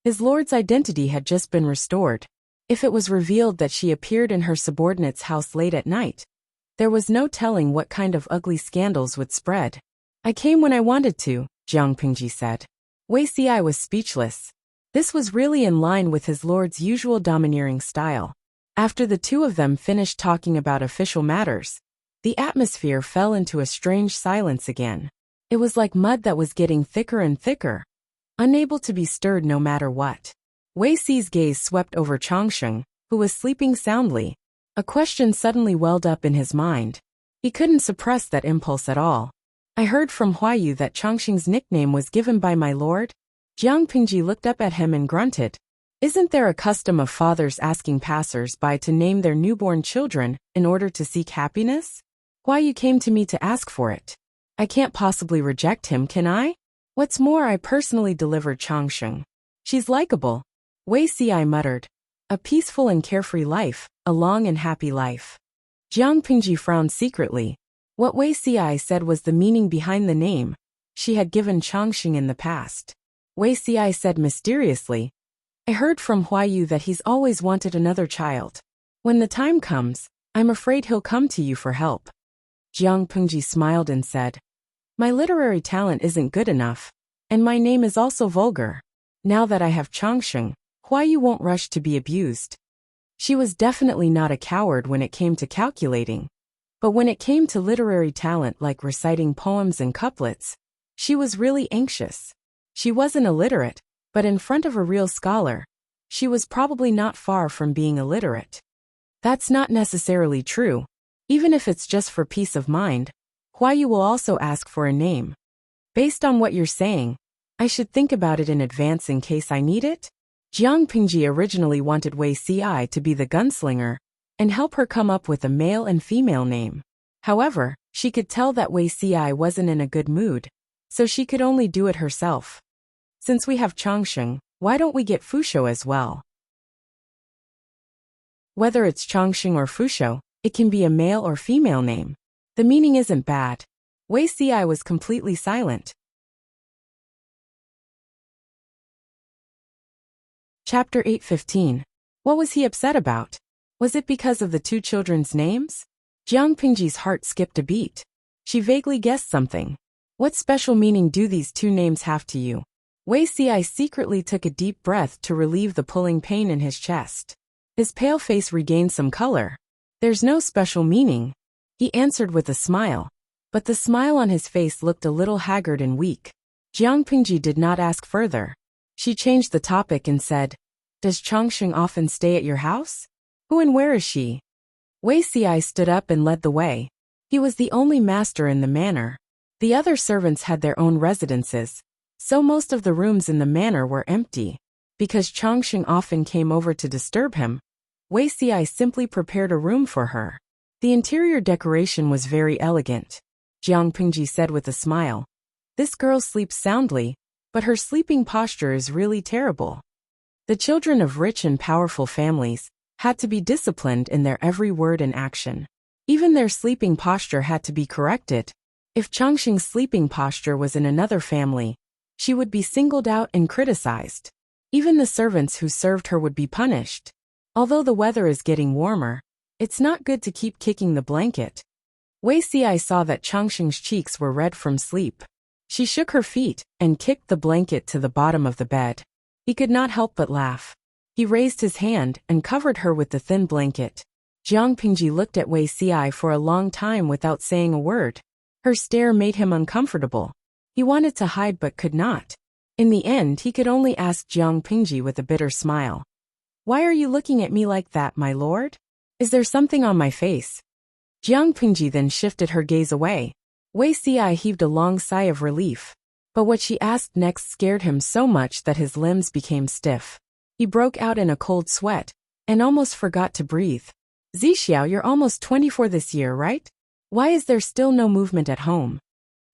His lord's identity had just been restored. If it was revealed that she appeared in her subordinate's house late at night, there was no telling what kind of ugly scandals would spread. I came when I wanted to, Jiang Pingji said. Wei Xi was speechless. This was really in line with his lord's usual domineering style. After the two of them finished talking about official matters, the atmosphere fell into a strange silence again. It was like mud that was getting thicker and thicker, unable to be stirred no matter what. Wei Xi's gaze swept over Changsheng, who was sleeping soundly. A question suddenly welled up in his mind. He couldn't suppress that impulse at all. I heard from Huayu that Changsheng's nickname was given by my lord. Jiang Pingji looked up at him and grunted. Isn't there a custom of fathers asking passers-by to name their newborn children in order to seek happiness? Huayu came to me to ask for it. I can't possibly reject him, can I? What's more, I personally delivered Changsheng. She's likable. Wei Xi muttered. A peaceful and carefree life, a long and happy life. Jiang Pingji frowned secretly. What Wei Xi said was the meaning behind the name she had given Changsheng in the past. Wei Xi said mysteriously, I heard from Huayu that he's always wanted another child. When the time comes, I'm afraid he'll come to you for help. Jiang Pingji smiled and said, my literary talent isn't good enough, and my name is also vulgar. Now that I have Changsheng, Huayu won't rush to be abused. She was definitely not a coward when it came to calculating, but when it came to literary talent like reciting poems and couplets, she was really anxious. She wasn't illiterate, but in front of a real scholar, she was probably not far from being illiterate. That's not necessarily true. Even if it's just for peace of mind, Huayu will also ask for a name. Based on what you're saying, I should think about it in advance in case I need it? Jiang Pingji originally wanted Wei Xi to be the gunslinger and help her come up with a male and female name. However, she could tell that Wei Xi wasn't in a good mood, so she could only do it herself. Since we have Changsheng, why don't we get Fushou as well? Whether it's Changsheng or Fushou, it can be a male or female name. The meaning isn't bad. Wei Xi was completely silent. Chapter 8:15. What was he upset about? Was it because of the two children's names? Jiang Pingji's heart skipped a beat. She vaguely guessed something. What special meaning do these two names have to you? Wei Xi secretly took a deep breath to relieve the pulling pain in his chest. His pale face regained some color. There's no special meaning, he answered with a smile. But the smile on his face looked a little haggard and weak. Jiang Pingji did not ask further. She changed the topic and said, does Changsheng often stay at your house? Who and where is she? Wei Xi stood up and led the way. He was the only master in the manor. The other servants had their own residences, so most of the rooms in the manor were empty. Because Changsheng often came over to disturb him, Wei Xi simply prepared a room for her. The interior decoration was very elegant. Jiang Pingji said with a smile, this girl sleeps soundly, but her sleeping posture is really terrible. The children of rich and powerful families had to be disciplined in their every word and action. Even their sleeping posture had to be corrected. If Changsheng's sleeping posture was in another family, she would be singled out and criticized. Even the servants who served her would be punished. Although the weather is getting warmer, it's not good to keep kicking the blanket. Wei Xi saw that Changsheng's cheeks were red from sleep. She shook her feet and kicked the blanket to the bottom of the bed. He could not help but laugh. He raised his hand and covered her with the thin blanket. Jiang Pingji looked at Wei Xi for a long time without saying a word. Her stare made him uncomfortable. He wanted to hide but could not. In the end, he could only ask Jiang Pingji with a bitter smile. Why are you looking at me like that, my lord? Is there something on my face? Jiang Pingji then shifted her gaze away. Wei Xi heaved a long sigh of relief. But what she asked next scared him so much that his limbs became stiff. He broke out in a cold sweat and almost forgot to breathe. Zixiao, you're almost 24 this year, right? Why is there still no movement at home?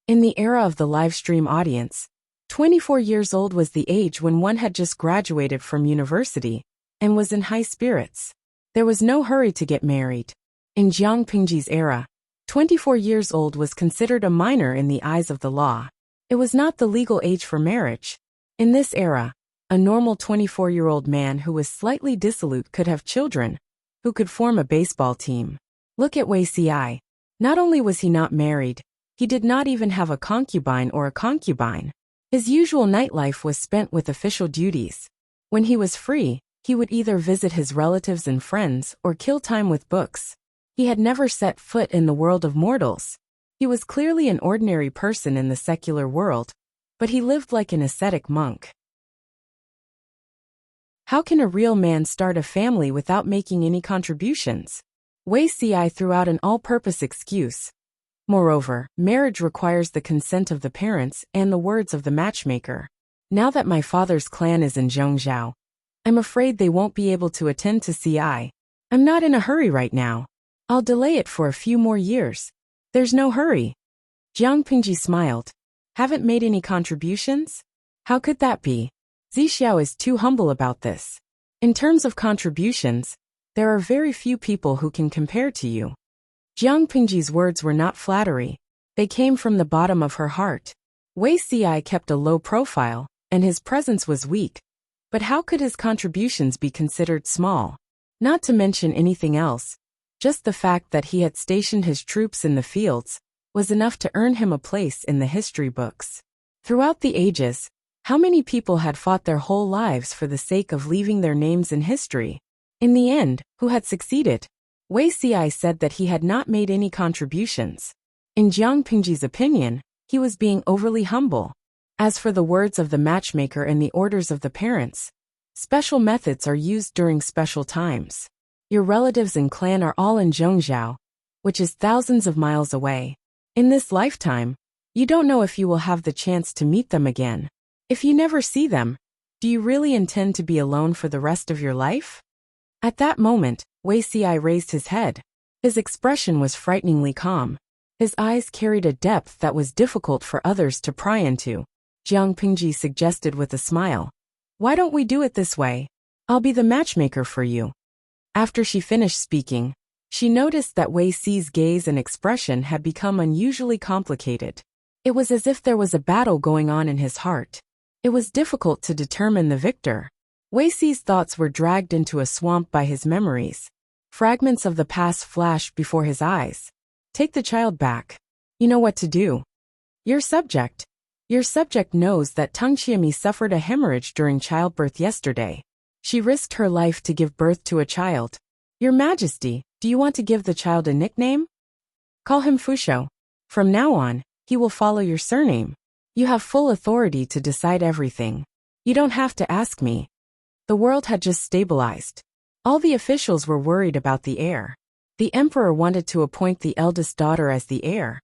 In the era of the Livestream audience, 24 years old was the age when one had just graduated from university. and was in high spirits. There was no hurry to get married. In Jiang Pingji's era, 24 years old was considered a minor in the eyes of the law. It was not the legal age for marriage. In this era, a normal 24-year-old man who was slightly dissolute could have children, who could form a baseball team. Look at Wuxia. Not only was he not married, he did not even have a concubine or a concubine. His usual nightlife was spent with official duties. When he was free, he would either visit his relatives and friends or kill time with books. He had never set foot in the world of mortals. He was clearly an ordinary person in the secular world, but he lived like an ascetic monk. How can a real man start a family without making any contributions? Wuxia threw out an all-purpose excuse. Moreover, marriage requires the consent of the parents and the words of the matchmaker. Now that my father's clan is in Zhongzhou, I'm afraid they won't be able to attend to CI. I'm not in a hurry right now. I'll delay it for a few more years. There's no hurry. Jiang Pingji smiled. Haven't made any contributions? How could that be? Zixiao is too humble about this. In terms of contributions, there are very few people who can compare to you. Jiang Pingji's words were not flattery. They came from the bottom of her heart. Wuxia kept a low profile, and his presence was weak. But how could his contributions be considered small? Not to mention anything else, just the fact that he had stationed his troops in the fields was enough to earn him a place in the history books. Throughout the ages, how many people had fought their whole lives for the sake of leaving their names in history? In the end, who had succeeded? Wuxia said that he had not made any contributions. In Jiang Pingji's opinion, he was being overly humble. As for the words of the matchmaker and the orders of the parents, special methods are used during special times. Your relatives and clan are all in Zhongzhou, which is thousands of miles away. In this lifetime, you don't know if you will have the chance to meet them again. If you never see them, do you really intend to be alone for the rest of your life? At that moment, Wuxia raised his head. His expression was frighteningly calm. His eyes carried a depth that was difficult for others to pry into. Jiang Pingji suggested with a smile. Why don't we do it this way? I'll be the matchmaker for you. After she finished speaking, she noticed that Wuxia's gaze and expression had become unusually complicated. It was as if there was a battle going on in his heart. It was difficult to determine the victor. Wuxia's thoughts were dragged into a swamp by his memories. Fragments of the past flashed before his eyes. Take the child back. You know what to do. Your subject knows that Teng Qiami suffered a hemorrhage during childbirth yesterday. She risked her life to give birth to a child. Your Majesty, do you want to give the child a nickname? Call him Fusho. From now on, he will follow your surname. You have full authority to decide everything. You don't have to ask me. The world had just stabilized. All the officials were worried about the heir. The emperor wanted to appoint the eldest daughter as the heir,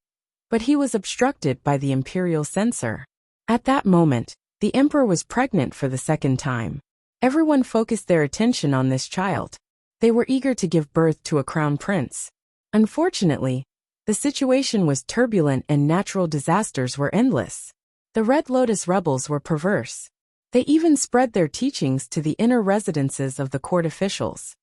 but he was obstructed by the imperial censor. At that moment, the emperor was pregnant for the second time. Everyone focused their attention on this child. They were eager to give birth to a crown prince. Unfortunately, the situation was turbulent and natural disasters were endless. The Red Lotus rebels were perverse. They even spread their teachings to the inner residences of the court officials.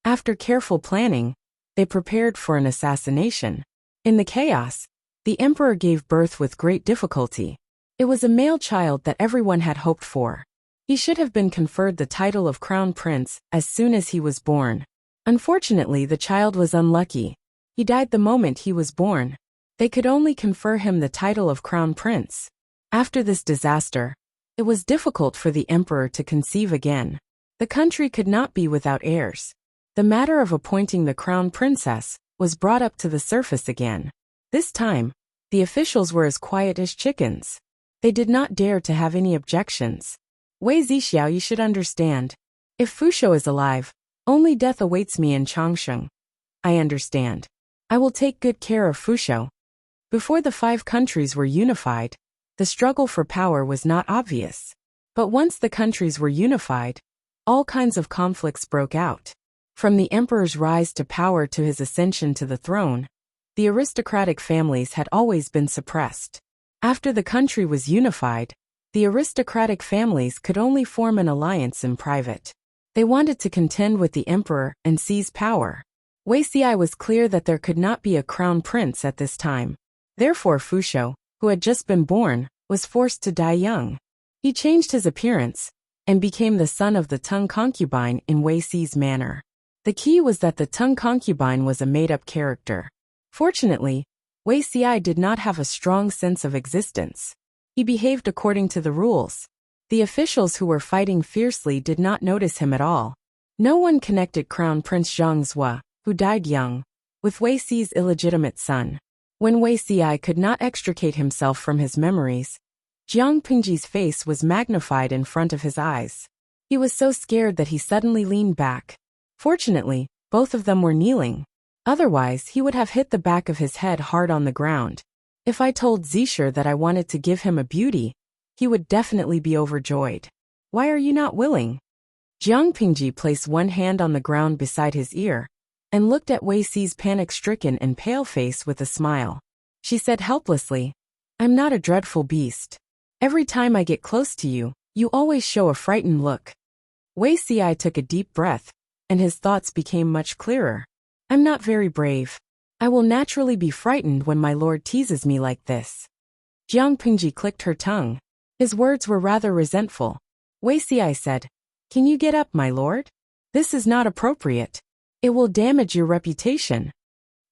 After careful planning, they prepared for an assassination. In the chaos, the emperor gave birth with great difficulty. It was a male child that everyone had hoped for. He should have been conferred the title of crown prince as soon as he was born. Unfortunately, the child was unlucky. He died the moment he was born. They could only confer him the title of crown prince. After this disaster, it was difficult for the emperor to conceive again. The country could not be without heirs. The matter of appointing the crown princess was brought up to the surface again. This time, the officials were as quiet as chickens. They did not dare to have any objections. Wei Zixiao, you should understand. If Fusho is alive, only death awaits me in Changsheng. I understand. I will take good care of Fusho. Before the 5 countries were unified, the struggle for power was not obvious. But once the countries were unified, all kinds of conflicts broke out. From the emperor's rise to power to his ascension to the throne, the aristocratic families had always been suppressed. After the country was unified, The aristocratic families could only form an alliance in private. They wanted to contend with the emperor and seize power. Wuxia was clear that there could not be a crown prince at this time. Therefore Fusho, who had just been born, was forced to die young. He changed his appearance and became the son of the Tung concubine in Wuxia's manor. The key was that the Tung concubine was a made-up character. Fortunately, Wuxia did not have a strong sense of existence. He behaved according to the rules. The officials who were fighting fiercely did not notice him at all. No one connected Crown Prince Zhang Zhua, who died young, with Wuxia's illegitimate son. When Wuxia could not extricate himself from his memories, Jiang Pingji's face was magnified in front of his eyes. He was so scared that he suddenly leaned back. Fortunately, both of them were kneeling. Otherwise, he would have hit the back of his head hard on the ground. If I told Zisher that I wanted to give him a beauty, he would definitely be overjoyed. Why are you not willing? Jiang Pingji placed one hand on the ground beside his ear and looked at Wuxia's panic-stricken and pale face with a smile. She said helplessly, I'm not a dreadful beast. Every time I get close to you, you always show a frightened look. Wuxia took a deep breath, and his thoughts became much clearer. I'm not very brave. I will naturally be frightened when my lord teases me like this. Jiang Pingji clicked her tongue. His words were rather resentful. Wuxia said, Can you get up, my lord? This is not appropriate. It will damage your reputation.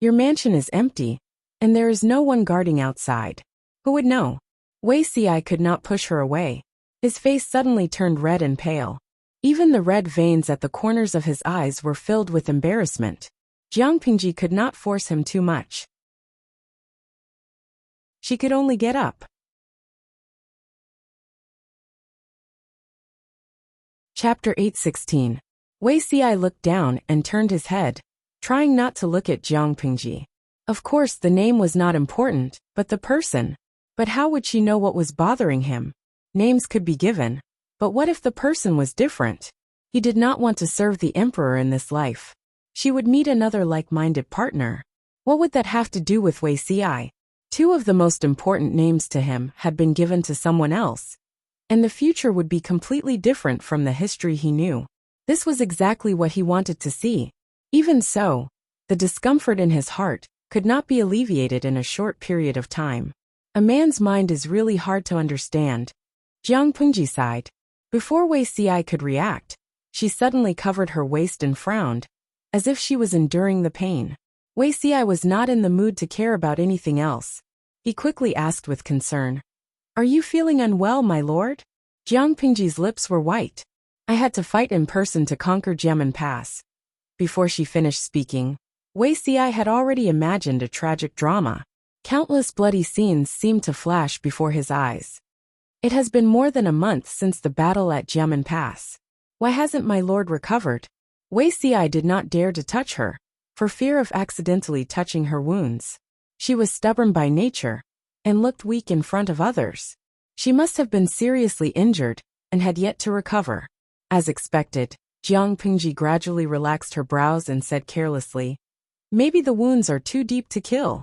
Your mansion is empty, and there is no one guarding outside. Who would know? Wuxia could not push her away. His face suddenly turned red and pale. Even the red veins at the corners of his eyes were filled with embarrassment. Jiang Pingji could not force him too much. She could only get up. Chapter 8:16. Wuxia looked down and turned his head, trying not to look at Jiang Pingji. Of course the name was not important, but the person. But how would she know what was bothering him? Names could be given, but what if the person was different? He did not want to serve the emperor in this life. She would meet another like-minded partner. What would that have to do with Wuxia? Two of the most important names to him had been given to someone else, and the future would be completely different from the history he knew. This was exactly what he wanted to see. Even so, the discomfort in his heart could not be alleviated in a short period of time. A man's mind is really hard to understand. Jiang Pingji sighed. Before Wuxia could react, she suddenly covered her waist and frowned, as if she was enduring the pain. Wuxia was not in the mood to care about anything else. He quickly asked with concern, Are you feeling unwell, my lord? Jiang Pingji's lips were white. I had to fight in person to conquer Jiamen Pass. Before she finished speaking, Wuxia had already imagined a tragic drama. Countless bloody scenes seemed to flash before his eyes. It has been more than a month since the battle at Jiamen Pass. Why hasn't my lord recovered? Wuxia did not dare to touch her, for fear of accidentally touching her wounds. She was stubborn by nature, and looked weak in front of others. She must have been seriously injured, and had yet to recover. As expected, Jiang Pingji gradually relaxed her brows and said carelessly, Maybe the wounds are too deep to kill.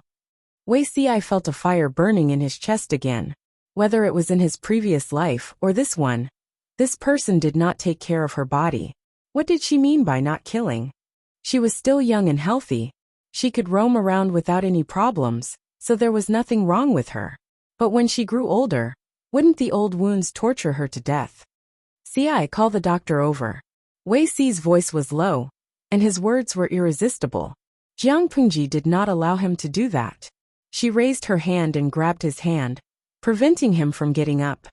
Wuxia felt a fire burning in his chest again. Whether it was in his previous life or this one, this person did not take care of her body. What did she mean by not killing? She was still young and healthy. She could roam around without any problems, so there was nothing wrong with her. But when she grew older, wouldn't the old wounds torture her to death? "Ci, call the doctor over." Wuxi's voice was low, and his words were irresistible. Jiang Pingji did not allow him to do that. She raised her hand and grabbed his hand, preventing him from getting up.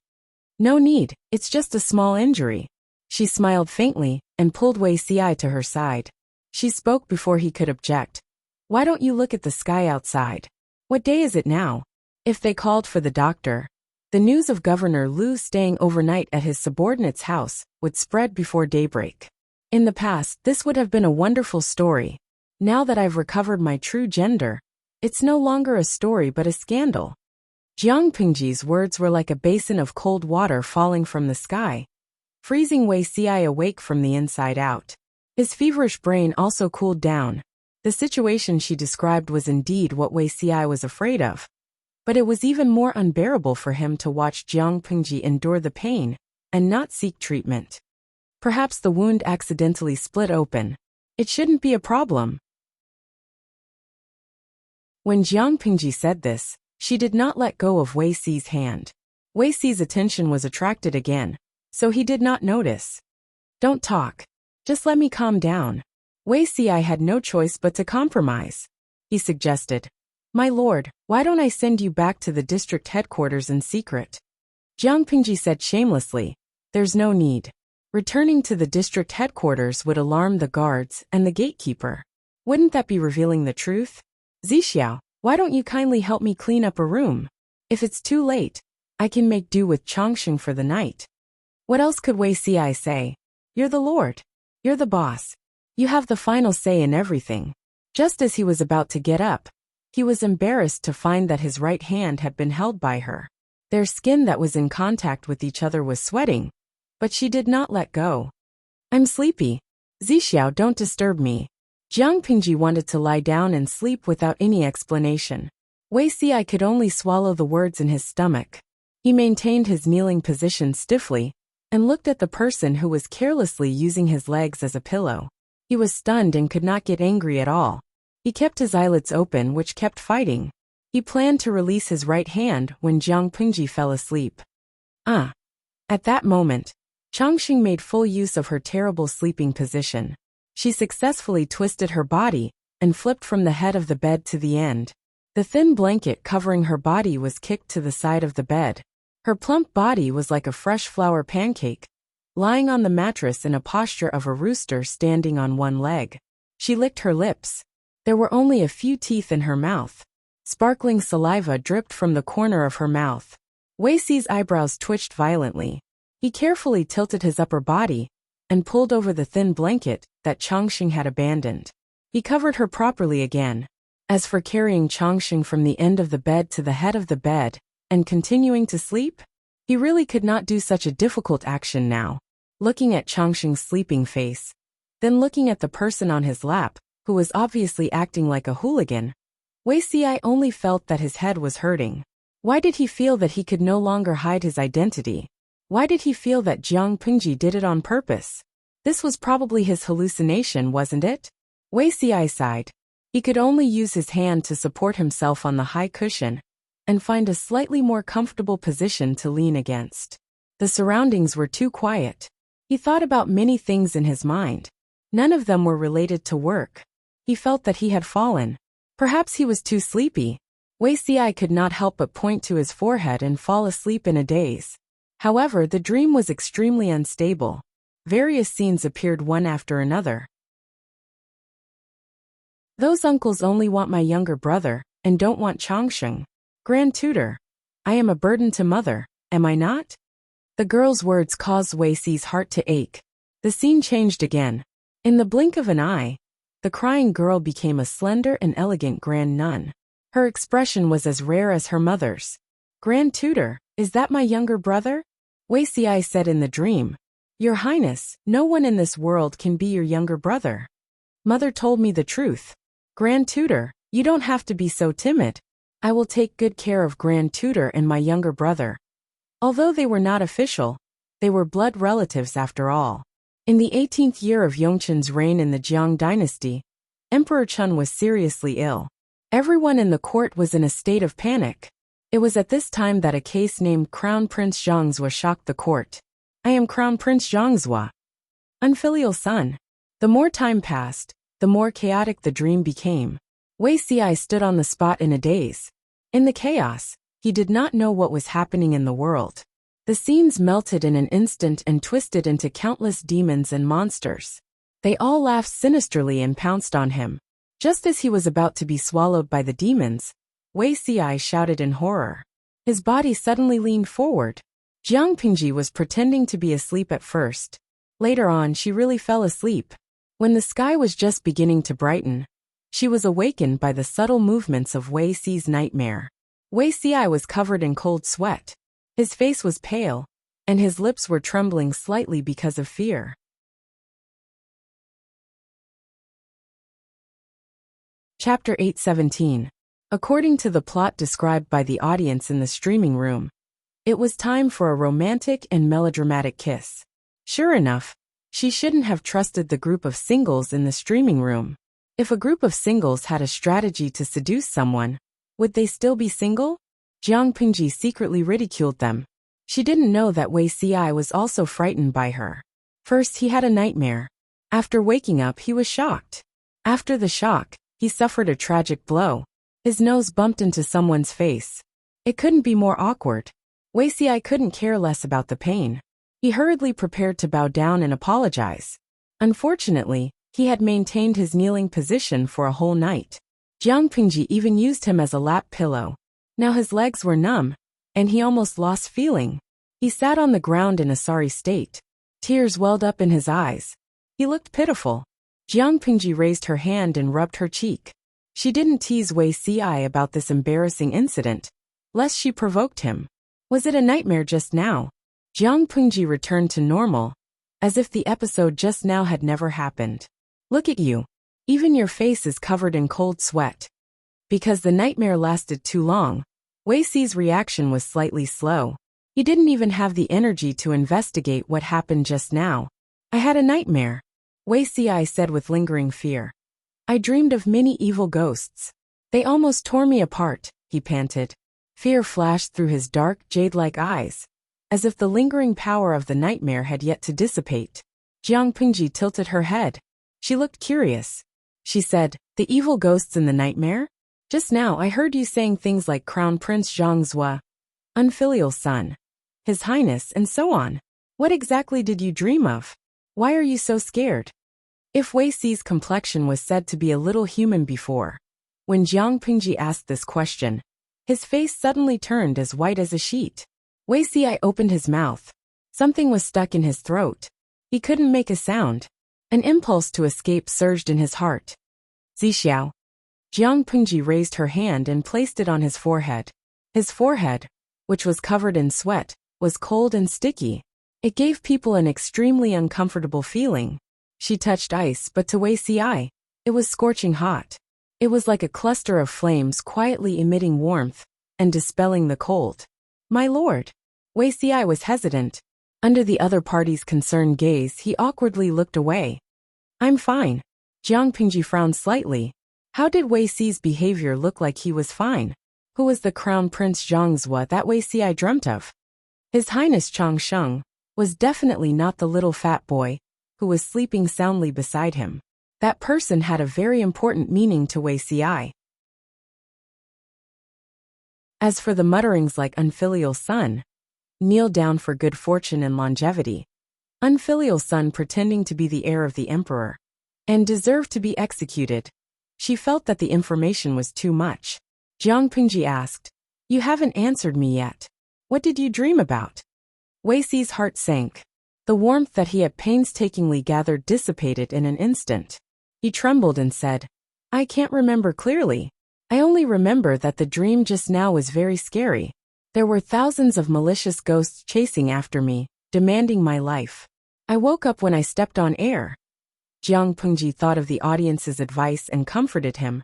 "No need, it's just a small injury." She smiled faintly and pulled Wuxi to her side. She spoke before he could object. "Why don't you look at the sky outside? What day is it now?" If they called for the doctor, the news of Governor Lu staying overnight at his subordinate's house would spread before daybreak. In the past, this would have been a wonderful story. Now that I've recovered my true gender, it's no longer a story but a scandal. Jiang Pingji's words were like a basin of cold water falling from the sky, freezing Wuxi awake from the inside out. His feverish brain also cooled down. The situation she described was indeed what Wuxi was afraid of. But it was even more unbearable for him to watch Jiang Pingji endure the pain and not seek treatment. Perhaps the wound accidentally split open. It shouldn't be a problem. When Jiang Pingji said this, she did not let go of Wei Si's hand. Wei Si's attention was attracted again, so he did not notice. Don't talk. Just let me calm down. Wei Si had no choice but to compromise. He suggested, My lord, why don't I send you back to the district headquarters in secret? Jiang Pingji said shamelessly, There's no need. Returning to the district headquarters would alarm the guards and the gatekeeper. Wouldn't that be revealing the truth? Zixiao, why don't you kindly help me clean up a room? If it's too late, I can make do with Chongqing for the night. What else could Wei Si say? You're the lord. You're the boss. You have the final say in everything. Just as he was about to get up, he was embarrassed to find that his right hand had been held by her. Their skin that was in contact with each other was sweating, but she did not let go. I'm sleepy. Zixiao, don't disturb me. Jiang Pingji wanted to lie down and sleep without any explanation. Wei Si could only swallow the words in his stomach. He maintained his kneeling position stiffly and looked at the person who was carelessly using his legs as a pillow. He was stunned and could not get angry at all. He kept his eyelids open, which kept fighting. He planned to release his right hand when Jiang Pingji fell asleep. At that moment, Chongqing made full use of her terrible sleeping position. She successfully twisted her body and flipped from the head of the bed to the end. The thin blanket covering her body was kicked to the side of the bed. Her plump body was like a fresh flour pancake, lying on the mattress in a posture of a rooster standing on one leg. She licked her lips. There were only a few teeth in her mouth. Sparkling saliva dripped from the corner of her mouth. Wei Si's eyebrows twitched violently. He carefully tilted his upper body and pulled over the thin blanket that Chongqing had abandoned. He covered her properly again. As for carrying Chongqing from the end of the bed to the head of the bed and continuing to sleep, he really could not do such a difficult action now. Looking at Chongqing's sleeping face, then looking at the person on his lap, who was obviously acting like a hooligan, Wei Si only felt that his head was hurting. Why did he feel that he could no longer hide his identity? Why did he feel that Jiang Pingji did it on purpose? This was probably his hallucination, wasn't it? Wei Si sighed. He could only use his hand to support himself on the high cushion and find a slightly more comfortable position to lean against. The surroundings were too quiet. He thought about many things in his mind. None of them were related to work. He felt that he had fallen. Perhaps he was too sleepy. Wei Si could not help but point to his forehead and fall asleep in a daze. However, the dream was extremely unstable. Various scenes appeared one after another. Those uncles only want my younger brother and don't want Chongqing. Grand tutor, I am a burden to mother, am I not? The girl's words caused Wei Si's heart to ache. The scene changed again. In the blink of an eye, the crying girl became a slender and elegant grand nun. Her expression was as rare as her mother's. Grand tutor, is that my younger brother? Wei Si said in the dream. Your Highness, no one in this world can be your younger brother. Mother told me the truth. Grand tutor, you don't have to be so timid. I will take good care of Grand tutor and my younger brother. Although they were not official, they were blood relatives after all. In the 18th year of Yongqin's reign in the Jiang dynasty, Emperor Chun was seriously ill. Everyone in the court was in a state of panic. It was at this time that a case named Crown Prince Zhangzhua shocked the court. I am Crown Prince Zhangzhua. Unfilial son. The more time passed, the more chaotic the dream became. Wei Si stood on the spot in a daze. In the chaos, he did not know what was happening in the world. The scenes melted in an instant and twisted into countless demons and monsters. They all laughed sinisterly and pounced on him. Just as he was about to be swallowed by the demons, Wei Si shouted in horror. His body suddenly leaned forward. Jiang Pingji was pretending to be asleep at first. Later on, she really fell asleep. When the sky was just beginning to brighten, she was awakened by the subtle movements of Wei Si's nightmare. Wei Si was covered in cold sweat. His face was pale, and his lips were trembling slightly because of fear. Chapter 8:17. According to the plot described by the audience in the streaming room, it was time for a romantic and melodramatic kiss. Sure enough, she shouldn't have trusted the group of singles in the streaming room. If a group of singles had a strategy to seduce someone, would they still be single? Jiang Pingji secretly ridiculed them. She didn't know that Wei Ci was also frightened by her. First, he had a nightmare. After waking up, he was shocked. After the shock, he suffered a tragic blow. His nose bumped into someone's face. It couldn't be more awkward. Wei Ci couldn't care less about the pain. He hurriedly prepared to bow down and apologize. Unfortunately, he had maintained his kneeling position for a whole night. Jiang Pingji even used him as a lap pillow. Now his legs were numb, and he almost lost feeling. He sat on the ground in a sorry state. Tears welled up in his eyes. He looked pitiful. Jiang Pingji raised her hand and rubbed her cheek. She didn't tease Wei Ci about this embarrassing incident, lest she provoked him. Was it a nightmare just now? Jiang Pingji returned to normal, as if the episode just now had never happened. Look at you. Even your face is covered in cold sweat. Because the nightmare lasted too long, Wei Ci's reaction was slightly slow. He didn't even have the energy to investigate what happened just now. I had a nightmare, Wei Ci said with lingering fear. I dreamed of many evil ghosts. They almost tore me apart, he panted. Fear flashed through his dark, jade-like eyes, as if the lingering power of the nightmare had yet to dissipate. Jiang Pingji tilted her head. She looked curious. She said, the evil ghosts in the nightmare? Just now I heard you saying things like Crown Prince Zhangzhua, unfilial son, His Highness, and so on. What exactly did you dream of? Why are you so scared? If Wei Ci's complexion was said to be a little human before, when Jiang Pingji asked this question, his face suddenly turned as white as a sheet. Wei Ci opened his mouth. Something was stuck in his throat. He couldn't make a sound. An impulse to escape surged in his heart. Zixiao. Jiang Pingji raised her hand and placed it on his forehead. His forehead, which was covered in sweat, was cold and sticky. It gave people an extremely uncomfortable feeling. She touched ice, but to Wei Ci, it was scorching hot. It was like a cluster of flames quietly emitting warmth and dispelling the cold. My lord. Wei Ci was hesitant. Under the other party's concerned gaze, he awkwardly looked away. I'm fine. Jiang Pingji frowned slightly. How did Wei Ci's behavior look like he was fine? Who was the Crown Prince Zhangzhua that Wei Ci dreamt of? His Highness Changsheng was definitely not the little fat boy who was sleeping soundly beside him. That person had a very important meaning to Wei Ci. As for the mutterings like unfilial son, kneel down for good fortune and longevity, unfilial son pretending to be the heir of the emperor, and deserved to be executed, she felt that the information was too much. Jiang Pingji asked, you haven't answered me yet. What did you dream about? Wei Ci's heart sank. The warmth that he had painstakingly gathered dissipated in an instant. He trembled and said, I can't remember clearly. I only remember that the dream just now was very scary. There were thousands of malicious ghosts chasing after me, demanding my life. I woke up when I stepped on air. Jiang Pingji thought of the audience's advice and comforted him.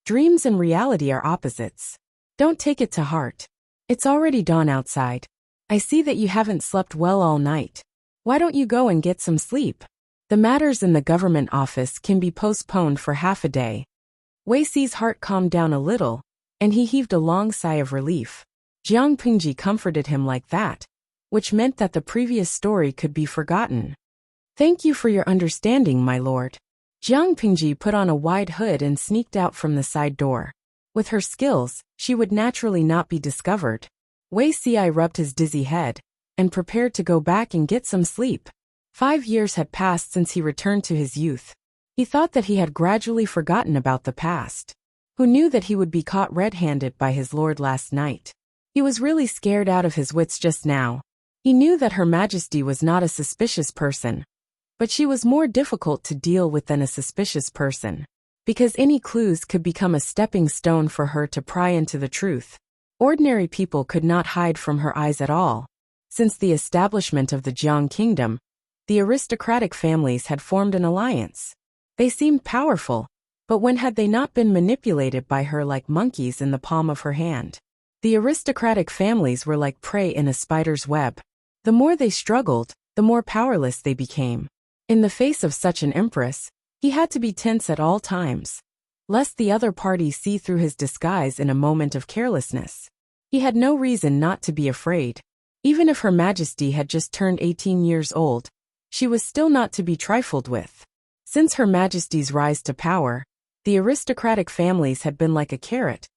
Dreams and reality are opposites. Don't take it to heart. It's already dawn outside. I see that you haven't slept well all night. Why don't you go and get some sleep? The matters in the government office can be postponed for half a day. Wei Ci's heart calmed down a little, and he heaved a long sigh of relief. Jiang Pingji comforted him like that, which meant that the previous story could be forgotten. Thank you for your understanding, my lord. Jiang Pingji put on a wide hood and sneaked out from the side door. With her skills, she would naturally not be discovered. Wei Ci rubbed his dizzy head and prepared to go back and get some sleep. 5 years had passed since he returned to his youth. He thought that he had gradually forgotten about the past. Who knew that he would be caught red-handed by his lord last night? He was really scared out of his wits just now. He knew that Her Majesty was not a suspicious person, but she was more difficult to deal with than a suspicious person, because any clues could become a stepping stone for her to pry into the truth. Ordinary people could not hide from her eyes at all. Since the establishment of the Jiang Kingdom, the aristocratic families had formed an alliance. They seemed powerful, But when had they not been manipulated by her like monkeys in the palm of her hand? The aristocratic families were like prey in a spider's web. The more they struggled, the more powerless they became. In the face of such an empress, he had to be tense at all times, lest the other party see through his disguise in a moment of carelessness. He had no reason not to be afraid. Even if Her Majesty had just turned 18 years old, she was still not to be trifled with. Since Her Majesty's rise to power, the aristocratic families had been like a carrot,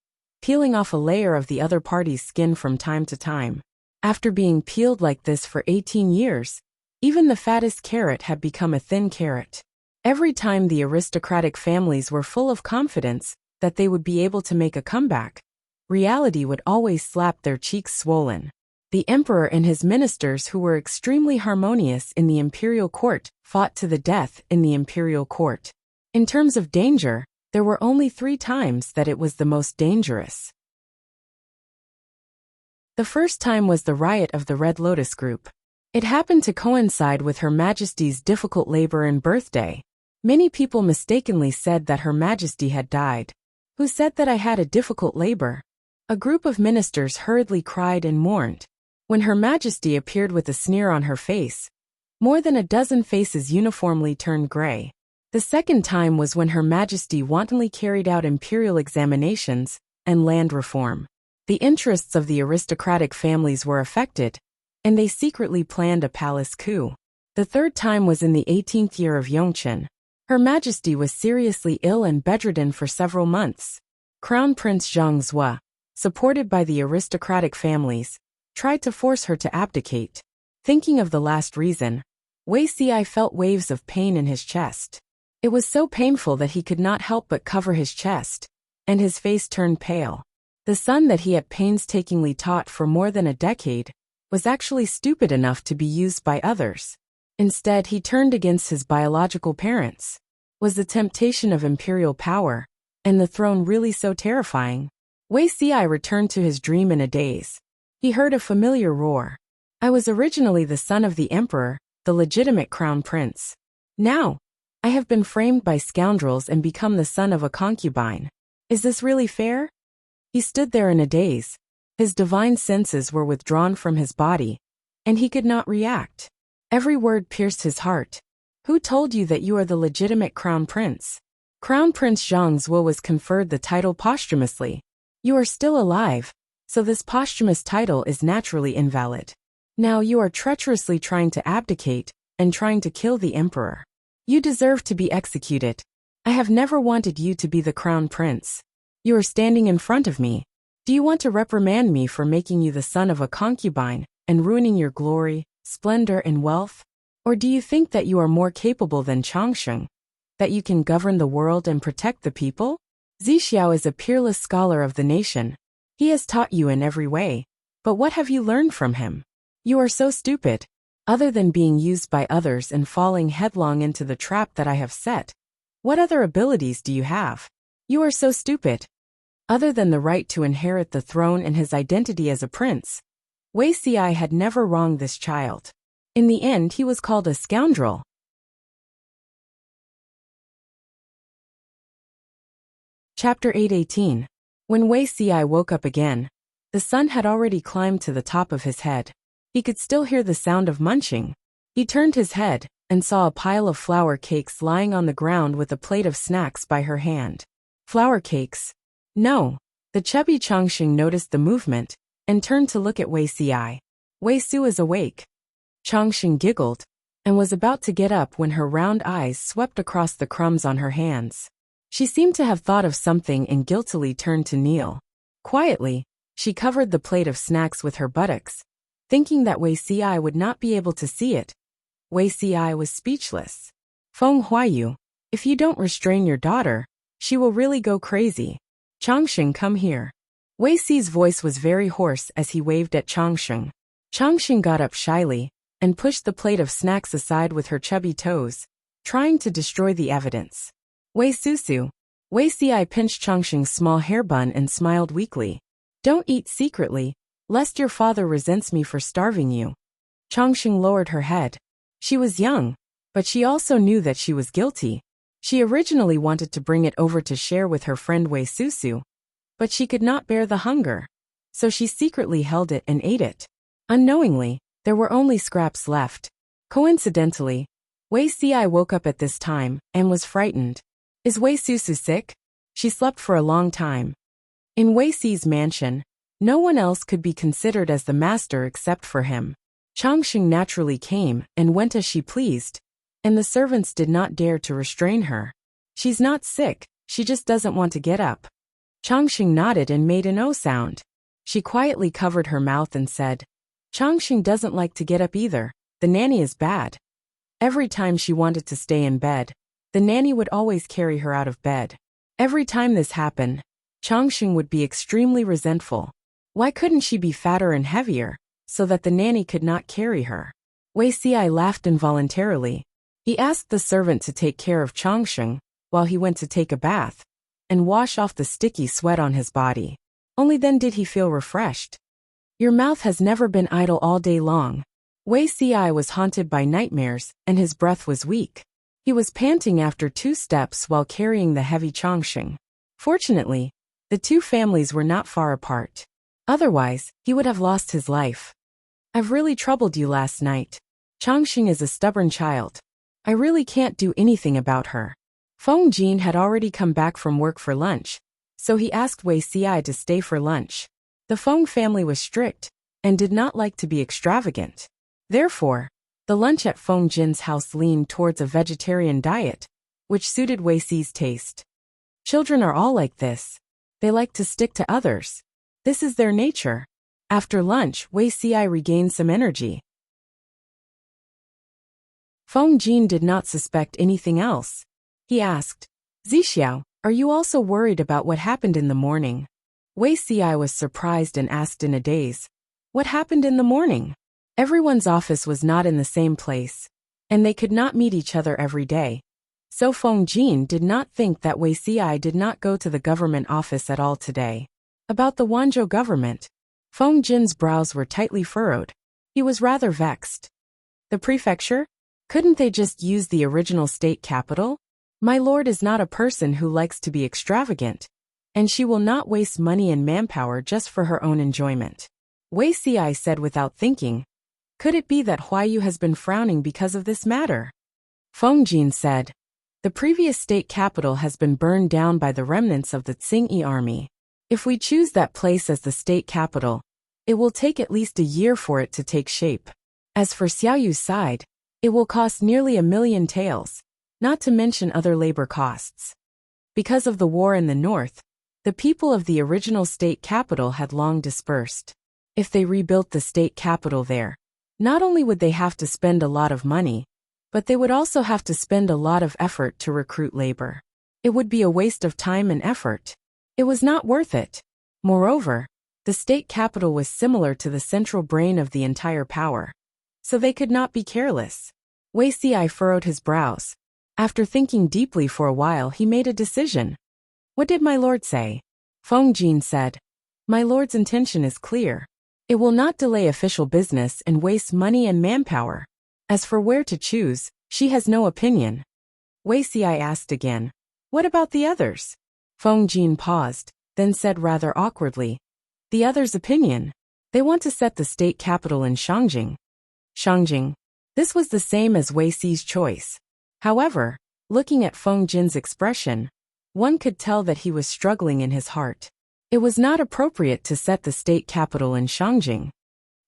peeling off a layer of the other party's skin from time to time. After being peeled like this for 18 years, even the fattest carrot had become a thin carrot. Every time the aristocratic families were full of confidence that they would be able to make a comeback, reality would always slap their cheeks swollen. The emperor and his ministers, who were extremely harmonious in the imperial court, fought to the death in the imperial court. In terms of danger, there were only 3 times that it was the most dangerous. The first time was the riot of the Red Lotus group. It happened to coincide with Her Majesty's difficult labor and birthday. Many people mistakenly said that Her Majesty had died. Who said that I had a difficult labor? A group of ministers hurriedly cried and mourned. When Her Majesty appeared with a sneer on her face, more than a dozen faces uniformly turned gray. The second time was when Her Majesty wantonly carried out imperial examinations and land reform. The interests of the aristocratic families were affected, and they secretly planned a palace coup. The third time was in the 18th year of Yongchen. Her Majesty was seriously ill and bedridden for several months. Crown Prince Zhang Zhua, supported by the aristocratic families, tried to force her to abdicate. Thinking of the last reason, Wei Xi felt waves of pain in his chest. It was so painful that he could not help but cover his chest, and his face turned pale. The son that he had painstakingly taught for more than a decade was actually stupid enough to be used by others. Instead, he turned against his biological parents. Was the temptation of imperial power and the throne really so terrifying? Wei Xi returned to his dream in a daze. He heard a familiar roar. I was originally the son of the emperor, the legitimate crown prince. Now, I have been framed by scoundrels and become the son of a concubine. Is this really fair? He stood there in a daze. His divine senses were withdrawn from his body, and he could not react. Every word pierced his heart. Who told you that you are the legitimate crown prince? Crown Prince Zhang Zhua was conferred the title posthumously. You are still alive, so this posthumous title is naturally invalid. Now you are treacherously trying to abdicate and trying to kill the emperor. You deserve to be executed. I have never wanted you to be the crown prince. You are standing in front of me. Do you want to reprimand me for making you the son of a concubine and ruining your glory, splendor, and wealth? Or do you think that you are more capable than Changsheng, that you can govern the world and protect the people? Zixiao is a peerless scholar of the nation. He has taught you in every way. But what have you learned from him? You are so stupid. Other than being used by others and falling headlong into the trap that I have set, what other abilities do you have? You are so stupid. Other than the right to inherit the throne and his identity as a prince, Wei Xi had never wronged this child. In the end, he was called a scoundrel. Chapter 8:18. When Wei Xi woke up again, the sun had already climbed to the top of his head. He could still hear the sound of munching. He turned his head and saw a pile of flour cakes lying on the ground with a plate of snacks by her hand. Flour cakes? No. The chubby Changsheng noticed the movement and turned to look at Wei Xi. Wei Su is awake. Changsheng giggled and was about to get up when her round eyes swept across the crumbs on her hands. She seemed to have thought of something and guiltily turned to kneel. Quietly, she covered the plate of snacks with her buttocks, thinking that Wei Xi would not be able to see it. Wei Xi was speechless. Feng Huayu, if you don't restrain your daughter, she will really go crazy. Changsheng, come here. Wei Xi's voice was very hoarse as he waved at Changsheng. Changsheng got up shyly and pushed the plate of snacks aside with her chubby toes, trying to destroy the evidence. Wei Susu. Wei Xi pinched Changsheng's small hair bun and smiled weakly. Don't eat secretly, lest your father resents me for starving you. Changsheng lowered her head. She was young, but she also knew that she was guilty. She originally wanted to bring it over to share with her friend Wei Susu, but she could not bear the hunger, so she secretly held it and ate it. Unknowingly, there were only scraps left. Coincidentally, Wei Ci woke up at this time and was frightened. Is Wei Susu sick? She slept for a long time. In Wei Ci's mansion, no one else could be considered as the master except for him. Changxing naturally came and went as she pleased, and the servants did not dare to restrain her. She's not sick, she just doesn't want to get up. Changxing nodded and made an O sound. She quietly covered her mouth and said, Changxing doesn't like to get up either, the nanny is bad. Every time she wanted to stay in bed, the nanny would always carry her out of bed. Every time this happened, Changxing would be extremely resentful. Why couldn't she be fatter and heavier, so that the nanny could not carry her? Wei Ci laughed involuntarily. He asked the servant to take care of Changxing while he went to take a bath and wash off the sticky sweat on his body. Only then did he feel refreshed. Your mouth has never been idle all day long. Wei Ci was haunted by nightmares and his breath was weak. He was panting after 2 steps while carrying the heavy Changxing. Fortunately, the 2 families were not far apart. Otherwise, he would have lost his life. I've really troubled you last night. Changxing is a stubborn child. I really can't do anything about her. Feng Jin had already come back from work for lunch, so he asked Wei Ci to stay for lunch. The Feng family was strict and did not like to be extravagant. Therefore, the lunch at Feng Jin's house leaned towards a vegetarian diet, which suited Wei Ci's taste. Children are all like this. They like to stick to others. This is their nature. After lunch, Wei Ci regained some energy. Feng Jin did not suspect anything else. He asked, Zixiao, are you also worried about what happened in the morning? Wei Ci was surprised and asked in a daze, what happened in the morning? Everyone's office was not in the same place, and they could not meet each other every day. So Feng Jin did not think that Wei Ci did not go to the government office at all today. About the Wanzhou government, Feng Jin's brows were tightly furrowed. He was rather vexed. The prefecture? Couldn't they just use the original state capital? My lord is not a person who likes to be extravagant, and she will not waste money and manpower just for her own enjoyment. Wei Ci said without thinking, could it be that Huayu has been frowning because of this matter? Feng Jin said, the previous state capital has been burned down by the remnants of the Tsingyi army. If we choose that place as the state capital, it will take at least a year for it to take shape. As for Xiaoyu's side, it will cost nearly 1 million taels, not to mention other labor costs. Because of the war in the north, the people of the original state capital had long dispersed. If they rebuilt the state capital there, not only would they have to spend a lot of money, but they would also have to spend a lot of effort to recruit labor. It would be a waste of time and effort. It was not worth it. Moreover, the state capital was similar to the central brain of the entire power, so they could not be careless. Wei Ci furrowed his brows. After thinking deeply for a while, he made a decision. What did my lord say? Feng Jin said, my lord's intention is clear. It will not delay official business and waste money and manpower. As for where to choose, she has no opinion. Wei Ci asked again, what about the others? Feng Jin paused, then said rather awkwardly, the others' opinion. They want to set the state capital in Shangjing. Shangjing. This was the same as Wei Ci's choice. However, looking at Feng Jin's expression, one could tell that he was struggling in his heart. It was not appropriate to set the state capital in Shangjing.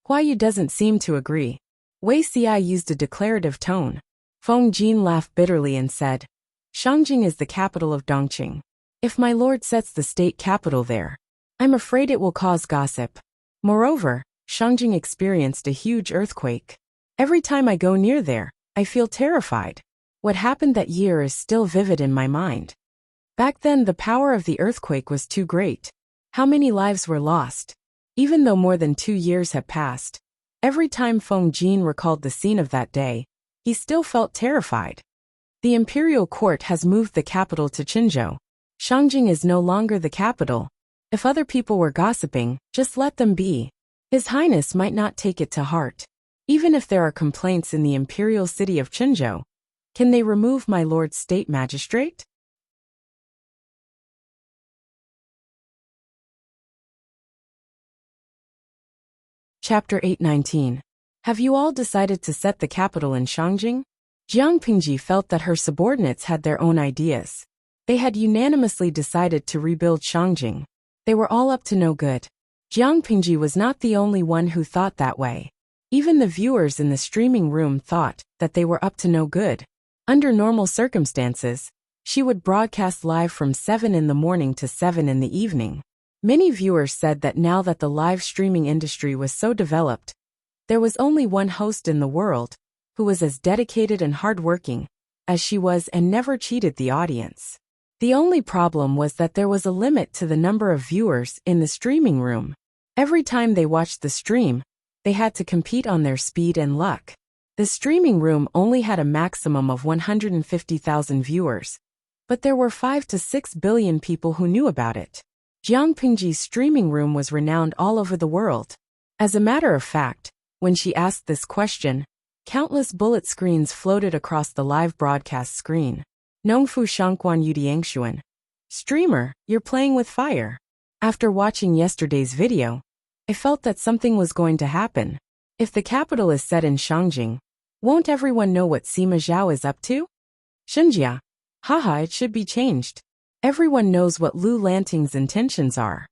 Huayu doesn't seem to agree. Wei Ci used a declarative tone. Feng Jin laughed bitterly and said, Shangjing is the capital of Dongqing. If my lord sets the state capital there, I'm afraid it will cause gossip. Moreover, Shangjing experienced a huge earthquake. Every time I go near there, I feel terrified. What happened that year is still vivid in my mind. Back then the power of the earthquake was too great. How many lives were lost? Even though more than 2 years had passed, every time Feng Jin recalled the scene of that day, he still felt terrified. The imperial court has moved the capital to Qinzhou. Shangjing is no longer the capital. If other people were gossiping, just let them be. His Highness might not take it to heart. Even if there are complaints in the imperial city of Qinzhou, Can they remove my Lord State Magistrate? Chapter 819. Have you all decided to set the capital in Shangjing? Jiang Pingji felt that her subordinates had their own ideas. They had unanimously decided to rebuild Shangjing. They were all up to no good. Jiang Pingji was not the only one who thought that way. Even the viewers in the streaming room thought that they were up to no good. Under normal circumstances, she would broadcast live from 7 in the morning to 7 in the evening. Many viewers said that now that the live streaming industry was so developed, there was only one host in the world who was as dedicated and hardworking as she was and never cheated the audience. The only problem was that there was a limit to the number of viewers in the streaming room. Every time they watched the stream, they had to compete on their speed and luck. The streaming room only had a maximum of 150,000 viewers, but there were 5 to 6 billion people who knew about it. Jiang Pingji's streaming room was renowned all over the world. As a matter of fact, when she asked this question, countless bullet screens floated across the live broadcast screen. Nongfu Shangquan Yudiangshuan. Streamer, you're playing with fire. After watching yesterday's video, I felt that something was going to happen. If the capital is set in Shangjing, won't everyone know what Sima Zhao is up to? Shenjia. Haha, it should be changed. Everyone knows what Lu Lanting's intentions are.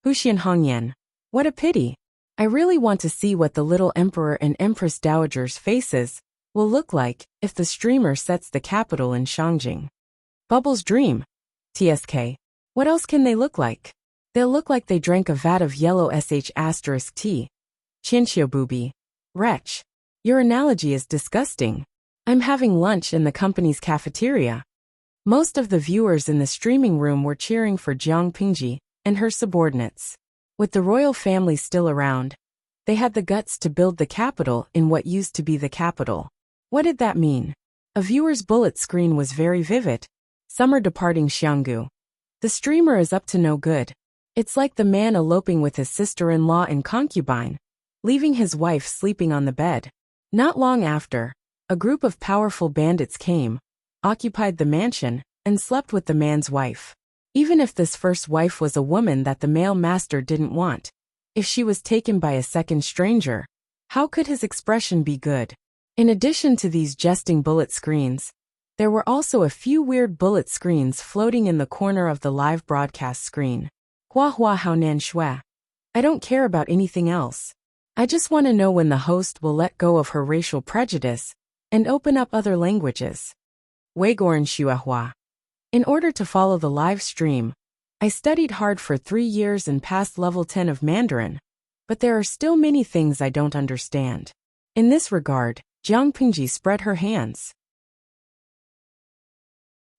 Huxian Hongyan. What a pity. I really want to see what the little emperor and empress dowager's faces will look like if the streamer sets the capital in Shangjing. Bubbles dream. TSK. What else can they look like? They'll look like they drank a vat of yellow sh** tea. Chinchio booby. Wretch. Your analogy is disgusting. I'm having lunch in the company's cafeteria. Most of the viewers in the streaming room were cheering for Jiang Pingji and her subordinates. With the royal family still around, they had the guts to build the capital in what used to be the capital. What did that mean? A viewer's bullet screen was very vivid. Summer departing Xianggu. The streamer is up to no good. It's like the man eloping with his sister-in-law and concubine, leaving his wife sleeping on the bed. Not long after, a group of powerful bandits came, occupied the mansion, and slept with the man's wife. Even if this first wife was a woman that the male master didn't want, if she was taken by a second stranger, how could his expression be good? In addition to these jesting bullet screens, there were also a few weird bullet screens floating in the corner of the live broadcast screen. Hua hua haonan shui. I don't care about anything else. I just want to know when the host will let go of her racial prejudice and open up other languages. Weigoran Shuahua. In order to follow the live stream, I studied hard for 3 years and passed level 10 of Mandarin, but there are still many things I don't understand. In this regard, Jiang Pingji spread her hands.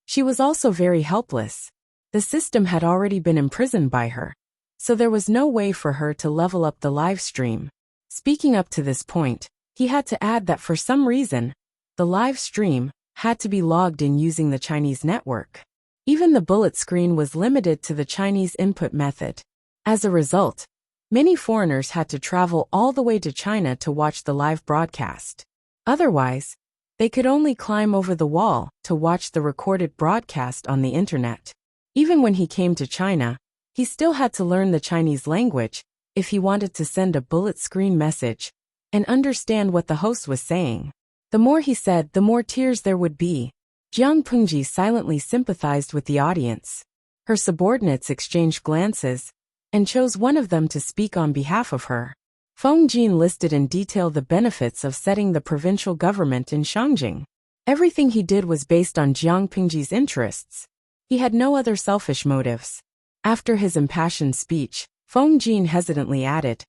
She was also very helpless. The system had already been imprisoned by her, so there was no way for her to level up the live stream. Speaking up to this point, he had to add that for some reason, the live stream had to be logged in using the Chinese network. Even the bullet screen was limited to the Chinese input method. As a result, many foreigners had to travel all the way to China to watch the live broadcast. Otherwise, they could only climb over the wall to watch the recorded broadcast on the internet. Even when he came to China, he still had to learn the Chinese language if he wanted to send a bullet screen message and understand what the host was saying. The more he said, the more tears there would be. Jiang Pingji silently sympathized with the audience. Her subordinates exchanged glances and chose one of them to speak on behalf of her. Feng Jin listed in detail the benefits of setting the provincial government in Shangjing. Everything he did was based on Jiang Pingji's interests. He had no other selfish motives. After his impassioned speech, Feng Jin hesitantly added,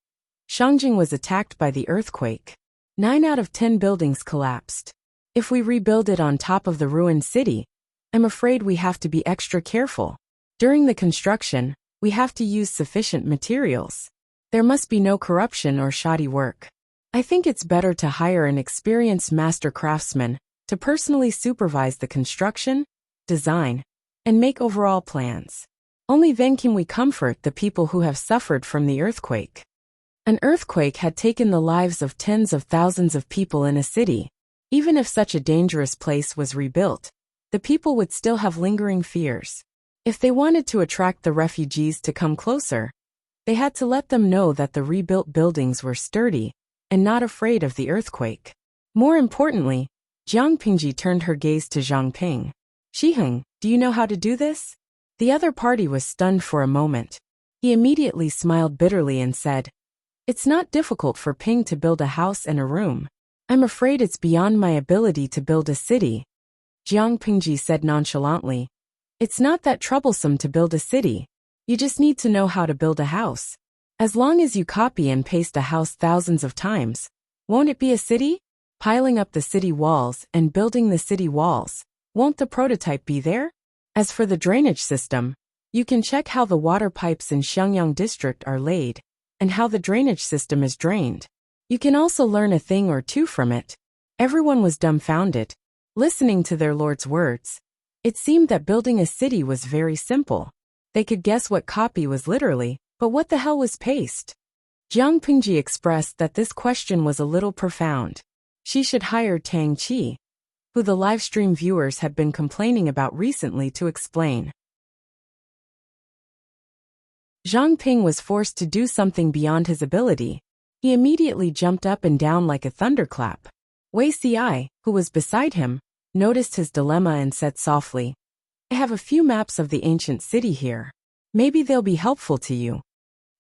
Shangjing was attacked by the earthquake. 9 out of 10 buildings collapsed. If we rebuild it on top of the ruined city, I'm afraid we have to be extra careful. During the construction, we have to use sufficient materials. There must be no corruption or shoddy work. I think it's better to hire an experienced master craftsman to personally supervise the construction, design, and make overall plans. Only then can we comfort the people who have suffered from the earthquake. An earthquake had taken the lives of tens of thousands of people in a city. Even if such a dangerous place was rebuilt, the people would still have lingering fears. If they wanted to attract the refugees to come closer, they had to let them know that the rebuilt buildings were sturdy and not afraid of the earthquake. More importantly, Jiang Pingji turned her gaze to Zhang Ping. "Shiheng, do you know how to do this?" The other party was stunned for a moment. He immediately smiled bitterly and said, "It's not difficult for Ping to build a house and a room. I'm afraid it's beyond my ability to build a city." Jiang Pingji said nonchalantly, "It's not that troublesome to build a city. You just need to know how to build a house. As long as you copy and paste a house thousands of times, won't it be a city? Piling up the city walls and building the city walls, won't the prototype be there? As for the drainage system, you can check how the water pipes in Xiangyang district are laid and how the drainage system is drained. You can also learn a thing or two from it." Everyone was dumbfounded, listening to their lord's words. It seemed that building a city was very simple. They could guess what copy was literally, but what the hell was paste? Jiang Pingji expressed that this question was a little profound. She should hire Tang Qi, who the livestream viewers had been complaining about recently, to explain. Zhang Ping was forced to do something beyond his ability. He immediately jumped up and down like a thunderclap. Wei Ci, who was beside him, noticed his dilemma and said softly, "I have a few maps of the ancient city here. Maybe they'll be helpful to you."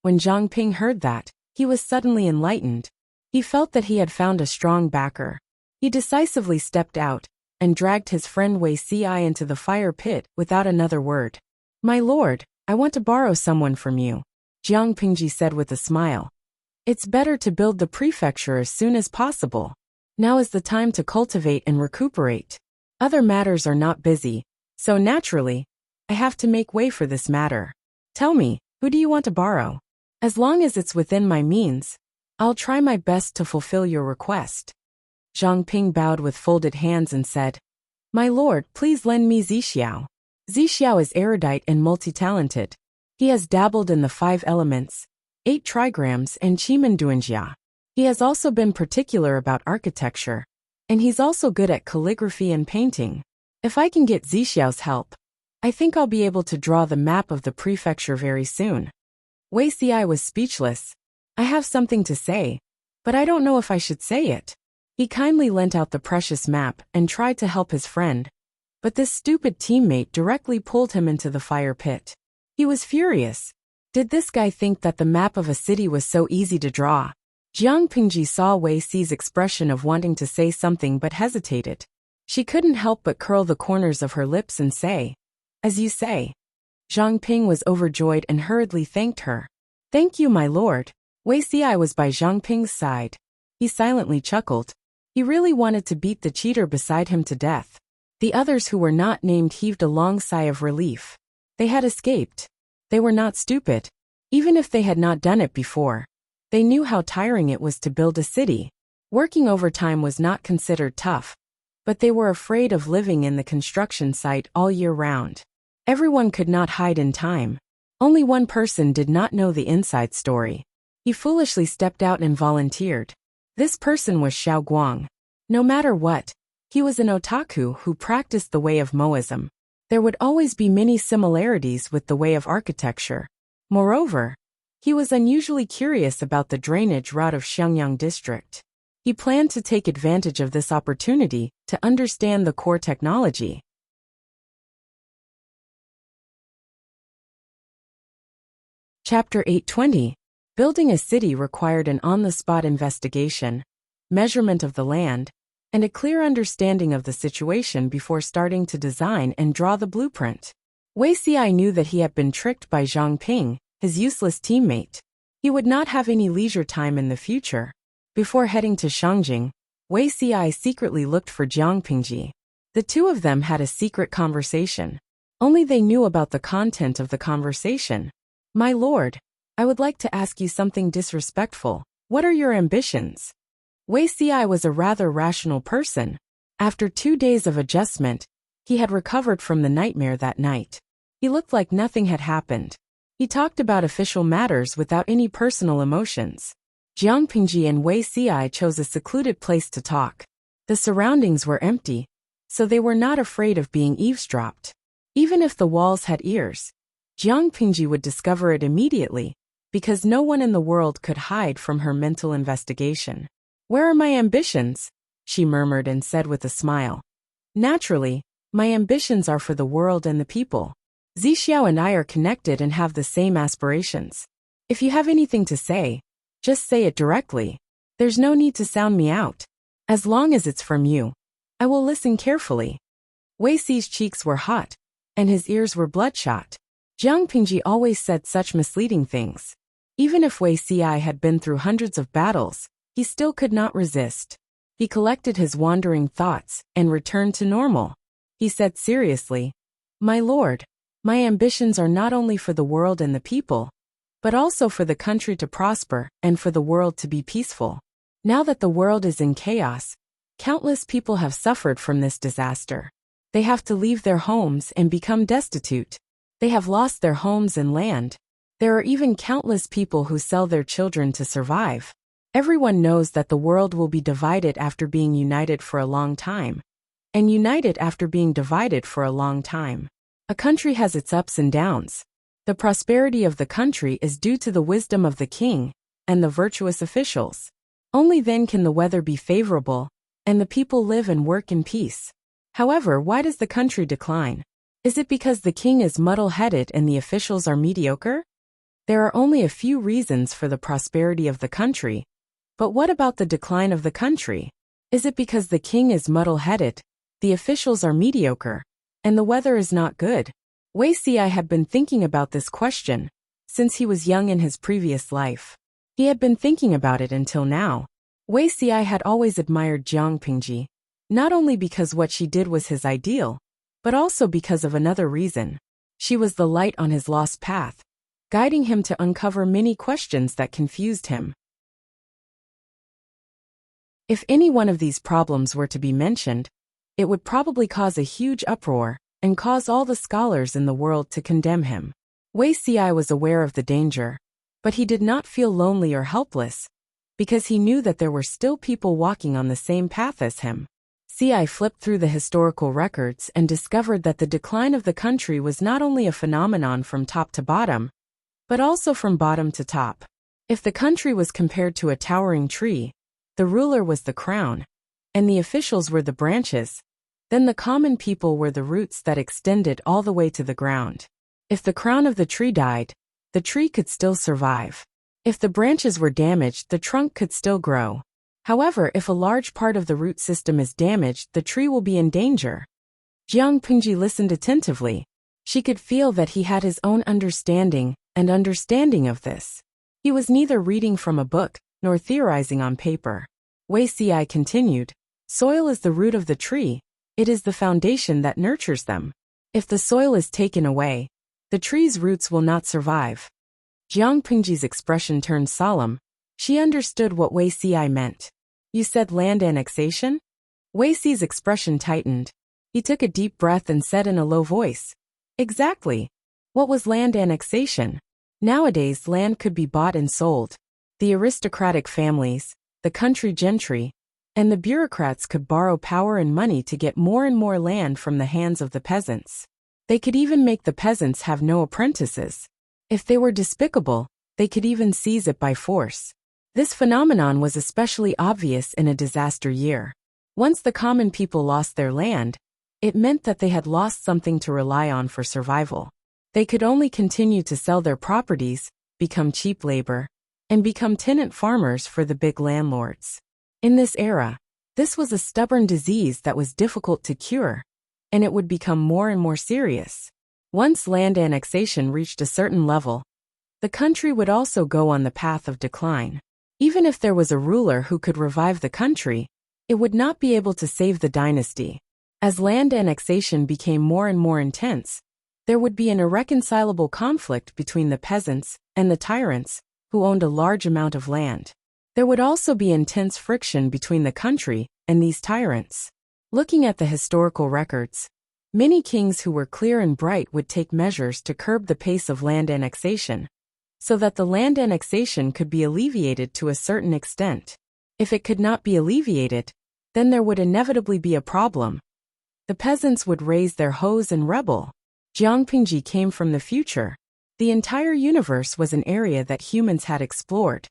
When Zhang Ping heard that, he was suddenly enlightened. He felt that he had found a strong backer. He decisively stepped out and dragged his friend Wei Ci into the fire pit without another word. "My lord, I want to borrow someone from you," Jiang Pingji said with a smile. "It's better to build the prefecture as soon as possible. Now is the time to cultivate and recuperate. Other matters are not busy, so naturally, I have to make way for this matter. Tell me, who do you want to borrow? As long as it's within my means, I'll try my best to fulfill your request." Zhang Ping bowed with folded hands and said, "My lord, please lend me Zixiao." Zixiao is erudite and multi-talented. He has dabbled in the 5 elements, 8 trigrams and Qimenduanjia. He has also been particular about architecture, and he's also good at calligraphy and painting. If I can get Zixiao's help, I think I'll be able to draw the map of the prefecture very soon. Wei Ci was speechless. "I have something to say, but I don't know if I should say it." He kindly lent out the precious map and tried to help his friend, but this stupid teammate directly pulled him into the fire pit. He was furious. Did this guy think that the map of a city was so easy to draw? Jiang Pingji saw Wei Ci's expression of wanting to say something but hesitated. She couldn't help but curl the corners of her lips and say, "As you say." Zhang Ping was overjoyed and hurriedly thanked her. "Thank you, my lord." Wei Ci was by Zhang Ping's side. He silently chuckled. He really wanted to beat the cheater beside him to death. The others who were not named heaved a long sigh of relief. They had escaped. They were not stupid. Even if they had not done it before, they knew how tiring it was to build a city. Working overtime was not considered tough, but they were afraid of living in the construction site all year round. Everyone could not hide in time. Only one person did not know the inside story. He foolishly stepped out and volunteered. This person was Xiao Guang. No matter what, he was an otaku who practiced the way of Moism. There would always be many similarities with the way of architecture. Moreover, he was unusually curious about the drainage route of Xiangyang district. He planned to take advantage of this opportunity to understand the core technology. Chapter 820. Building a city required an on-the-spot investigation, measurement of the land, and a clear understanding of the situation before starting to design and draw the blueprint. Wei Ci knew that he had been tricked by Zhang Ping, his useless teammate. He would not have any leisure time in the future. Before heading to Shangjing, Wei Ci secretly looked for Jiang Pingji. The two of them had a secret conversation. Only they knew about the content of the conversation. "My lord, I would like to ask you something disrespectful. What are your ambitions?" Wei Ci was a rather rational person. After 2 days of adjustment, he had recovered from the nightmare that night. He looked like nothing had happened. He talked about official matters without any personal emotions. Jiang Pingji and Wei Ci chose a secluded place to talk. The surroundings were empty, so they were not afraid of being eavesdropped. Even if the walls had ears, Jiang Pingji would discover it immediately, because no one in the world could hide from her mental investigation. "Where are my ambitions?" she murmured and said with a smile. "Naturally, my ambitions are for the world and the people. Zixiao and I are connected and have the same aspirations. If you have anything to say, just say it directly. There's no need to sound me out. As long as it's from you, I will listen carefully." Wei Xi's cheeks were hot, and his ears were bloodshot. Jiang Pingji always said such misleading things. Even if Wei Xi had been through hundreds of battles, he still could not resist. He collected his wandering thoughts and returned to normal. He said seriously, "My lord, my ambitions are not only for the world and the people, but also for the country to prosper and for the world to be peaceful. Now that the world is in chaos, countless people have suffered from this disaster. They have to leave their homes and become destitute. They have lost their homes and land. There are even countless people who sell their children to survive. Everyone knows that the world will be divided after being united for a long time, and united after being divided for a long time. A country has its ups and downs. The prosperity of the country is due to the wisdom of the king and the virtuous officials. Only then can the weather be favorable, and the people live and work in peace. However, why does the country decline? Is it because the king is muddle-headed and the officials are mediocre? There are only a few reasons for the prosperity of the country. But what about the decline of the country? Is it because the king is muddle-headed, the officials are mediocre, and the weather is not good? Wei Xi had been thinking about this question since he was young in his previous life. He had been thinking about it until now. Wei Xi had always admired Jiang Pingji, not only because what she did was his ideal, but also because of another reason. She was the light on his lost path, guiding him to uncover many questions that confused him. If any one of these problems were to be mentioned, it would probably cause a huge uproar and cause all the scholars in the world to condemn him. Wei Xi was aware of the danger, but he did not feel lonely or helpless, because he knew that there were still people walking on the same path as him. Xi flipped through the historical records and discovered that the decline of the country was not only a phenomenon from top to bottom, but also from bottom to top. If the country was compared to a towering tree, the ruler was the crown, and the officials were the branches, then the common people were the roots that extended all the way to the ground. If the crown of the tree died, the tree could still survive. If the branches were damaged, the trunk could still grow. However, if a large part of the root system is damaged, the tree will be in danger. Jiang Pingji listened attentively. She could feel that he had his own understanding of this. He was neither reading from a book nor theorizing on paper. Wei Xi continued, "Soil is the root of the tree. It is the foundation that nurtures them. If the soil is taken away, the tree's roots will not survive." Jiang Pingji's expression turned solemn. She understood what Wei Xi meant. "You said land annexation?" Wei Xi's expression tightened. He took a deep breath and said in a low voice, "Exactly. What was land annexation? Nowadays, land could be bought and sold. The aristocratic families, the country gentry, and the bureaucrats could borrow power and money to get more and more land from the hands of the peasants. They could even make the peasants have no apprentices. If they were despicable, they could even seize it by force. This phenomenon was especially obvious in a disaster year. Once the common people lost their land, it meant that they had lost something to rely on for survival. They could only continue to sell their properties, become cheap labor, and become tenant farmers for the big landlords. In this era, this was a stubborn disease that was difficult to cure, and it would become more and more serious. Once land annexation reached a certain level, the country would also go on the path of decline. Even if there was a ruler who could revive the country, it would not be able to save the dynasty. As land annexation became more and more intense, there would be an irreconcilable conflict between the peasants and the tyrants, who owned a large amount of land. There would also be intense friction between the country and these tyrants. Looking at the historical records, many kings who were clear and bright would take measures to curb the pace of land annexation, so that the land annexation could be alleviated to a certain extent. If it could not be alleviated, then there would inevitably be a problem. The peasants would raise their hoes and rebel. Jiang Pingji came from the future. The entire universe was an area that humans had explored.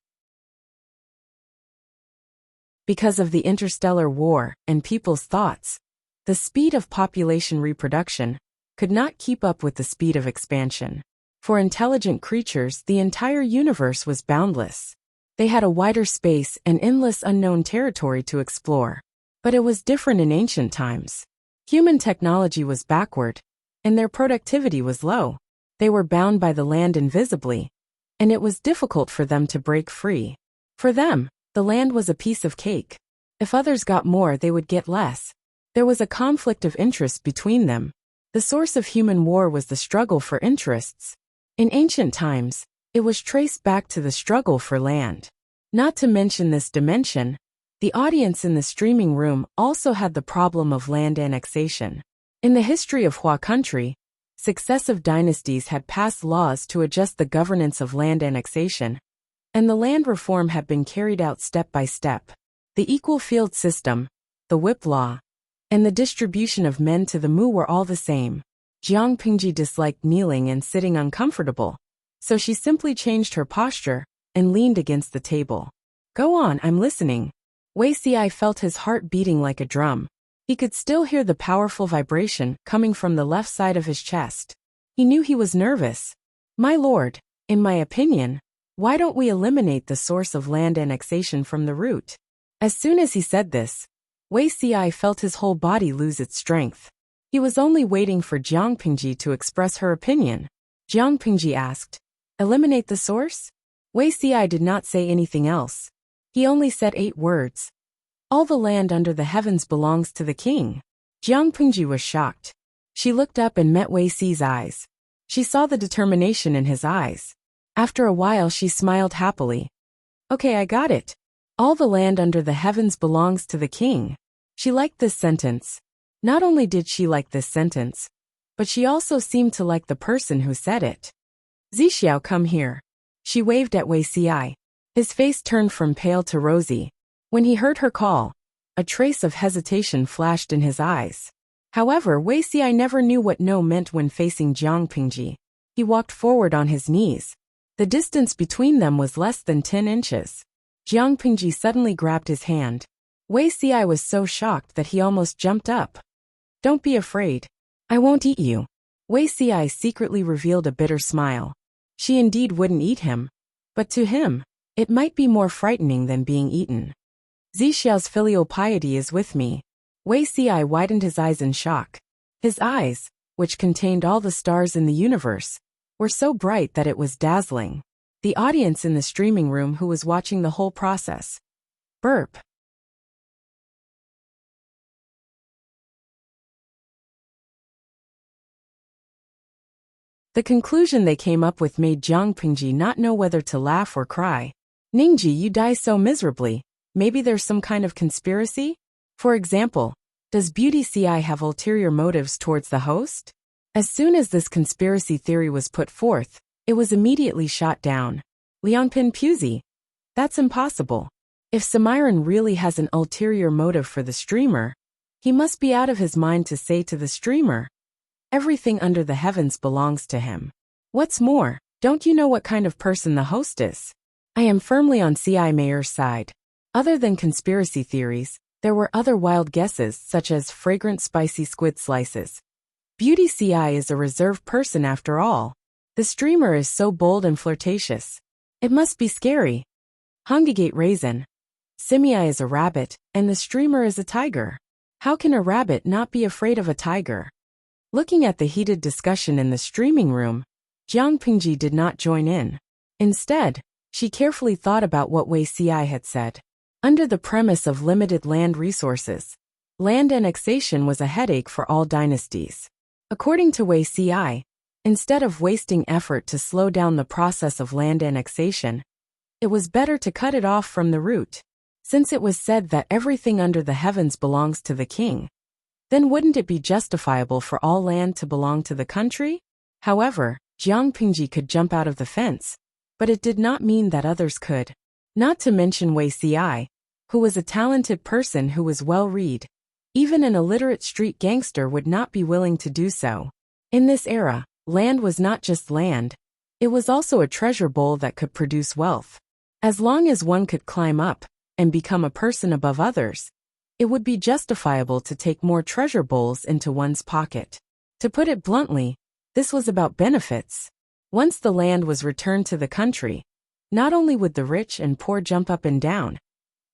Because of the interstellar war and people's thoughts, the speed of population reproduction could not keep up with the speed of expansion. For intelligent creatures, the entire universe was boundless. They had a wider space and endless unknown territory to explore. But it was different in ancient times. Human technology was backward, and their productivity was low. They were bound by the land invisibly, and it was difficult for them to break free. For them, the land was a piece of cake. If others got more, they would get less. There was a conflict of interest between them. The source of human war was the struggle for interests. In ancient times, it was traced back to the struggle for land. Not to mention this dimension, the audience in the streaming room also had the problem of land annexation. In the history of Hua country, successive dynasties had passed laws to adjust the governance of land annexation, and the land reform had been carried out step by step. The equal field system, the whip law, and the distribution of men to the mu were all the same. Jiang Pingji disliked kneeling and sitting uncomfortable, so she simply changed her posture and leaned against the table. Go on, I'm listening. Wei Xi felt his heart beating like a drum. He could still hear the powerful vibration coming from the left side of his chest. He knew he was nervous. My lord, in my opinion, why don't we eliminate the source of land annexation from the root? As soon as he said this, Wei Xi felt his whole body lose its strength. He was only waiting for Jiang Pingji to express her opinion. Jiang Pingji asked, eliminate the source? Wei Xi did not say anything else. He only said 8 words. All the land under the heavens belongs to the king. Jiang Pingji was shocked. She looked up and met Wei Xi's eyes. She saw the determination in his eyes. After a while she smiled happily. Okay, I got it. All the land under the heavens belongs to the king. She liked this sentence. Not only did she like this sentence, but she also seemed to like the person who said it. Zixiao, come here. She waved at Wei Xi. His face turned from pale to rosy. When he heard her call, a trace of hesitation flashed in his eyes. However, Wei Xi never knew what no meant when facing Jiang Pingji. He walked forward on his knees. The distance between them was less than 10 inches. Jiang Pingji suddenly grabbed his hand. Wei Xi was so shocked that he almost jumped up. Don't be afraid. I won't eat you. Wei Xi secretly revealed a bitter smile. She indeed wouldn't eat him. But to him, it might be more frightening than being eaten. Zixiao's filial piety is with me. Wei Xi widened his eyes in shock. His eyes, which contained all the stars in the universe, were so bright that it was dazzling. The audience in the streaming room who was watching the whole process. Burp. The conclusion they came up with made Jiang Pingji not know whether to laugh or cry. Ningji, you die so miserably. Maybe there's some kind of conspiracy? For example, does Beauty Ci have ulterior motives towards the host? As soon as this conspiracy theory was put forth, it was immediately shot down. Liangpin Puzi. That's impossible. If Samiran really has an ulterior motive for the streamer, he must be out of his mind to say to the streamer, everything under the heavens belongs to him. What's more, don't you know what kind of person the host is? I am firmly on Ci Mayor's side. Other than conspiracy theories, there were other wild guesses such as fragrant spicy squid slices. Beauty Ci is a reserved person after all. The streamer is so bold and flirtatious. It must be scary. Hungigate raisin. Simei is a rabbit, and the streamer is a tiger. How can a rabbit not be afraid of a tiger? Looking at the heated discussion in the streaming room, Jiang Pingji did not join in. Instead, she carefully thought about what Wei Xi had said. Under the premise of limited land resources, land annexation was a headache for all dynasties. According to Wei Xi, instead of wasting effort to slow down the process of land annexation, it was better to cut it off from the root. Since it was said that everything under the heavens belongs to the king, then wouldn't it be justifiable for all land to belong to the country? However, Jiang Pingji could jump out of the fence, but it did not mean that others could. Not to mention Wei Xi, who was a talented person who was well-read. Even an illiterate street gangster would not be willing to do so. In this era, land was not just land. It was also a treasure bowl that could produce wealth. As long as one could climb up and become a person above others, it would be justifiable to take more treasure bowls into one's pocket. To put it bluntly, this was about benefits. Once the land was returned to the country, not only would the rich and poor jump up and down,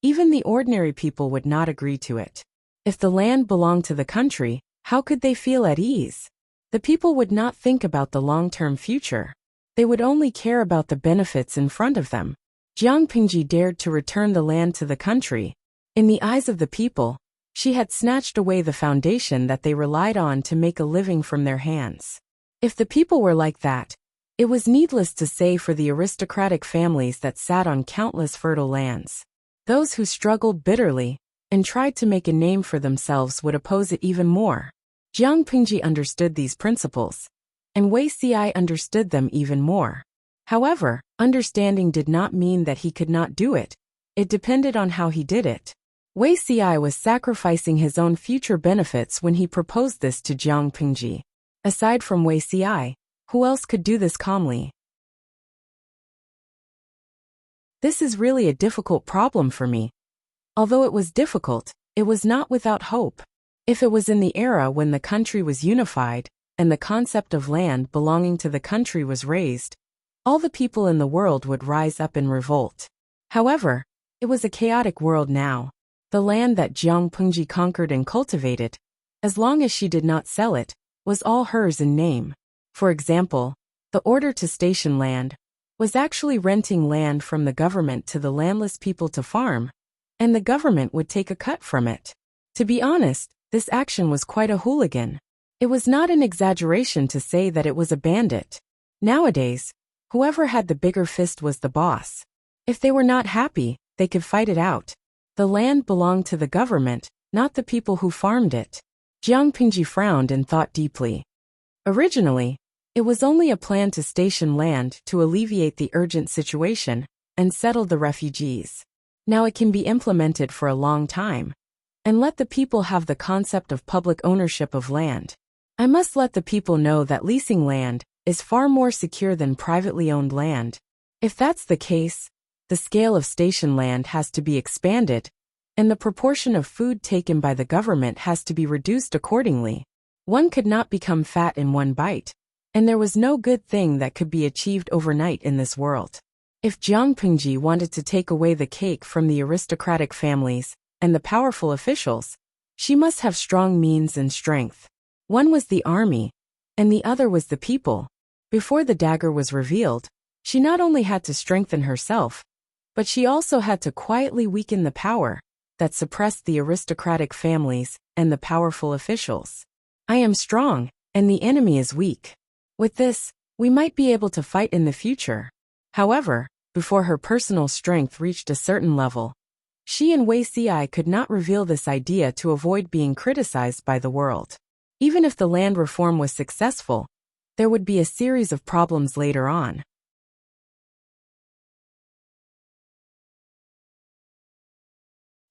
even the ordinary people would not agree to it. If the land belonged to the country, how could they feel at ease? The people would not think about the long-term future. They would only care about the benefits in front of them. Jiang Pingji dared to return the land to the country. In the eyes of the people, she had snatched away the foundation that they relied on to make a living from their hands. If the people were like that, it was needless to say for the aristocratic families that sat on countless fertile lands. Those who struggled bitterly and tried to make a name for themselves would oppose it even more. Jiang Pingji understood these principles, and Wuxia understood them even more. However, understanding did not mean that he could not do it. It depended on how he did it. Wuxia was sacrificing his own future benefits when he proposed this to Jiang Pingji. Aside from Wuxia, who else could do this calmly? This is really a difficult problem for me. Although it was difficult, it was not without hope. If it was in the era when the country was unified, and the concept of land belonging to the country was raised, all the people in the world would rise up in revolt. However, it was a chaotic world now. The land that Jiang Pingji conquered and cultivated, as long as she did not sell it, was all hers in name. For example, the order to station land was actually renting land from the government to the landless people to farm, and the government would take a cut from it. To be honest, this action was quite a hooligan. It was not an exaggeration to say that it was a bandit. Nowadays, whoever had the bigger fist was the boss. If they were not happy, they could fight it out. The land belonged to the government, not the people who farmed it. Jiang Pingji frowned and thought deeply. Originally, it was only a plan to station land to alleviate the urgent situation and settle the refugees. Now it can be implemented for a long time, and let the people have the concept of public ownership of land. I must let the people know that leasing land is far more secure than privately owned land. If that's the case, the scale of station land has to be expanded, and the proportion of food taken by the government has to be reduced accordingly. One could not become fat in one bite, and there was no good thing that could be achieved overnight in this world. If Jiang Pingji wanted to take away the cake from the aristocratic families and the powerful officials, she must have strong means and strength. One was the army, and the other was the people. Before the dagger was revealed, she not only had to strengthen herself, but she also had to quietly weaken the power that suppressed the aristocratic families and the powerful officials. I am strong, and the enemy is weak. With this, we might be able to fight in the future. However, before her personal strength reached a certain level, she and Wuxia could not reveal this idea to avoid being criticized by the world. Even if the land reform was successful, there would be a series of problems later on.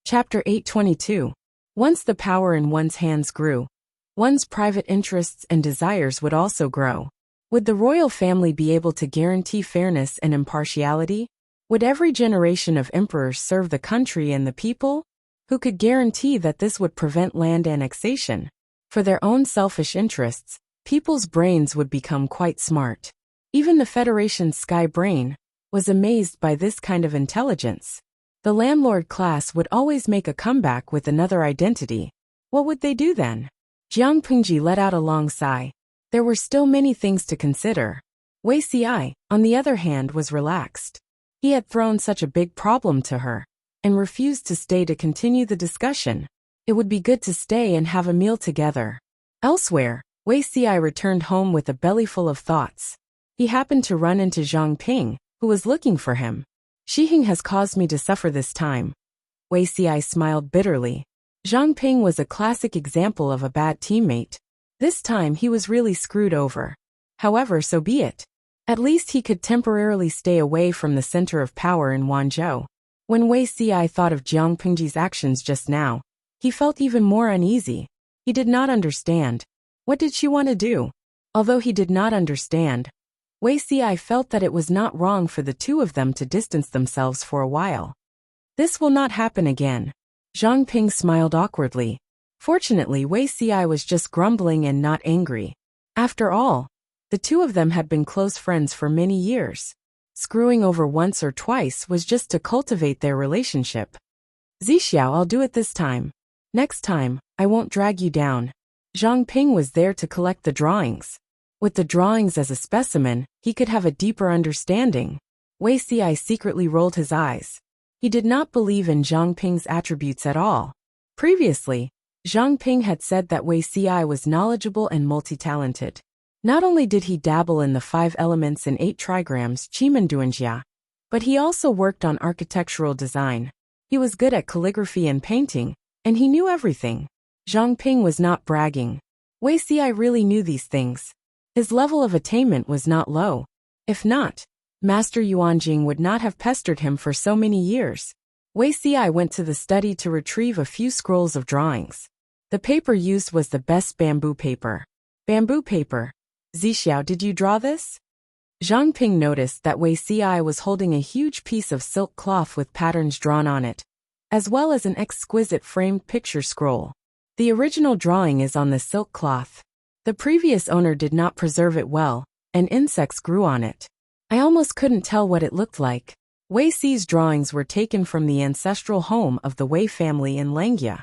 Chapter 822. Once the power in one's hands grew, one's private interests and desires would also grow. Would the royal family be able to guarantee fairness and impartiality? Would every generation of emperors serve the country and the people? Who could guarantee that this would prevent land annexation? For their own selfish interests, people's brains would become quite smart. Even the Federation's Sky Brain was amazed by this kind of intelligence. The landlord class would always make a comeback with another identity. What would they do then? Jiang Pingji let out a long sigh. There were still many things to consider. Wuxia, on the other hand, was relaxed. He had thrown such a big problem to her, and refused to stay to continue the discussion. It would be good to stay and have a meal together. Elsewhere, Wuxia returned home with a bellyful of thoughts. He happened to run into Zhang Ping, who was looking for him. Shihing has caused me to suffer this time. Wuxia smiled bitterly. Zhang Ping was a classic example of a bad teammate. This time he was really screwed over. However, so be it. At least he could temporarily stay away from the center of power in Wanzhou. When Wei Xi thought of Jiang Pingji's actions just now, he felt even more uneasy. He did not understand. What did she want to do? Although he did not understand, Wei Xi felt that it was not wrong for the two of them to distance themselves for a while. This will not happen again. Zhang Ping smiled awkwardly. Fortunately, Wei Xi was just grumbling and not angry. After all, the two of them had been close friends for many years. Screwing over once or twice was just to cultivate their relationship. Zixiao, I'll do it this time. Next time, I won't drag you down. Zhang Ping was there to collect the drawings. With the drawings as a specimen, he could have a deeper understanding. Wei Xi secretly rolled his eyes. He did not believe in Zhang Ping's attributes at all. Previously, Zhang Ping had said that Wei Xi was knowledgeable and multi-talented. Not only did he dabble in the 5 elements and 8 trigrams Qimenduanjia, but he also worked on architectural design. He was good at calligraphy and painting, and he knew everything. Zhang Ping was not bragging. Wei Xi really knew these things. His level of attainment was not low. If not, Master Yuanjing would not have pestered him for so many years. Wei Xi went to the study to retrieve a few scrolls of drawings. The paper used was the best bamboo paper. Bamboo paper. Zixiao, did you draw this? Zhang Ping noticed that Wei Xi was holding a huge piece of silk cloth with patterns drawn on it, as well as an exquisite framed picture scroll. The original drawing is on the silk cloth. The previous owner did not preserve it well, and insects grew on it. I almost couldn't tell what it looked like. Wei Xi's drawings were taken from the ancestral home of the Wei family in Langia.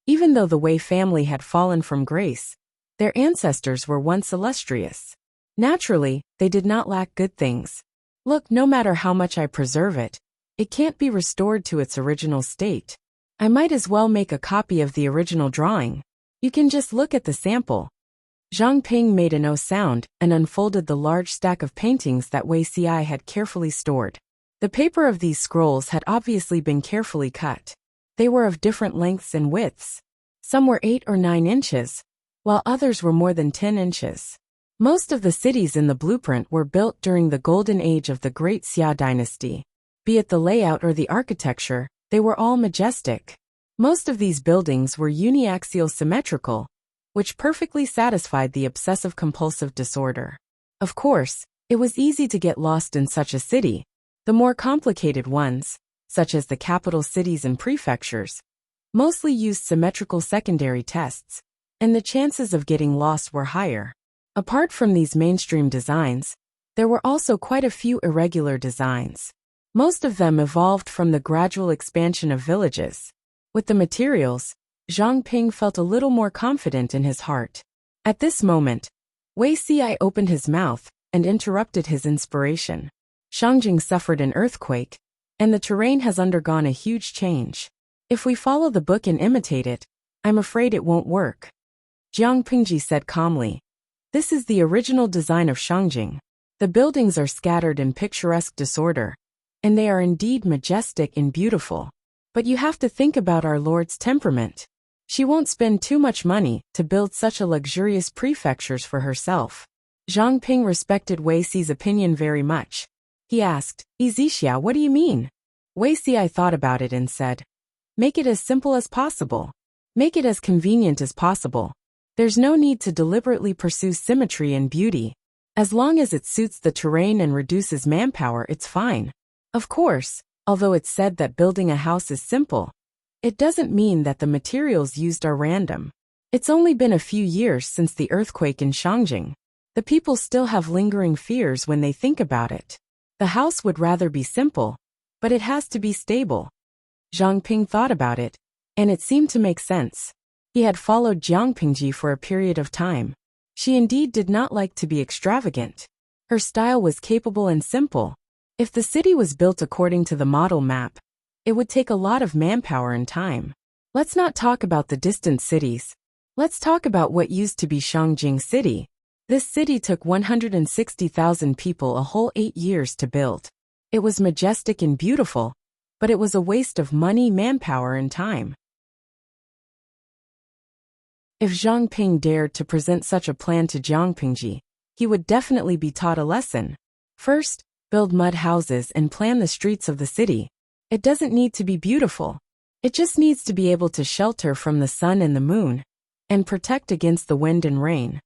Even though the Wei family had fallen from grace, their ancestors were once illustrious. Naturally, they did not lack good things. Look, no matter how much I preserve it, it can't be restored to its original state. I might as well make a copy of the original drawing. You can just look at the sample. Zhang Ping made a no sound and unfolded the large stack of paintings that Wei Xi had carefully stored. The paper of these scrolls had obviously been carefully cut. They were of different lengths and widths. Some were 8 or 9 inches, while others were more than 10 inches. Most of the cities in the blueprint were built during the golden age of the Great Xia dynasty. Be it the layout or the architecture, they were all majestic. Most of these buildings were uniaxial symmetrical, which perfectly satisfied the obsessive-compulsive disorder. Of course, it was easy to get lost in such a city. The more complicated ones, such as the capital cities and prefectures, mostly used symmetrical secondary tests, and the chances of getting lost were higher. Apart from these mainstream designs, there were also quite a few irregular designs. Most of them evolved from the gradual expansion of villages. With the materials, Zhang Ping felt a little more confident in his heart. At this moment, Wei Xi opened his mouth and interrupted his inspiration. Shangjing suffered an earthquake, and the terrain has undergone a huge change. If we follow the book and imitate it, I'm afraid it won't work. Jiang Pingji said calmly. This is the original design of Shangjing. The buildings are scattered in picturesque disorder, and they are indeed majestic and beautiful. But you have to think about our Lord's temperament. She won't spend too much money to build such a luxurious prefectures for herself. Zhang Ping respected Wei Xi's opinion very much. He asked, Zixiao, what do you mean? Wei Xi thought about it and said, make it as simple as possible. Make it as convenient as possible. There's no need to deliberately pursue symmetry and beauty. As long as it suits the terrain and reduces manpower, it's fine. Of course, although it's said that building a house is simple, it doesn't mean that the materials used are random. It's only been a few years since the earthquake in Shangjing. The people still have lingering fears when they think about it. The house would rather be simple, but it has to be stable. Zhang Ping thought about it, and it seemed to make sense. He had followed Jiang Pingji for a period of time. She indeed did not like to be extravagant. Her style was capable and simple. If the city was built according to the model map, it would take a lot of manpower and time. Let's not talk about the distant cities. Let's talk about what used to be Shangjing City. This city took 160,000 people a whole 8 years to build. It was majestic and beautiful, but it was a waste of money, manpower, and time. If Zhang Ping dared to present such a plan to Jiang Pingji, he would definitely be taught a lesson. First, build mud houses and plan the streets of the city. It doesn't need to be beautiful. It just needs to be able to shelter from the sun and the moon, and protect against the wind and rain.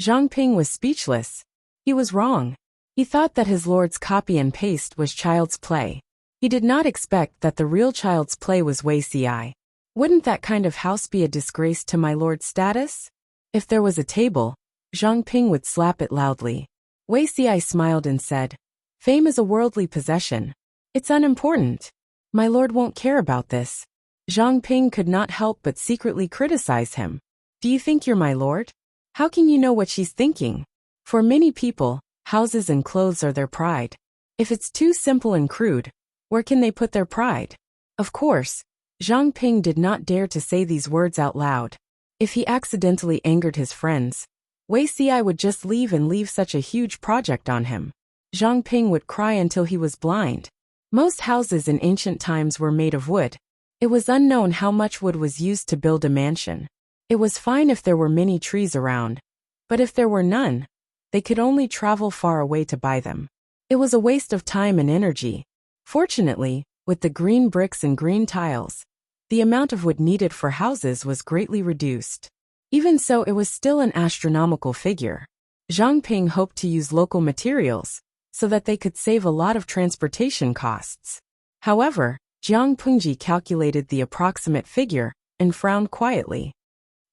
Zhang Ping was speechless. He was wrong. He thought that his lord's copy and paste was child's play. He did not expect that the real child's play was Wuxia. Wouldn't that kind of house be a disgrace to my lord's status? If there was a table, Zhang Ping would slap it loudly. Wuxia smiled and said, "Fame is a worldly possession. It's unimportant. My lord won't care about this." Zhang Ping could not help but secretly criticize him. "Do you think you're my lord? How can you know what she's thinking?" For many people, houses and clothes are their pride. If it's too simple and crude, where can they put their pride? Of course, Zhang Ping did not dare to say these words out loud. If he accidentally angered his friends, Wuxia would just leave and leave such a huge project on him. Zhang Ping would cry until he was blind. Most houses in ancient times were made of wood. It was unknown how much wood was used to build a mansion. It was fine if there were many trees around, but if there were none, they could only travel far away to buy them. It was a waste of time and energy. Fortunately, with the green bricks and green tiles, the amount of wood needed for houses was greatly reduced. Even so, it was still an astronomical figure. Zhang Ping hoped to use local materials, so that they could save a lot of transportation costs. However, Jiang Pengji calculated the approximate figure and frowned quietly.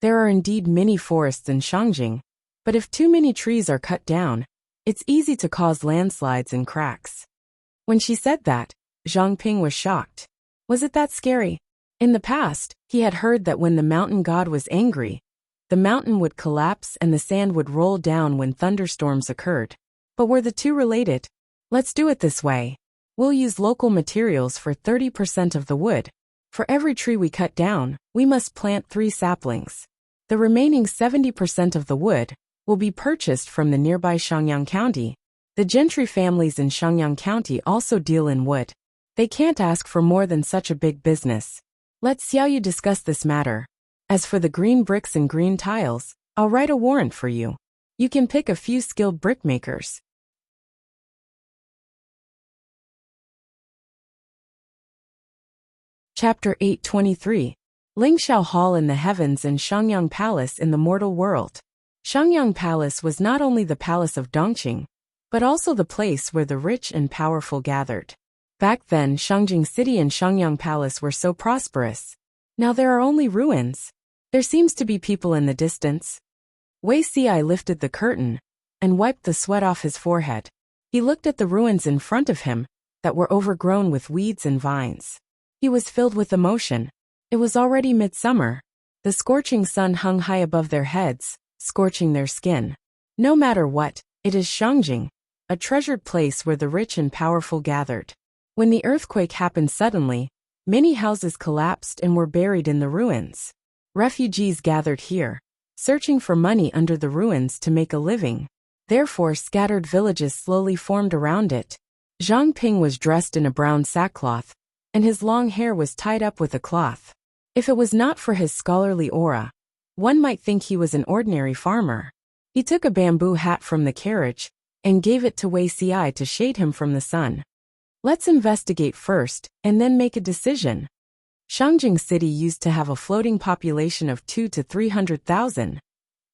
There are indeed many forests in Shangjing, but if too many trees are cut down, it's easy to cause landslides and cracks. When she said that, Zhang Ping was shocked. Was it that scary? In the past, he had heard that when the mountain god was angry, the mountain would collapse and the sand would roll down when thunderstorms occurred. But were the two related? Let's do it this way. We'll use local materials for 30% of the wood. For every tree we cut down, we must plant 3 saplings. The remaining 70% of the wood will be purchased from the nearby Shangyang County. The gentry families in Shangyang County also deal in wood. They can't ask for more than such a big business. Let Xiaoyu discuss this matter. As for the green bricks and green tiles, I'll write a warrant for you. You can pick a few skilled brickmakers. Chapter 823. Lingxiao Hall in the Heavens and Shangyang Palace in the Mortal World. Shangyang Palace was not only the palace of Dongqing, but also the place where the rich and powerful gathered. Back then, Shangjing City and Shangyang Palace were so prosperous. Now there are only ruins. There seems to be people in the distance. Wuxia lifted the curtain and wiped the sweat off his forehead. He looked at the ruins in front of him that were overgrown with weeds and vines. He was filled with emotion. It was already midsummer. The scorching sun hung high above their heads, scorching their skin. No matter what, it is Shangjing, a treasured place where the rich and powerful gathered. When the earthquake happened suddenly, many houses collapsed and were buried in the ruins. Refugees gathered here, searching for money under the ruins to make a living. Therefore, scattered villages slowly formed around it. Zhang Ping was dressed in a brown sackcloth, and his long hair was tied up with a cloth. If it was not for his scholarly aura, one might think he was an ordinary farmer. He took a bamboo hat from the carriage and gave it to Wuxia to shade him from the sun. Let's investigate first, and then make a decision. Shangjing City used to have a floating population of 200,000 to 300,000,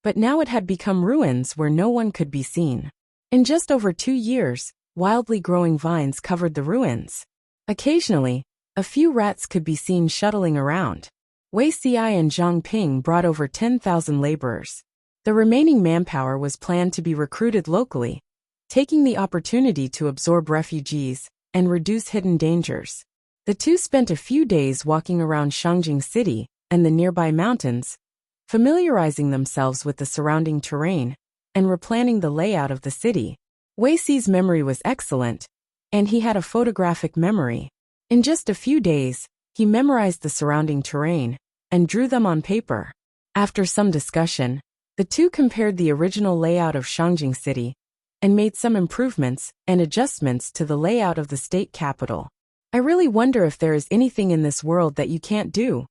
but now it had become ruins where no one could be seen. In just over 2 years, wildly growing vines covered the ruins. Occasionally, a few rats could be seen shuttling around. Wuxia and Zhang Ping brought over 10,000 laborers. The remaining manpower was planned to be recruited locally, taking the opportunity to absorb refugees and reduce hidden dangers. The two spent a few days walking around Shangjing City and the nearby mountains, familiarizing themselves with the surrounding terrain and replanning the layout of the city. Wuxi's memory was excellent, and he had a photographic memory. In just a few days, he memorized the surrounding terrain and drew them on paper. After some discussion, the two compared the original layout of Shangjing City and made some improvements and adjustments to the layout of the state capital. I really wonder if there is anything in this world that you can't do.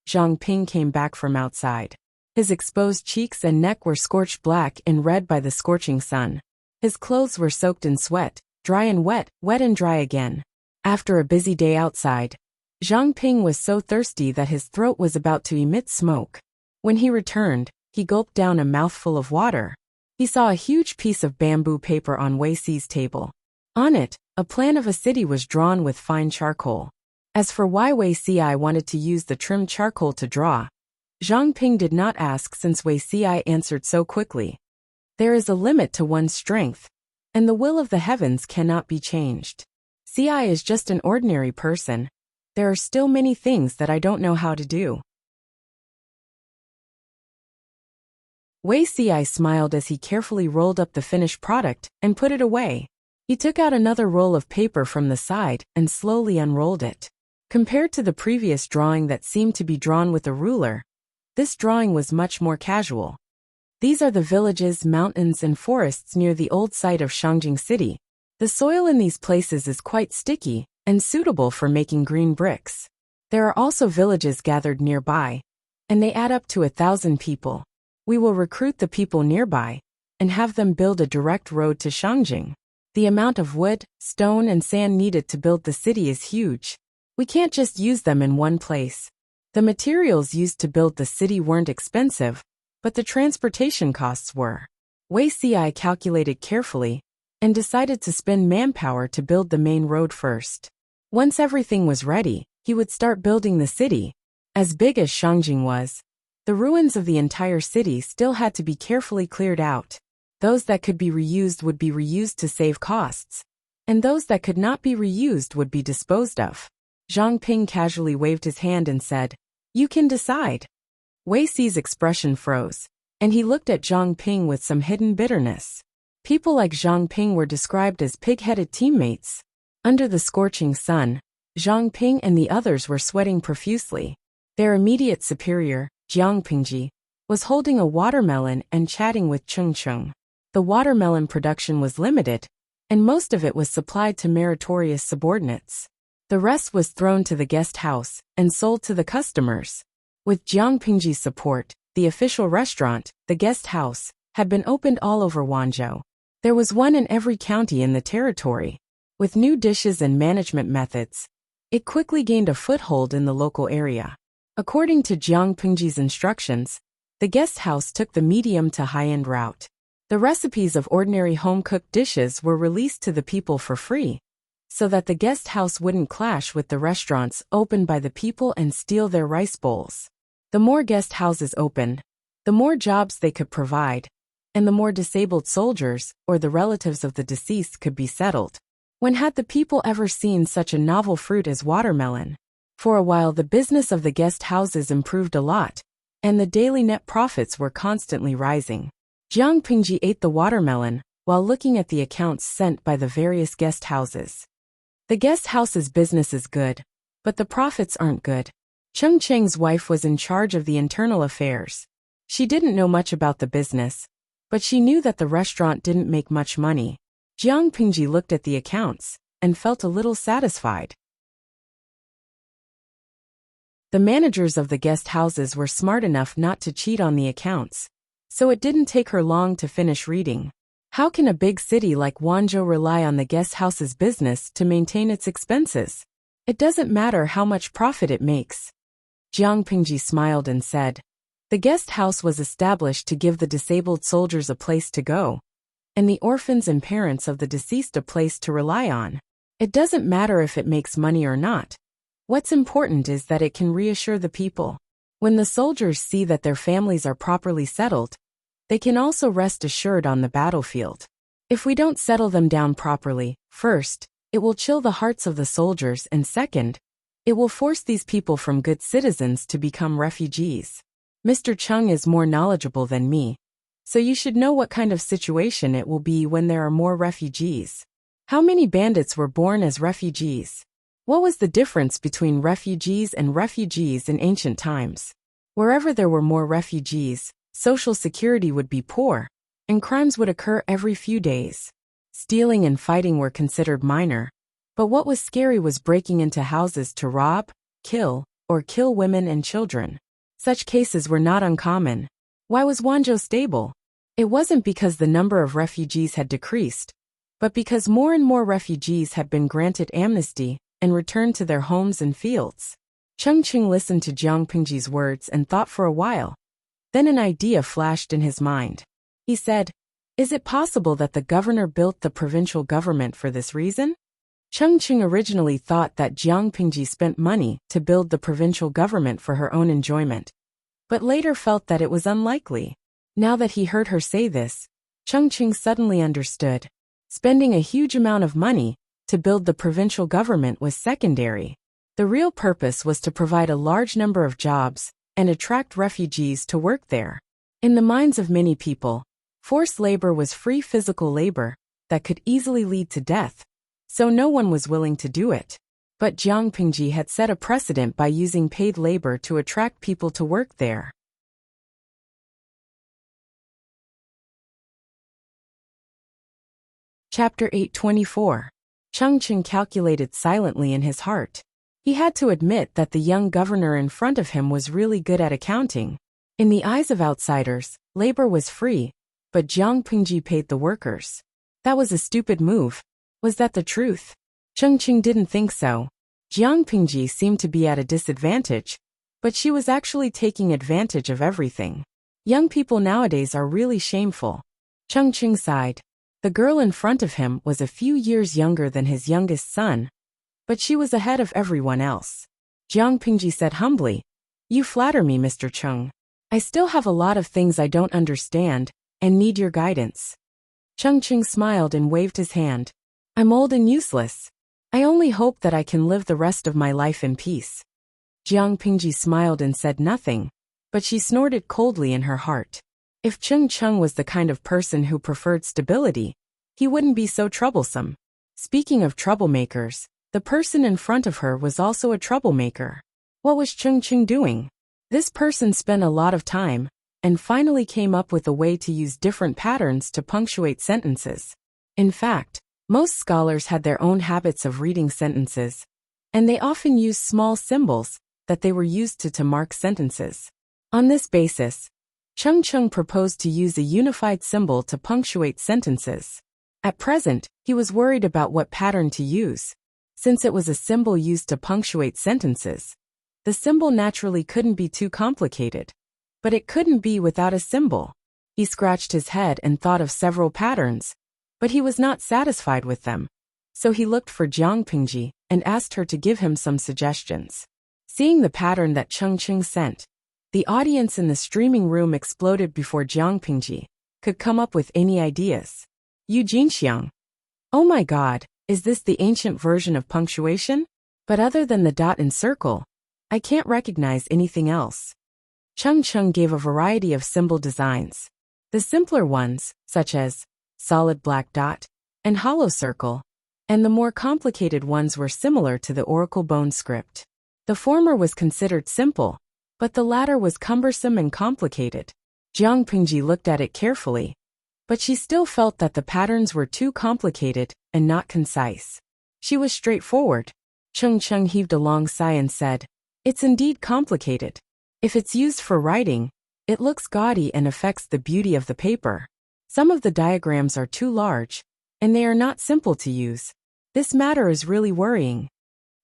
Zhang Ping came back from outside. His exposed cheeks and neck were scorched black and red by the scorching sun. His clothes were soaked in sweat, dry and wet, wet and dry again. After a busy day outside, Zhang Ping was so thirsty that his throat was about to emit smoke. When he returned, he gulped down a mouthful of water. He saw a huge piece of bamboo paper on Wei Xi's table. On it, a plan of a city was drawn with fine charcoal. As for why Wei Xi wanted to use the trimmed charcoal to draw, Zhang Ping did not ask since Wei Xi answered so quickly. There is a limit to one's strength, and the will of the heavens cannot be changed. Xi is just an ordinary person. There are still many things that I don't know how to do. Wei Xi smiled as he carefully rolled up the finished product and put it away. He took out another roll of paper from the side and slowly unrolled it. Compared to the previous drawing that seemed to be drawn with a ruler, this drawing was much more casual. These are the villages, mountains, and forests near the old site of Shangjing City. The soil in these places is quite sticky and suitable for making green bricks. There are also villages gathered nearby, and they add up to 1,000 people. We will recruit the people nearby and have them build a direct road to Shangjing. The amount of wood, stone, and sand needed to build the city is huge. We can't just use them in one place. The materials used to build the city weren't expensive, but the transportation costs were. Wei Xi calculated carefully and decided to spend manpower to build the main road first. Once everything was ready, he would start building the city. As big as Shangjing was, the ruins of the entire city still had to be carefully cleared out. Those that could be reused would be reused to save costs, and those that could not be reused would be disposed of. Zhang Ping casually waved his hand and said, "You can decide." Wei Xi's expression froze, and he looked at Zhang Ping with some hidden bitterness. People like Zhang Ping were described as pig-headed teammates. Under the scorching sun, Zhang Ping and the others were sweating profusely. Their immediate superior, Jiang Pingji, was holding a watermelon and chatting with Cheng Cheng. The watermelon production was limited, and most of it was supplied to meritorious subordinates. The rest was thrown to the guest house and sold to the customers. With Jiang Pingji's support, the official restaurant, the guest house, had been opened all over Wanzhou. There was one in every county in the territory. With new dishes and management methods, it quickly gained a foothold in the local area. According to Jiang Pingji's instructions, the guest house took the medium to high-end route. The recipes of ordinary home-cooked dishes were released to the people for free, so that the guest house wouldn't clash with the restaurants opened by the people and steal their rice bowls. The more guest houses opened, the more jobs they could provide, and the more disabled soldiers or the relatives of the deceased could be settled. When had the people ever seen such a novel fruit as watermelon? For a while the business of the guest houses improved a lot, and the daily net profits were constantly rising. Jiang Pingji ate the watermelon while looking at the accounts sent by the various guest houses. The guest house's business is good, but the profits aren't good. Cheng Cheng's wife was in charge of the internal affairs. She didn't know much about the business, but she knew that the restaurant didn't make much money. Jiang Pingji looked at the accounts and felt a little satisfied. The managers of the guest houses were smart enough not to cheat on the accounts, so it didn't take her long to finish reading. How can a big city like Wanzhou rely on the guest house's business to maintain its expenses? It doesn't matter how much profit it makes. Jiang Pingji smiled and said, "The guest house was established to give the disabled soldiers a place to go, and the orphans and parents of the deceased a place to rely on. It doesn't matter if it makes money or not. What's important is that it can reassure the people. When the soldiers see that their families are properly settled, they can also rest assured on the battlefield. If we don't settle them down properly, first, it will chill the hearts of the soldiers, and second, it will force these people from good citizens to become refugees. Mr. Cheng is more knowledgeable than me, so you should know what kind of situation it will be when there are more refugees. How many bandits were born as refugees? What was the difference between refugees and refugees in ancient times? Wherever there were more refugees, social security would be poor, and crimes would occur every few days. Stealing and fighting were considered minor, but what was scary was breaking into houses to rob, kill, or kill women and children. Such cases were not uncommon. Why was Wanzhou stable? It wasn't because the number of refugees had decreased, but because more and more refugees had been granted amnesty and returned to their homes and fields. Cheng Qing listened to Jiang Pingji's words and thought for a while. Then an idea flashed in his mind. He said, "Is it possible that the governor built the provincial government for this reason?" Cheng Qing originally thought that Jiang Pingji spent money to build the provincial government for her own enjoyment, but later felt that it was unlikely. Now that he heard her say this, Cheng Qing suddenly understood. Spending a huge amount of money to build the provincial government was secondary. The real purpose was to provide a large number of jobs and attract refugees to work there. In the minds of many people, forced labor was free physical labor that could easily lead to death, so no one was willing to do it. But Jiang Pingji had set a precedent by using paid labor to attract people to work there. Chapter 824. Cheng Qing calculated silently in his heart. He had to admit that the young governor in front of him was really good at accounting. In the eyes of outsiders, labor was free, but Jiang Pingji paid the workers. That was a stupid move. Was that the truth? Cheng Qing didn't think so. Jiang Pingji seemed to be at a disadvantage, but she was actually taking advantage of everything. Young people nowadays are really shameful. Cheng Qing sighed. The girl in front of him was a few years younger than his youngest son, but she was ahead of everyone else. Jiang Pingji said humbly, "You flatter me, Mr. Cheng. I still have a lot of things I don't understand and need your guidance." Cheng Qing smiled and waved his hand. "I'm old and useless. I only hope that I can live the rest of my life in peace." Jiang Pingji smiled and said nothing, but she snorted coldly in her heart. If Cheng Qing was the kind of person who preferred stability, he wouldn't be so troublesome. Speaking of troublemakers, the person in front of her was also a troublemaker. What was Cheng Qing doing? This person spent a lot of time, and finally came up with a way to use different patterns to punctuate sentences. In fact, most scholars had their own habits of reading sentences, and they often used small symbols that they were used to mark sentences. On this basis, Cheng Qing proposed to use a unified symbol to punctuate sentences. At present, he was worried about what pattern to use. Since it was a symbol used to punctuate sentences, the symbol naturally couldn't be too complicated. But it couldn't be without a symbol. He scratched his head and thought of several patterns, but he was not satisfied with them. So he looked for Jiang Pingji and asked her to give him some suggestions. Seeing the pattern that Cheng Qing sent, the audience in the streaming room exploded before Jiang Pingji could come up with any ideas. Yu Jinxiang. Oh my God, is this the ancient version of punctuation? But other than the dot and circle, I can't recognize anything else. Cheng Qing gave a variety of symbol designs. The simpler ones, such as solid black dot and hollow circle, and the more complicated ones were similar to the oracle bone script. The former was considered simple, but the latter was cumbersome and complicated. Jiang Pingji looked at it carefully, but she still felt that the patterns were too complicated and not concise. She was straightforward. Cheng Qing heaved a long sigh and said, "It's indeed complicated. If it's used for writing, it looks gaudy and affects the beauty of the paper. Some of the diagrams are too large, and they are not simple to use. This matter is really worrying."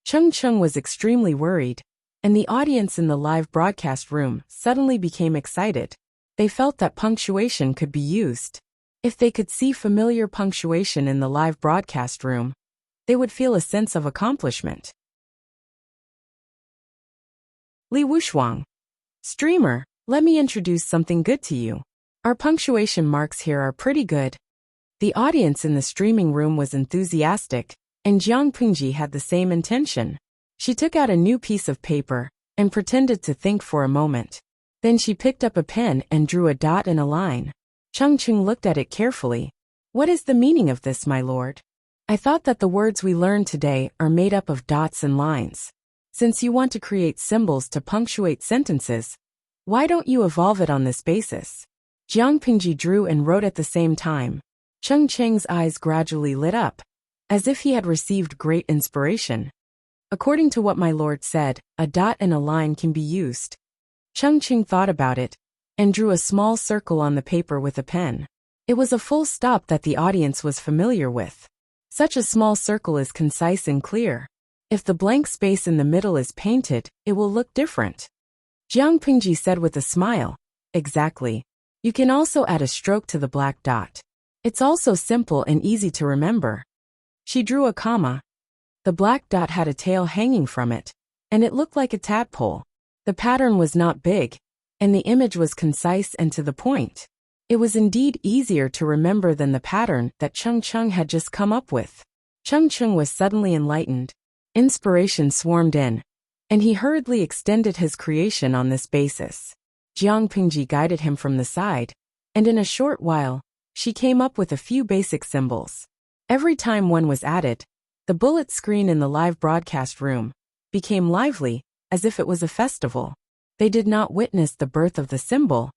Cheng Qing was extremely worried, and the audience in the live broadcast room suddenly became excited. They felt that punctuation could be used. If they could see familiar punctuation in the live broadcast room, they would feel a sense of accomplishment. Li Wushuang. Streamer, let me introduce something good to you. Our punctuation marks here are pretty good. The audience in the streaming room was enthusiastic, and Jiang Pingji had the same intention. She took out a new piece of paper and pretended to think for a moment. Then she picked up a pen and drew a dot and a line. Cheng Qing looked at it carefully. "What is the meaning of this, my lord? I thought that the words we learned today are made up of dots and lines. Since you want to create symbols to punctuate sentences, why don't you evolve it on this basis?" Jiang Pingji drew and wrote at the same time. Cheng Qing's eyes gradually lit up, as if he had received great inspiration. "According to what my lord said, a dot and a line can be used." Cheng Qing thought about it, and drew a small circle on the paper with a pen. It was a full stop that the audience was familiar with. Such a small circle is concise and clear. If the blank space in the middle is painted, it will look different. Jiang Pingji said with a smile. Exactly. You can also add a stroke to the black dot. It's also simple and easy to remember. She drew a comma. The black dot had a tail hanging from it, and it looked like a tadpole. The pattern was not big, and the image was concise and to the point. It was indeed easier to remember than the pattern that Cheng Cheng had just come up with. Cheng Cheng was suddenly enlightened. Inspiration swarmed in, and he hurriedly extended his creation on this basis. Jiang Pingji guided him from the side, and in a short while, she came up with a few basic symbols. Every time one was added, the bullet screen in the live broadcast room became lively, as if it was a festival. They did not witness the birth of the symbol,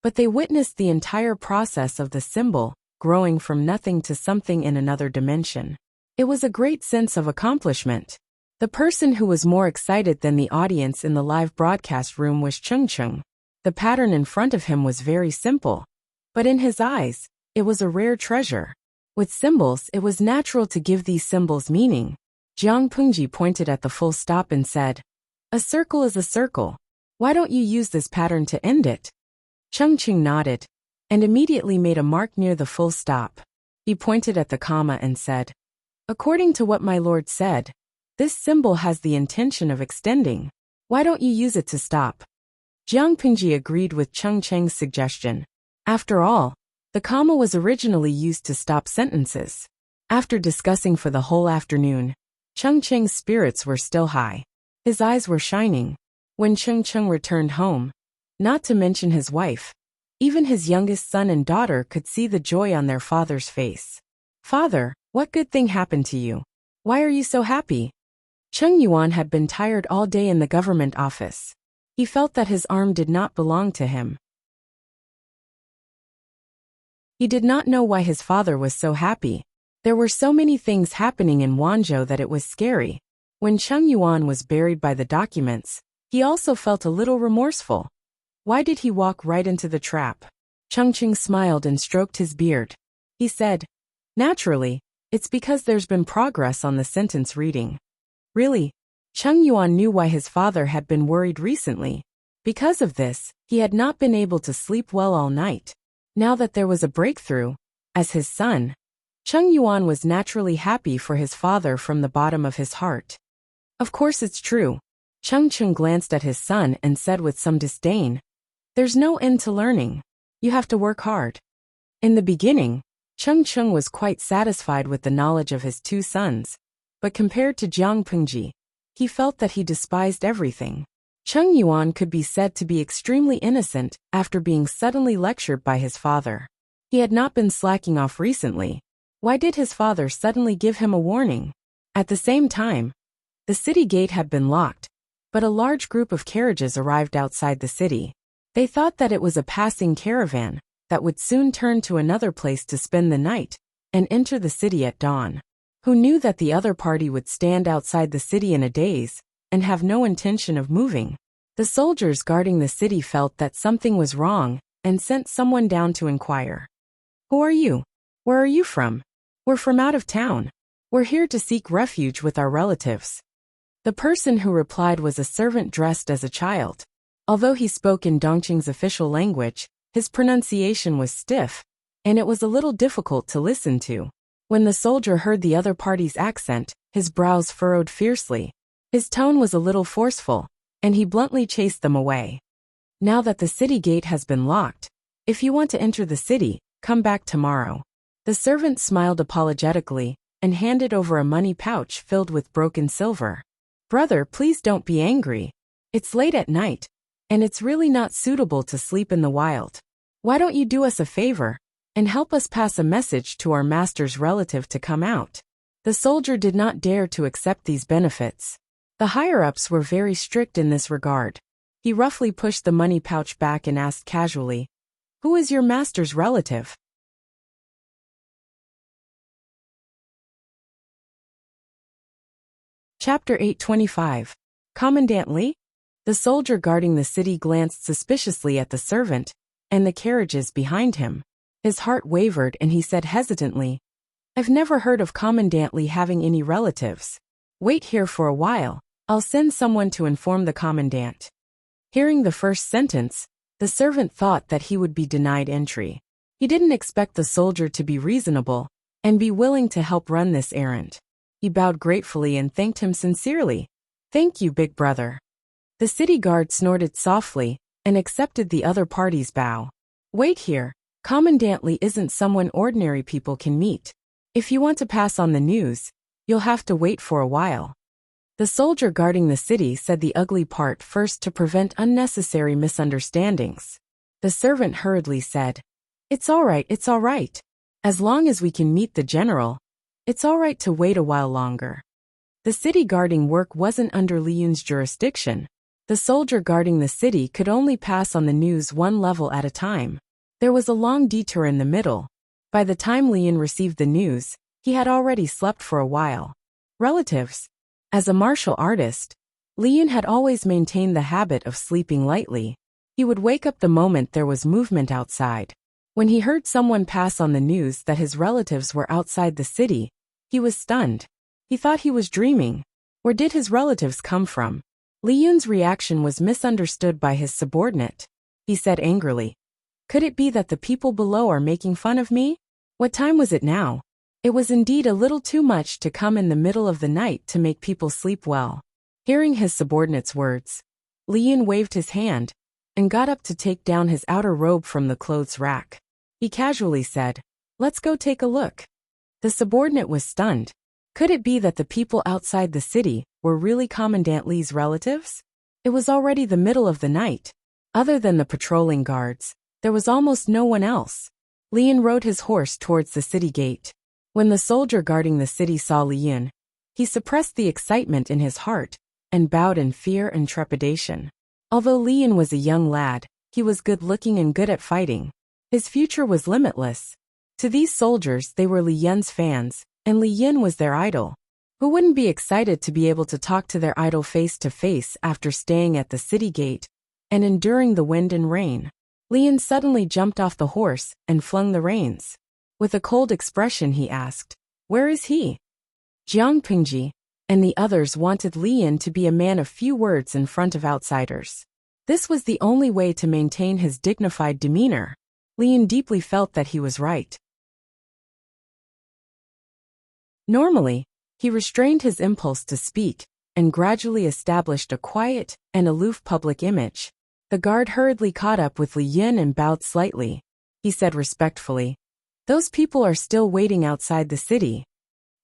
but they witnessed the entire process of the symbol growing from nothing to something in another dimension. It was a great sense of accomplishment. The person who was more excited than the audience in the live broadcast room was Cheng Cheng. The pattern in front of him was very simple, but in his eyes, it was a rare treasure. With symbols, it was natural to give these symbols meaning. Jiang Pingji pointed at the full stop and said, "A circle is a circle. Why don't you use this pattern to end it?" Cheng Cheng nodded, and immediately made a mark near the full stop. He pointed at the comma and said, "According to what my lord said, this symbol has the intention of extending. Why don't you use it to stop?" Jiang Pingji agreed with Cheng Cheng's suggestion. After all, the comma was originally used to stop sentences. After discussing for the whole afternoon, Cheng Cheng's spirits were still high. His eyes were shining. When Cheng Cheng returned home, not to mention his wife, even his youngest son and daughter could see the joy on their father's face. "Father, what good thing happened to you? Why are you so happy?" Cheng Yuan had been tired all day in the government office. He felt that his arm did not belong to him. He did not know why his father was so happy. There were so many things happening in Wanzhou that it was scary. When Cheng Yuan was buried by the documents, he also felt a little remorseful. Why did he walk right into the trap? Cheng Cheng smiled and stroked his beard. He said, "Naturally, it's because there's been progress on the sentence reading." Really? Cheng Yuan knew why his father had been worried recently. Because of this, he had not been able to sleep well all night. Now that there was a breakthrough, as his son, Cheng Yuan was naturally happy for his father from the bottom of his heart. "Of course it's true." Cheng Cheng glanced at his son and said with some disdain, "There's no end to learning. You have to work hard." In the beginning, Cheng Cheng was quite satisfied with the knowledge of his two sons, but compared to Jiang Pingji, he felt that he despised everything. Cheng Yuan could be said to be extremely innocent after being suddenly lectured by his father. He had not been slacking off recently. Why did his father suddenly give him a warning? At the same time, the city gate had been locked, but a large group of carriages arrived outside the city. They thought that it was a passing caravan that would soon turn to another place to spend the night and enter the city at dawn. Who knew that the other party would stand outside the city in a daze and have no intention of moving? The soldiers guarding the city felt that something was wrong and sent someone down to inquire. "Who are you? Where are you from?" "We're from out of town. We're here to seek refuge with our relatives." The person who replied was a servant dressed as a child. Although he spoke in Dongqing's official language, his pronunciation was stiff, and it was a little difficult to listen to. When the soldier heard the other party's accent, his brows furrowed fiercely. His tone was a little forceful, and he bluntly chased them away. "Now that the city gate has been locked, if you want to enter the city, come back tomorrow." The servant smiled apologetically and handed over a money pouch filled with broken silver. "Brother, please don't be angry. It's late at night, and it's really not suitable to sleep in the wild. Why don't you do us a favor and help us pass a message to our master's relative to come out?" The soldier did not dare to accept these benefits. The higher-ups were very strict in this regard. He roughly pushed the money pouch back and asked casually, "Who is your master's relative?" Chapter 825. Commandant Li? The soldier guarding the city glanced suspiciously at the servant and the carriages behind him. His heart wavered and he said hesitantly, "I've never heard of Commandant Li having any relatives. Wait here for a while, I'll send someone to inform the commandant." Hearing the first sentence, the servant thought that he would be denied entry. He didn't expect the soldier to be reasonable and be willing to help run this errand. He bowed gratefully and thanked him sincerely. "Thank you, big brother." The city guard snorted softly and accepted the other party's bow. "Wait here, Commandant Li isn't someone ordinary people can meet. If you want to pass on the news, you'll have to wait for a while." The soldier guarding the city said the ugly part first to prevent unnecessary misunderstandings. The servant hurriedly said, it's all right. As long as we can meet the general, it's all right to wait a while longer." The city guarding work wasn't under Li Yun's jurisdiction. The soldier guarding the city could only pass on the news one level at a time. There was a long detour in the middle. By the time Li Yun received the news, he had already slept for a while. Relatives. As a martial artist, Li Yun had always maintained the habit of sleeping lightly. He would wake up the moment there was movement outside. When he heard someone pass on the news that his relatives were outside the city, he was stunned. He thought he was dreaming. Where did his relatives come from? Li Yun's reaction was misunderstood by his subordinate. He said angrily, "Could it be that the people below are making fun of me? What time was it now?" It was indeed a little too much to come in the middle of the night to make people sleep well. Hearing his subordinate's words, Li Yun waved his hand and got up to take down his outer robe from the clothes rack. He casually said, "Let's go take a look." The subordinate was stunned. Could it be that the people outside the city were really Commandant Li's relatives? It was already the middle of the night. Other than the patrolling guards, there was almost no one else. Li Yun rode his horse towards the city gate. When the soldier guarding the city saw Li Yun, he suppressed the excitement in his heart and bowed in fear and trepidation. Although Li Yun was a young lad, he was good-looking and good at fighting. His future was limitless. To these soldiers, they were Li Yun's fans, and Li Yun was their idol. Who wouldn't be excited to be able to talk to their idol face to face after staying at the city gate and enduring the wind and rain? Li Yun suddenly jumped off the horse and flung the reins. With a cold expression he asked, "Where is he?" Jiang Pingji and the others wanted Li Yun to be a man of few words in front of outsiders. This was the only way to maintain his dignified demeanor. Li Yun deeply felt that he was right. Normally, he restrained his impulse to speak and gradually established a quiet and aloof public image. The guard hurriedly caught up with Li Yun and bowed slightly. He said respectfully, "Those people are still waiting outside the city."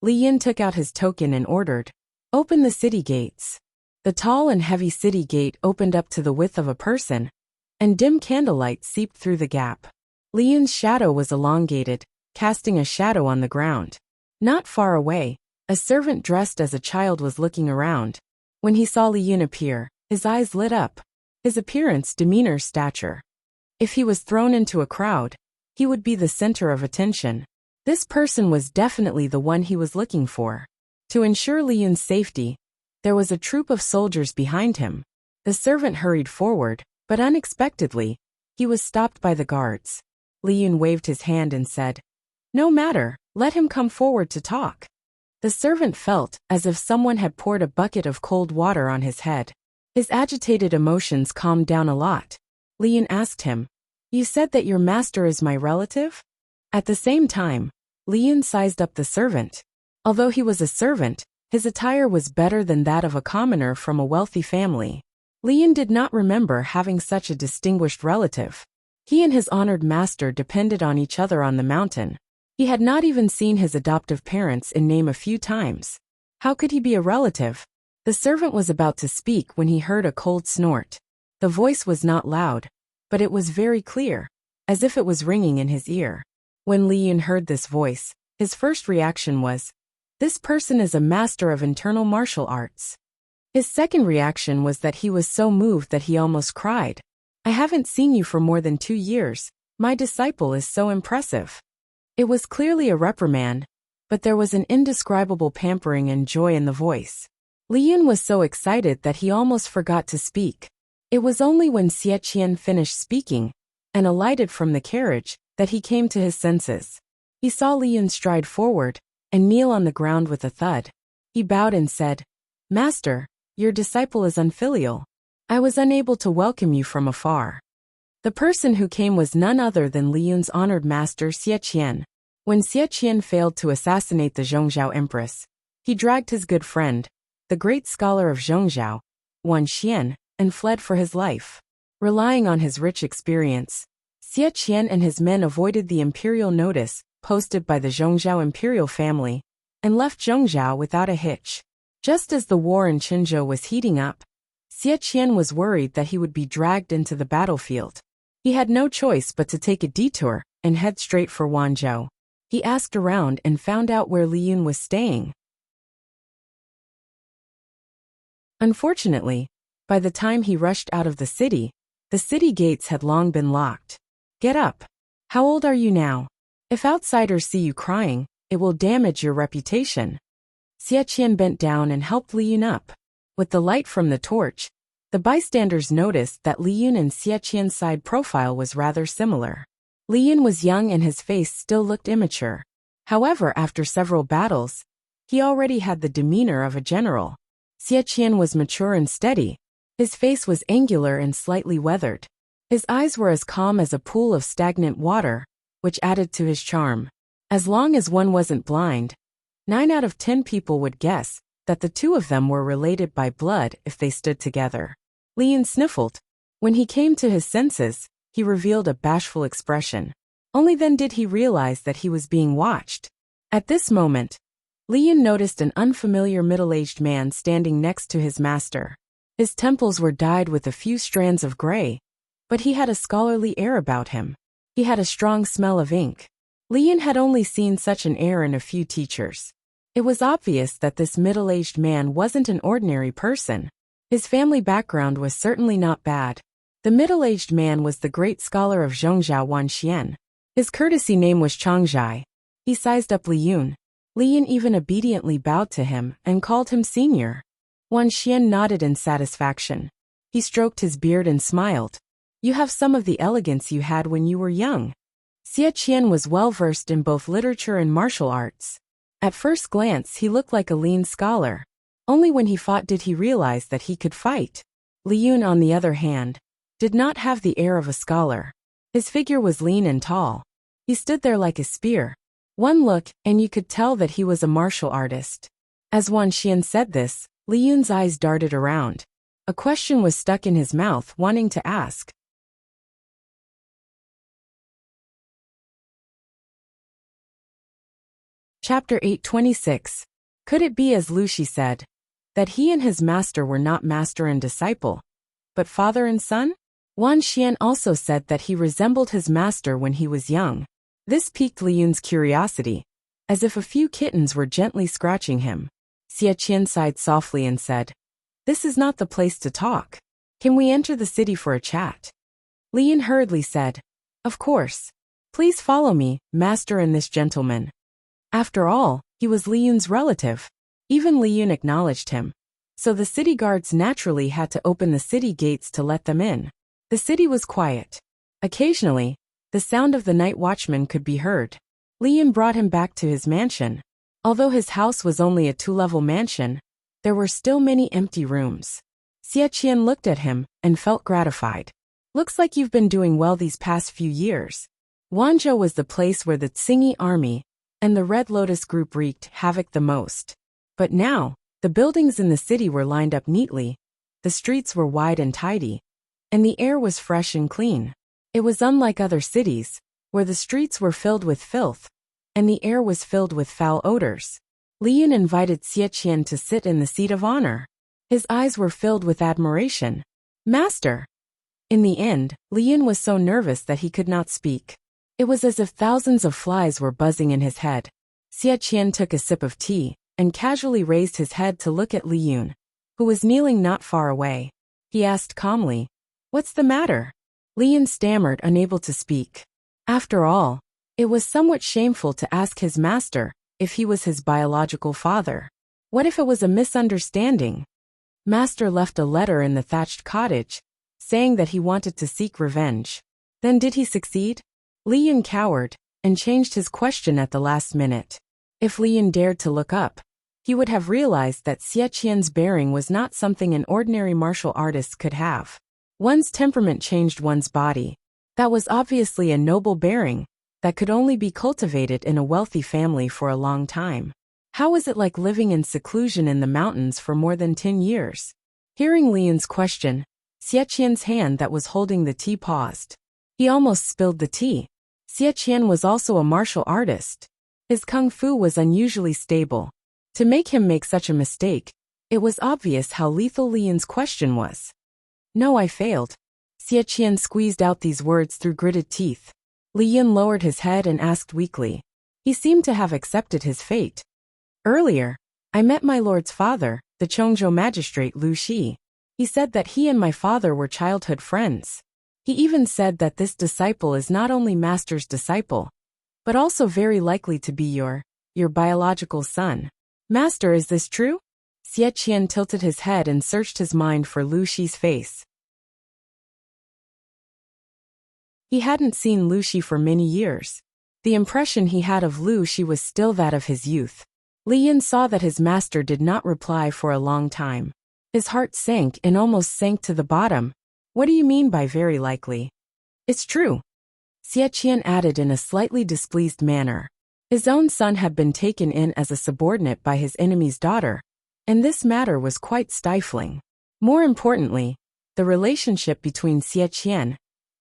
Li Yun took out his token and ordered, "Open the city gates." The tall and heavy city gate opened up to the width of a person, and dim candlelight seeped through the gap. Li Yun's shadow was elongated, casting a shadow on the ground. Not far away, a servant dressed as a child was looking around. When he saw Li Yun appear, his eyes lit up. His appearance, demeanor, stature. If he was thrown into a crowd, he would be the center of attention. This person was definitely the one he was looking for. To ensure Li Yun's safety, there was a troop of soldiers behind him. The servant hurried forward, but unexpectedly, he was stopped by the guards. Li Yun waved his hand and said, "No matter, let him come forward to talk." The servant felt as if someone had poured a bucket of cold water on his head. His agitated emotions calmed down a lot. Li Yun asked him, "You said that your master is my relative?" At the same time, Li Yun sized up the servant. Although he was a servant, his attire was better than that of a commoner from a wealthy family. Li Yun did not remember having such a distinguished relative. He and his honored master depended on each other on the mountain. He had not even seen his adoptive parents in name a few times. How could he be a relative? The servant was about to speak when he heard a cold snort. The voice was not loud, but it was very clear, as if it was ringing in his ear. When Li Yun heard this voice, his first reaction was, "This person is a master of internal martial arts." His second reaction was that he was so moved that he almost cried. "I haven't seen you for more than 2 years. My disciple is so impressive." It was clearly a reprimand, but there was an indescribable pampering and joy in the voice. Li Yun was so excited that he almost forgot to speak. It was only when Xie Qian finished speaking and alighted from the carriage that he came to his senses. He saw Li Yun stride forward and kneel on the ground with a thud. He bowed and said, "Master, your disciple is unfilial. I was unable to welcome you from afar." The person who came was none other than Li Yun's honored master Xie Qian. When Xie Qian failed to assassinate the Zhongzhou empress, he dragged his good friend, the great scholar of Zhongzhou, Wan Xian, and fled for his life. Relying on his rich experience, Xie Qian and his men avoided the imperial notice posted by the Zhongzhou imperial family and left Zhongzhou without a hitch. Just as the war in Qinzhou was heating up, Xie Qian was worried that he would be dragged into the battlefield. He had no choice but to take a detour and head straight for Wanzhou. He asked around and found out where Li Yun was staying. Unfortunately, by the time he rushed out of the city gates had long been locked. "Get up. How old are you now? If outsiders see you crying, it will damage your reputation." Xie Qian bent down and helped Li Yun up. With the light from the torch, the bystanders noticed that Li Yun and Xie Qian's side profile was rather similar. Li Yun was young and his face still looked immature. However, after several battles, he already had the demeanor of a general. Xie Qian was mature and steady. His face was angular and slightly weathered. His eyes were as calm as a pool of stagnant water, which added to his charm. As long as one wasn't blind, 9 out of 10 people would guess that the two of them were related by blood if they stood together. Li Yun sniffled. When he came to his senses, he revealed a bashful expression. Only then did he realize that he was being watched. At this moment, Li Yun noticed an unfamiliar middle-aged man standing next to his master. His temples were dyed with a few strands of gray, but he had a scholarly air about him. He had a strong smell of ink. Li Yun had only seen such an air in a few teachers. It was obvious that this middle-aged man wasn't an ordinary person. His family background was certainly not bad. The middle-aged man was the great scholar of Zhongzhou Wan Xian. His courtesy name was Changzhai. He sized up Li Yun. Li Yun even obediently bowed to him and called him senior. Wan Xian nodded in satisfaction. He stroked his beard and smiled. "You have some of the elegance you had when you were young." Xie Qian was well-versed in both literature and martial arts. At first glance he looked like a lean scholar. Only when he fought did he realize that he could fight. Li Yun, on the other hand, did not have the air of a scholar. His figure was lean and tall. He stood there like a spear. One look, and you could tell that he was a martial artist. As Wan Xian said this, Li Yun's eyes darted around. A question was stuck in his mouth, wanting to ask. Chapter 826. Could it be, as Lu Shi said, that he and his master were not master and disciple, but father and son? Wan Xian also said that he resembled his master when he was young. This piqued Li Yun's curiosity, as if a few kittens were gently scratching him. Xie Qian sighed softly and said, "This is not the place to talk. Can we enter the city for a chat?" Li Yun hurriedly said, "Of course. Please follow me, master and this gentleman." After all, he was Li Yun's relative. Even Li Yun acknowledged him. So the city guards naturally had to open the city gates to let them in. The city was quiet. Occasionally, the sound of the night watchman could be heard. Li Yun brought him back to his mansion. Although his house was only a 2-level mansion, there were still many empty rooms. Xie Qian looked at him and felt gratified. "Looks like you've been doing well these past few years." Wanzhou was the place where the Tsingy army and the Red Lotus group wreaked havoc the most. But now, the buildings in the city were lined up neatly, the streets were wide and tidy, and the air was fresh and clean. It was unlike other cities, where the streets were filled with filth, and the air was filled with foul odors. Li Yun invited Xie Qian to sit in the seat of honor. His eyes were filled with admiration. "Master!" In the end, Li Yun was so nervous that he could not speak. It was as if thousands of flies were buzzing in his head. Xie Qian took a sip of tea and casually raised his head to look at Li Yun, who was kneeling not far away. He asked calmly, "What's the matter?" Li Yun stammered, unable to speak. After all, it was somewhat shameful to ask his master if he was his biological father. What if it was a misunderstanding? Master left a letter in the thatched cottage, saying that he wanted to seek revenge. Then did he succeed? Li Yun cowered and changed his question at the last minute. If Li Yun dared to look up, he would have realized that Xie Qian's bearing was not something an ordinary martial artist could have. One's temperament changed one's body. That was obviously a noble bearing that could only be cultivated in a wealthy family for a long time. How was it like living in seclusion in the mountains for more than 10 years? Hearing Li Yun's question, Xie Qian's hand that was holding the tea paused. He almost spilled the tea. Xie Qian was also a martial artist. His kung fu was unusually stable. To make him make such a mistake, it was obvious how lethal Li Yun's question was. No, I failed. Xie Qian squeezed out these words through gritted teeth. Li Yun lowered his head and asked weakly. He seemed to have accepted his fate. Earlier, I met my lord's father, the Chongzhou magistrate Lu Shi. He said that he and my father were childhood friends. He even said that this disciple is not only master's disciple, but also very likely to be your biological son. Master, is this true? Xie Qian tilted his head and searched his mind for Lu Shi's face. He hadn't seen Lu Shi for many years. The impression he had of Lu Shi was still that of his youth. Li Yun saw that his master did not reply for a long time. His heart sank and almost sank to the bottom. What do you mean by very likely? It's true. Xie Qian added in a slightly displeased manner. His own son had been taken in as a subordinate by his enemy's daughter, and this matter was quite stifling. More importantly, the relationship between Xie Qian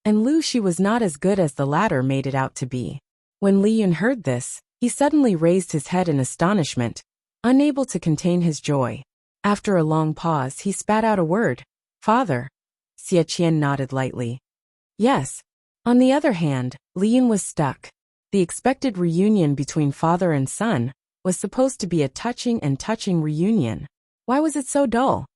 and Lu Shi was not as good as the latter made it out to be. When Li Yun heard this, he suddenly raised his head in astonishment, unable to contain his joy. After a long pause, he spat out a word. Father. Xie Qian nodded lightly. Yes. On the other hand, Li Yun was stuck. The expected reunion between father and son was supposed to be a touching reunion. Why was it so dull?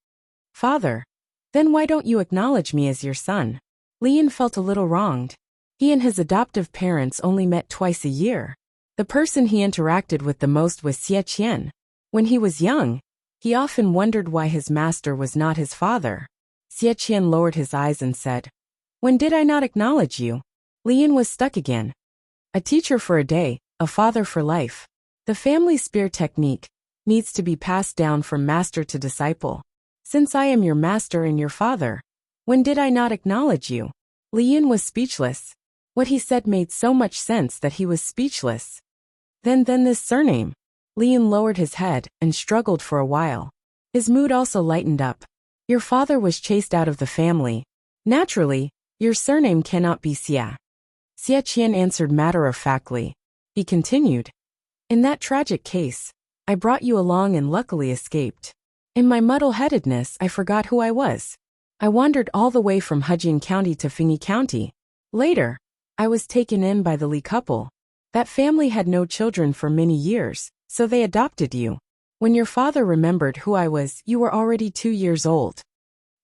Father. Then why don't you acknowledge me as your son? Li Yun felt a little wronged. He and his adoptive parents only met twice a year. The person he interacted with the most was Xie Qian. When he was young, he often wondered why his master was not his father. Xie Qian lowered his eyes and said, When did I not acknowledge you? Li Yun was stuck again. A teacher for a day, a father for life. The family spear technique needs to be passed down from master to disciple. Since I am your master and your father, when did I not acknowledge you? Li Yun was speechless. What he said made so much sense that he was speechless. Then this surname. Li Yun lowered his head and struggled for a while. His mood also lightened up. Your father was chased out of the family. Naturally, your surname cannot be Xie. Xie Qian answered matter-of-factly. He continued. In that tragic case, I brought you along and luckily escaped. In my muddle-headedness, I forgot who I was. I wandered all the way from Hejian County to Fengyi County. Later, I was taken in by the Li couple. That family had no children for many years, so they adopted you. When your father remembered who I was, you were already 2 years old.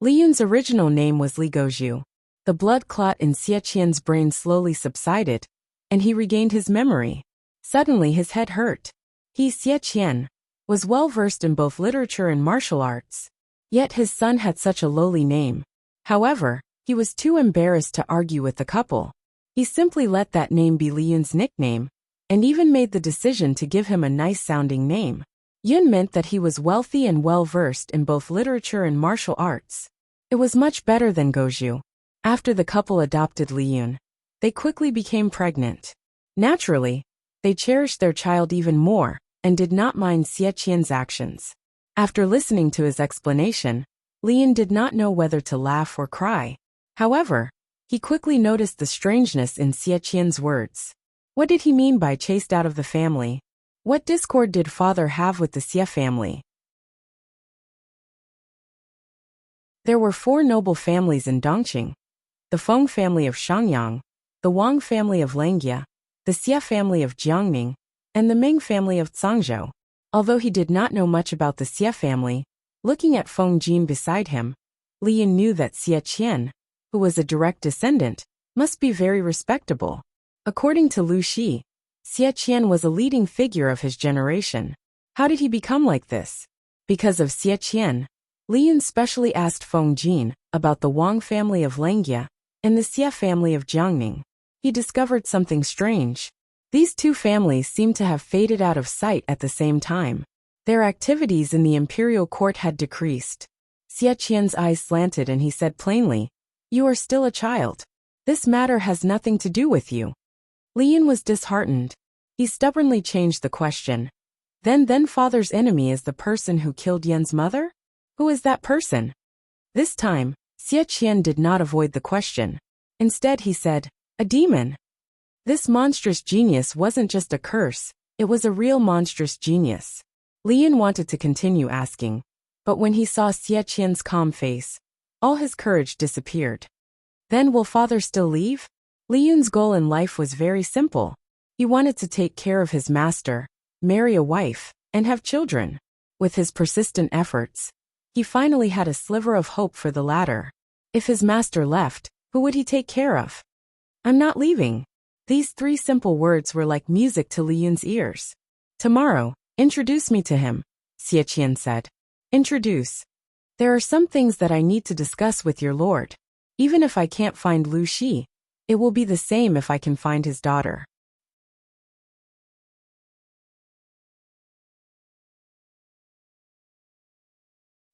Li Yun's original name was Li Gozhu. The blood clot in Xie Qian's brain slowly subsided, and he regained his memory. Suddenly his head hurt. He, Xie Qian, was well versed in both literature and martial arts. Yet his son had such a lowly name. However, he was too embarrassed to argue with the couple. He simply let that name be Li Yun's nickname, and even made the decision to give him a nice-sounding name. Yun meant that he was wealthy and well-versed in both literature and martial arts. It was much better than Gozhu. After the couple adopted Li Yun, they quickly became pregnant. Naturally, they cherished their child even more, and did not mind Xie Qian's actions. After listening to his explanation, Li Yun did not know whether to laugh or cry. However, he quickly noticed the strangeness in Xie Qian's words. What did he mean by chased out of the family? What discord did father have with the Xie family? There were 4 noble families in Dongqing: the Feng family of Shangyang, the Wang family of Langjia, the Xie family of Jiangning, and the Ming family of Zhangzhou. Although he did not know much about the Xie family, looking at Feng Jin beside him, Li Yun knew that Xie Qian, who was a direct descendant, must be very respectable. According to Lu Shi, Xie Qian was a leading figure of his generation. How did he become like this? Because of Xie Qian, Li Yun specially asked Feng Jin about the Wang family of Langjia and the Xie family of Jiangning. he discovered something strange. These two families seemed to have faded out of sight at the same time. Their activities in the imperial court had decreased. Xie Qian's eyes slanted and he said plainly, "You are still a child. This matter has nothing to do with you." Li Yin was disheartened. He stubbornly changed the question. Then father's enemy is the person who killed Yan's mother? Who is that person? This time, Xie Qian did not avoid the question. Instead he said, "A demon." This monstrous genius wasn't just a curse, it was a real monstrous genius. Li Yin wanted to continue asking, but when he saw Xie Qian's calm face, all his courage disappeared. Then will father still leave? Li Yun's goal in life was very simple. He wanted to take care of his master, marry a wife, and have children. With his persistent efforts, he finally had a sliver of hope for the latter. If his master left, who would he take care of? "I'm not leaving." These three simple words were like music to Li Yun's ears. "Tomorrow, introduce me to him," Xie Qian said. "Introduce. There are some things that I need to discuss with your lord. Even if I can't find Lu Shi, it will be the same if I can find his daughter."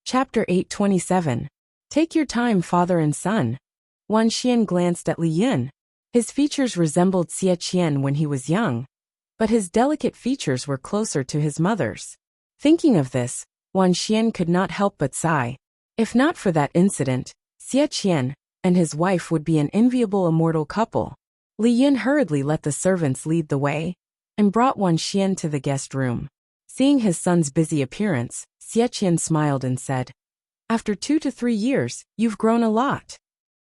Chapter 827. Take your time, father and son. Wan Xian glanced at Li Yin. His features resembled Xie Qian when he was young, but his delicate features were closer to his mother's. Thinking of this, Wan Xian could not help but sigh. If not for that incident, Xie Qian and his wife would be an enviable immortal couple. Li Yin hurriedly let the servants lead the way and brought Wan Xian to the guest room. Seeing his son's busy appearance, Xie Qian smiled and said, "After 2 to 3 years, you've grown a lot."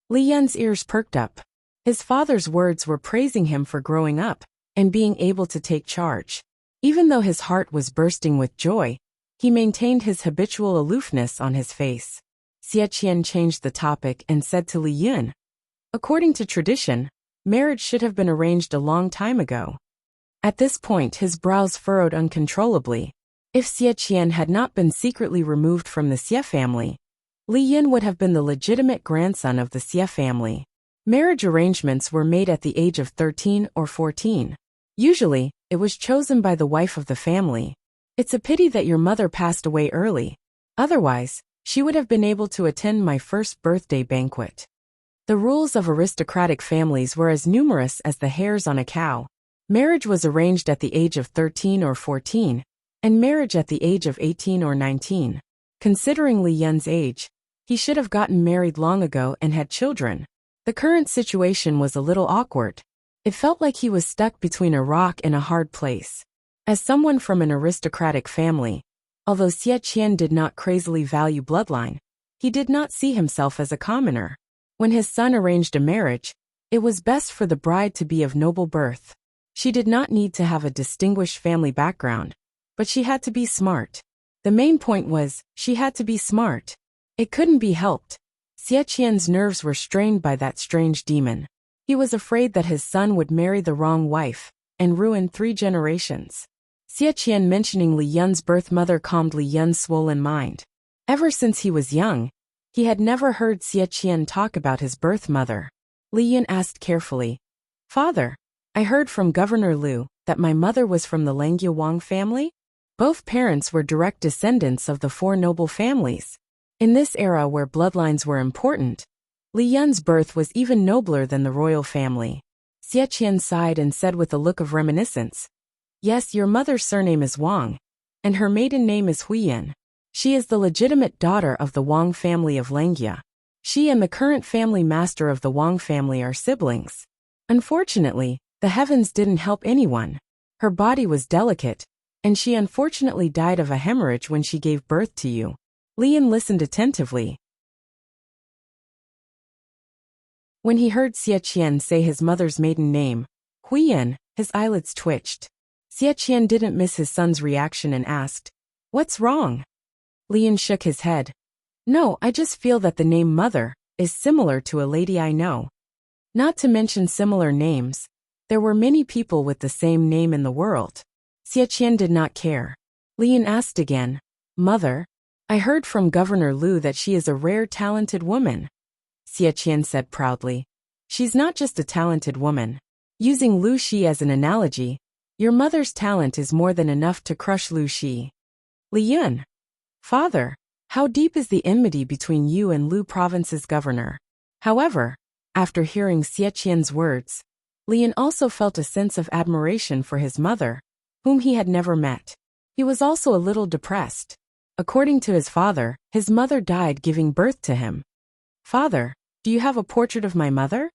Li Yin's ears perked up. His father's words were praising him for growing up and being able to take charge. Even though his heart was bursting with joy, he maintained his habitual aloofness on his face. Xie Qian changed the topic and said to Li Yin, "According to tradition, marriage should have been arranged a long time ago." At this point his brows furrowed uncontrollably. If Xie Qian had not been secretly removed from the Xie family, Li Yin would have been the legitimate grandson of the Xie family. Marriage arrangements were made at the age of 13 or 14. Usually, it was chosen by the wife of the family. It's a pity that your mother passed away early. Otherwise, she would have been able to attend my first birthday banquet. The rules of aristocratic families were as numerous as the hairs on a cow. Marriage was arranged at the age of 13 or 14, and marriage at the age of 18 or 19. Considering Li Yin's age, he should have gotten married long ago and had children. The current situation was a little awkward. It felt like he was stuck between a rock and a hard place. As someone from an aristocratic family, although Xie Qian did not crazily value bloodline, he did not see himself as a commoner. When his son arranged a marriage, it was best for the bride to be of noble birth. She did not need to have a distinguished family background, but she had to be smart. The main point was, she had to be smart. It couldn't be helped. Xie Qian's nerves were strained by that strange demon. He was afraid that his son would marry the wrong wife and ruin 3 generations. Xie Qian mentioning Li Yin's birth mother calmed Li Yin's swollen mind. Ever since he was young, he had never heard Xie Qian talk about his birth mother. Li Yin asked carefully, "Father, I heard from Governor Liu that my mother was from the Langjia Wang family?" Both parents were direct descendants of the 4 noble families. In this era where bloodlines were important, Li Yin's birth was even nobler than the royal family. Xie Qian sighed and said with a look of reminiscence, "Yes, your mother's surname is Wang, and her maiden name is Huiyan. She is the legitimate daughter of the Wang family of Langjia. She and the current family master of the Wang family are siblings. Unfortunately, the heavens didn't help anyone. Her body was delicate, and she unfortunately died of a hemorrhage when she gave birth to you." Li Yin listened attentively. When he heard Xie Qian say his mother's maiden name, Huiyan, his eyelids twitched. Xie Qian didn't miss his son's reaction and asked, "What's wrong?" Li Yin shook his head. "No, I just feel that the name mother is similar to a lady I know. Not to mention similar names, there were many people with the same name in the world." Xie Qian did not care. Li Yin asked again, "Mother, I heard from Governor Liu that she is a rare talented woman." Xie Qian said proudly, "She's not just a talented woman, Using Lu Shi as an analogy, your mother's talent is more than enough to crush Lu Shi. Li Yun. Father, how deep is the enmity between you and Lu Province's governor? However, after hearing Xie Qian's words, Li Yun also felt a sense of admiration for his mother, whom he had never met. He was also a little depressed. According to his father, his mother died giving birth to him. Father, do you have a portrait of my mother?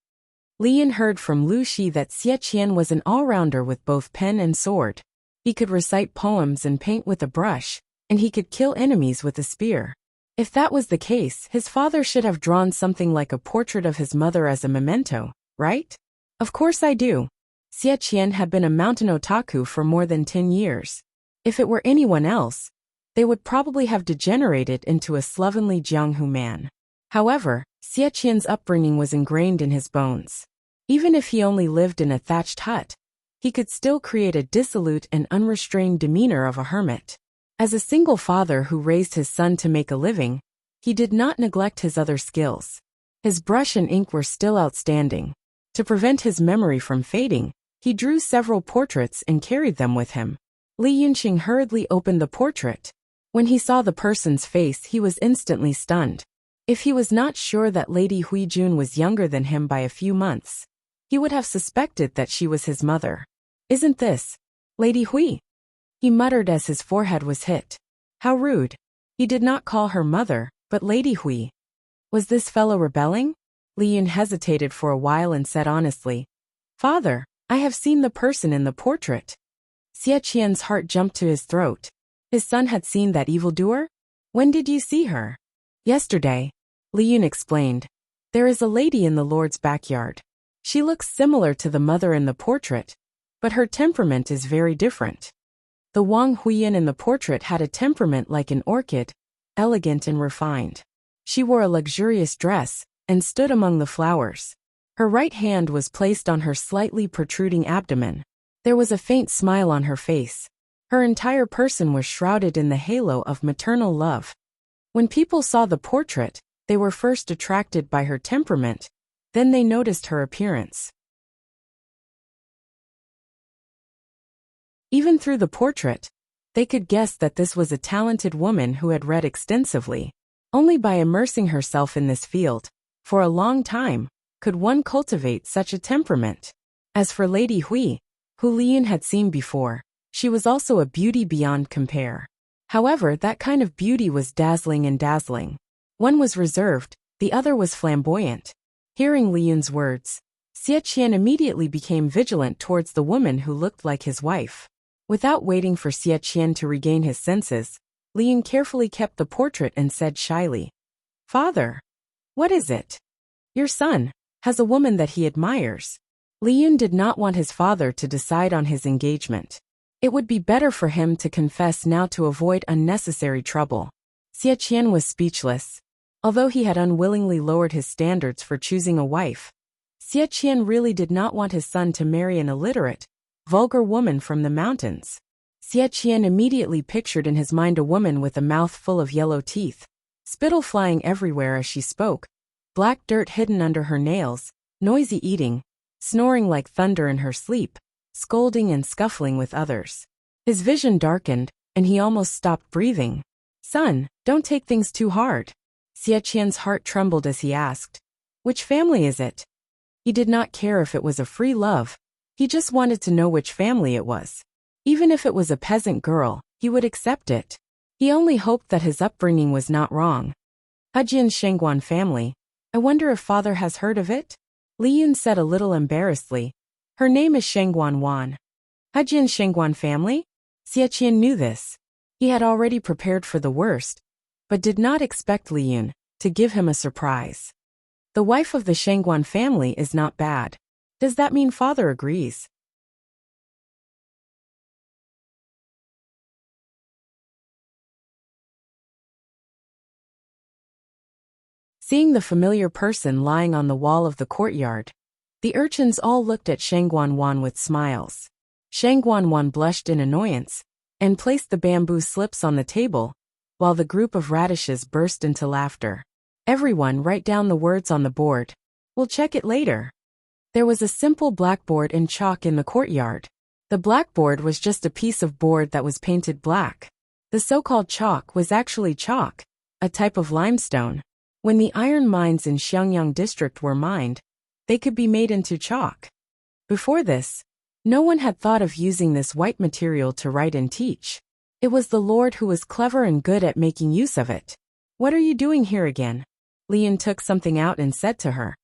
Li Yun heard from Lu Shi that Xie Qian was an all-rounder with both pen and sword. He could recite poems and paint with a brush, and he could kill enemies with a spear. If that was the case, his father should have drawn something like a portrait of his mother as a memento, right? Of course I do. Xie Qian had been a mountain otaku for more than 10 years. If it were anyone else, they would probably have degenerated into a slovenly Jianghu man. However, Xie Qian's upbringing was ingrained in his bones. Even if he only lived in a thatched hut, he could still create a dissolute and unrestrained demeanor of a hermit. As a single father who raised his son to make a living, he did not neglect his other skills. His brush and ink were still outstanding. To prevent his memory from fading, he drew several portraits and carried them with him. Li Yunqing hurriedly opened the portrait. When he saw the person's face, he was instantly stunned. If he was not sure that Lady Huijun was younger than him by a few months, he would have suspected that she was his mother. Isn't this Lady Hui? He muttered as his forehead was hit. How rude. He did not call her mother, but Lady Hui. Was this fellow rebelling? Li Yun hesitated for a while and said honestly, Father, I have seen the person in the portrait. Xie Qian's heart jumped to his throat. His son had seen that evildoer? When did you see her? Yesterday, Li Yun explained. There is a lady in the Lord's backyard. She looks similar to the mother in the portrait, but her temperament is very different. The Wang Huiyan in the portrait had a temperament like an orchid, elegant and refined. She wore a luxurious dress and stood among the flowers. Her right hand was placed on her slightly protruding abdomen. There was a faint smile on her face. Her entire person was shrouded in the halo of maternal love. When people saw the portrait, they were first attracted by her temperament, then they noticed her appearance. Even through the portrait, they could guess that this was a talented woman who had read extensively. Only by immersing herself in this field, for a long time, could one cultivate such a temperament. As for Lady Hui, who Li Yun had seen before, she was also a beauty beyond compare. However, that kind of beauty was dazzling and dazzling. One was reserved, the other was flamboyant. Hearing Li Yun's words, Xie Qian immediately became vigilant towards the woman who looked like his wife. Without waiting for Xie Qian to regain his senses, Li Yun carefully kept the portrait and said shyly, Father, what is it? Your son has a woman that he admires. Li Yun did not want his father to decide on his engagement. It would be better for him to confess now to avoid unnecessary trouble. Xie Qian was speechless. Although he had unwillingly lowered his standards for choosing a wife, Xie Qian really did not want his son to marry an illiterate, vulgar woman from the mountains. Xie Qian immediately pictured in his mind a woman with a mouth full of yellow teeth, spittle flying everywhere as she spoke, black dirt hidden under her nails, noisy eating, snoring like thunder in her sleep, scolding and scuffling with others. His vision darkened, and he almost stopped breathing. Son, don't take things too hard. Xie Qian's heart trembled as he asked, Which family is it? He did not care if it was a free love. He just wanted to know which family it was. Even if it was a peasant girl, he would accept it. He only hoped that his upbringing was not wrong. Hejian's Shengguan family. I wonder if father has heard of it? Li Yun said a little embarrassedly. Her name is Shengguan Wan. Hejian's Shengguan family? Xie Qian knew this. He had already prepared for the worst, but did not expect Li Yun to give him a surprise. The wife of the Shengguan family is not bad. Does that mean father agrees? Seeing the familiar person lying on the wall of the courtyard, the urchins all looked at Shengguan Wan with smiles. Shengguan Wan blushed in annoyance and placed the bamboo slips on the table, while the group of radishes burst into laughter. Everyone write down the words on the board. We'll check it later. There was a simple blackboard and chalk in the courtyard. The blackboard was just a piece of board that was painted black. The so-called chalk was actually chalk, a type of limestone. When the iron mines in Xiangyang district were mined, they could be made into chalk. Before this, no one had thought of using this white material to write and teach. It was the Lord who was clever and good at making use of it. "What are you doing here again?" Lian took something out and said to her.